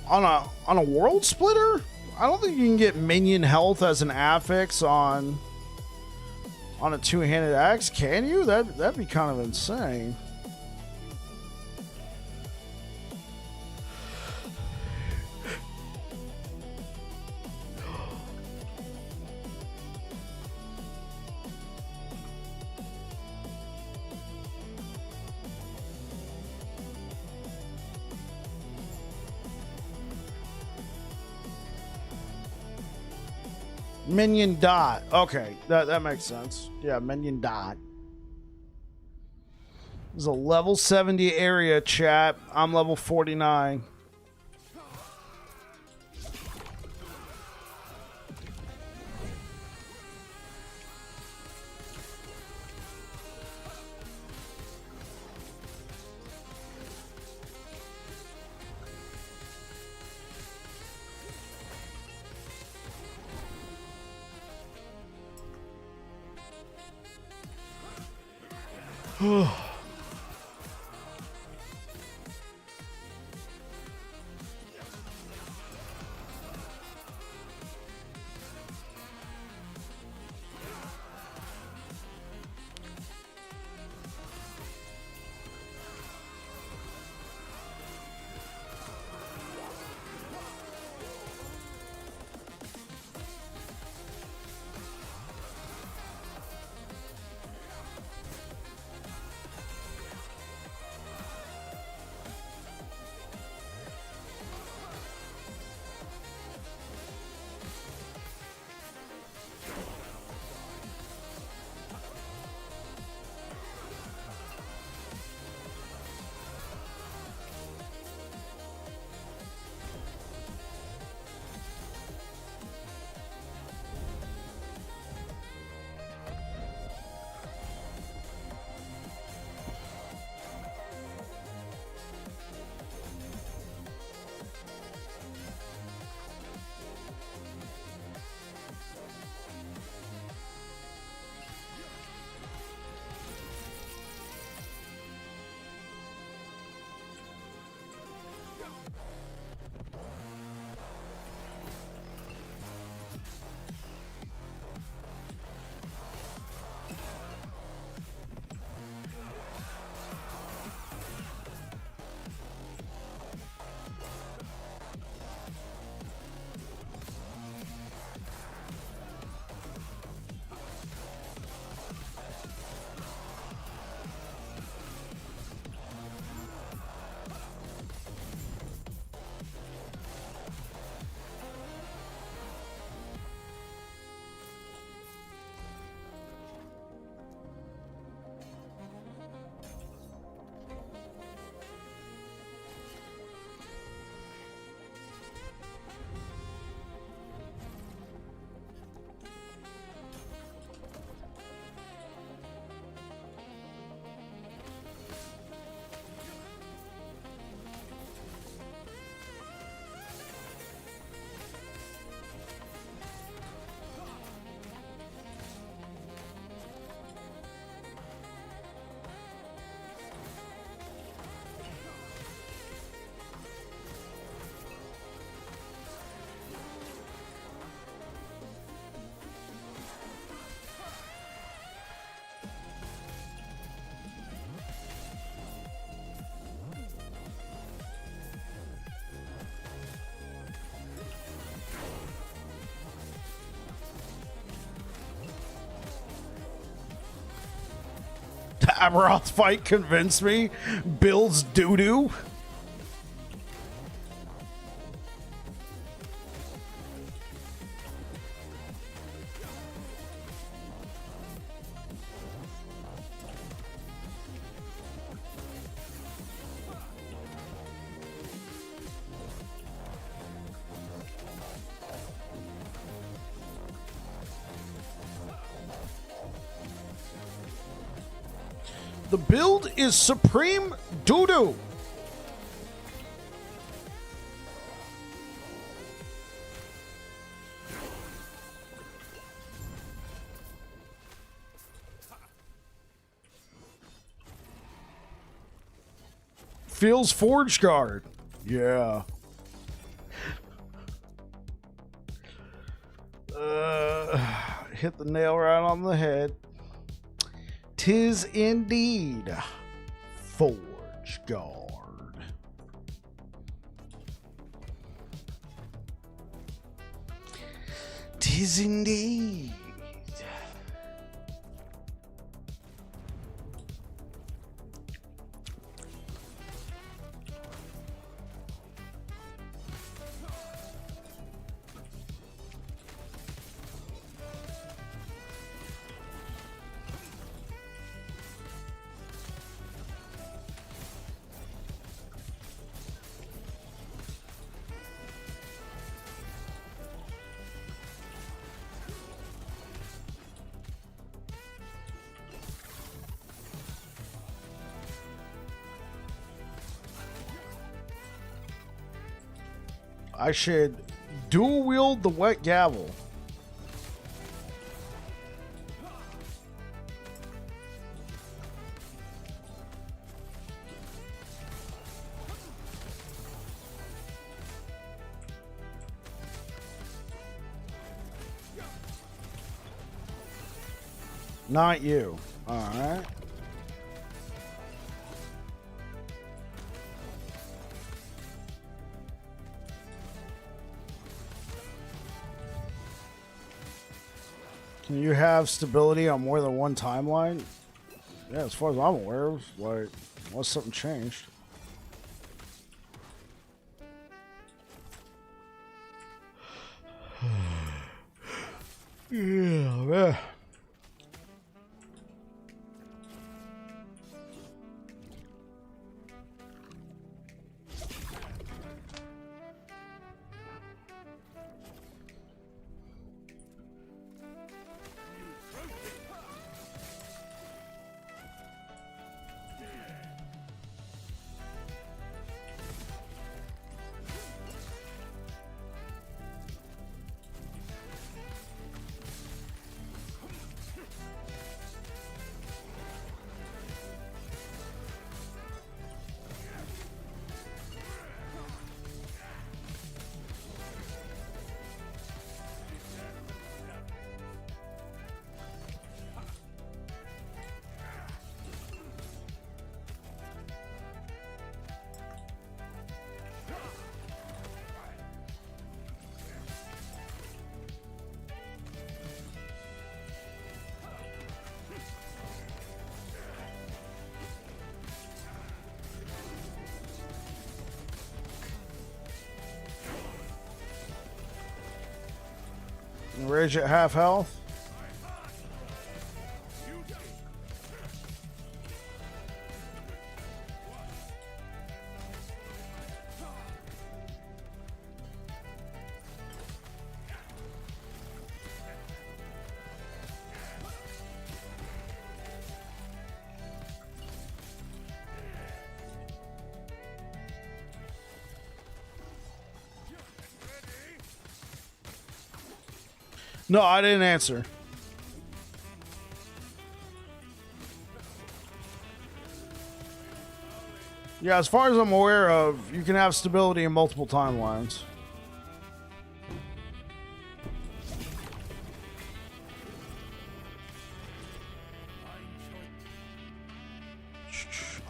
On a world splitter, I don't think you can get minion health as an affix on a two-handed axe, can you? That'd be kind of insane. Minion dot. Okay, that makes sense. Yeah, minion dot. This is a level 70 area, chat. I'm level 49. Amaroth fight convinced me. Builds doo-doo. The build is Supreme Doodoo. Feels Forge Guard. Yeah. Hit the nail right on the head. 'Tis indeed Forge Guard. Tis indeed. I should dual wield the wet gavel. Not you. All right. Can you have stability on more than one timeline? Yeah, as far as I'm aware, like, unless something changed. Yeah, man. Rage at half health. No, I didn't answer. Yeah, as far as I'm aware of, you can have stability in multiple timelines.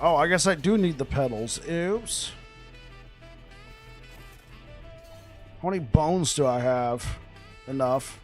Oh, I guess I do need the pedals. Oops. How many bones do I have? Enough.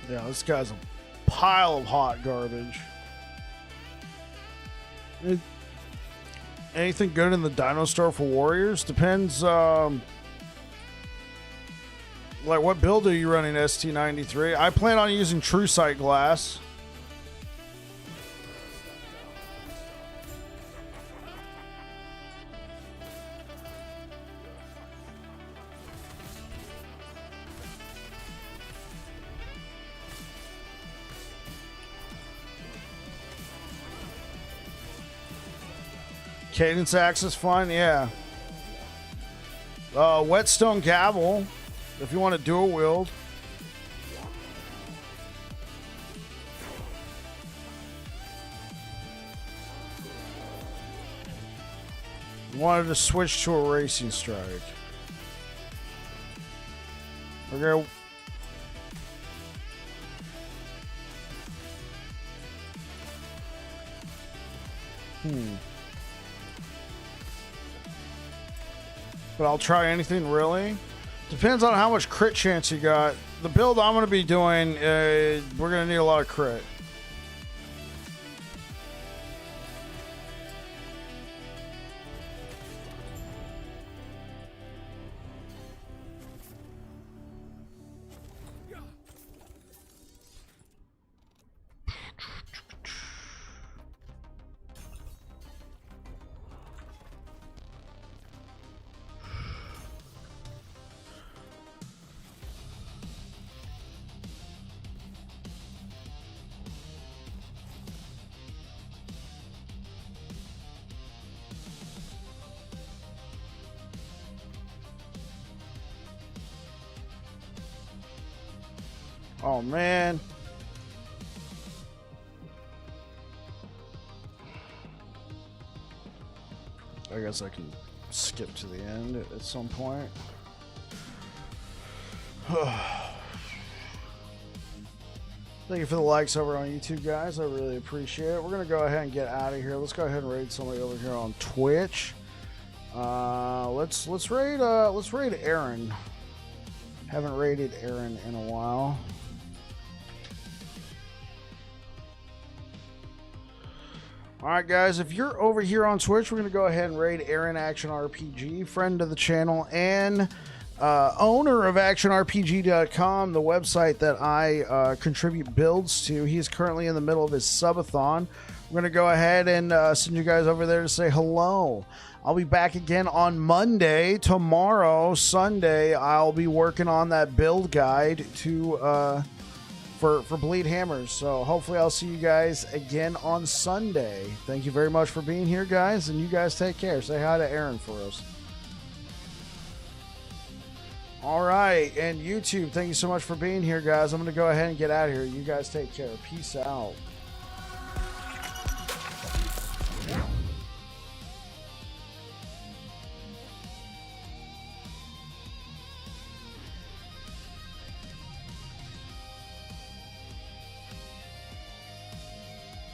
Yeah, this guy's a pile of hot garbage. Anything good in the Dino Store for Warriors? Depends, like what build are you running, ST93? I plan on using Truesight glass. Cadence axe is fun, yeah. Whetstone gavel, if you want to dual wield. Wanted to switch to a racing strike. Okay. But I'll try anything, really. Depends on how much crit chance you got. The build I'm going to be doing, we're going to need a lot of crit. Oh, man. I guess I can skip to the end at some point. Thank you for the likes over on YouTube, guys. I really appreciate it. We're going to go ahead and get out of here. Let's go ahead and raid somebody over here on Twitch. Let's raid Aaron. Haven't raided Aaron in a while. Alright guys, if you're over here on Twitch, we're going to go ahead and raid Aaron Action RPG, friend of the channel and owner of ActionRPG.com, the website that I contribute builds to. He's currently in the middle of his subathon. We're going to go ahead and send you guys over there to say hello. I'll be back again on Monday. Tomorrow, Sunday, I'll be working on that build guide to for Bleed Hammers. So hopefully I'll see you guys again on Sunday. Thank you very much for being here, guys, and you guys take care. Say hi to Aaron for us. All right, and YouTube, thank you so much for being here, guys. I'm going to go ahead and get out of here. You guys take care. Peace out.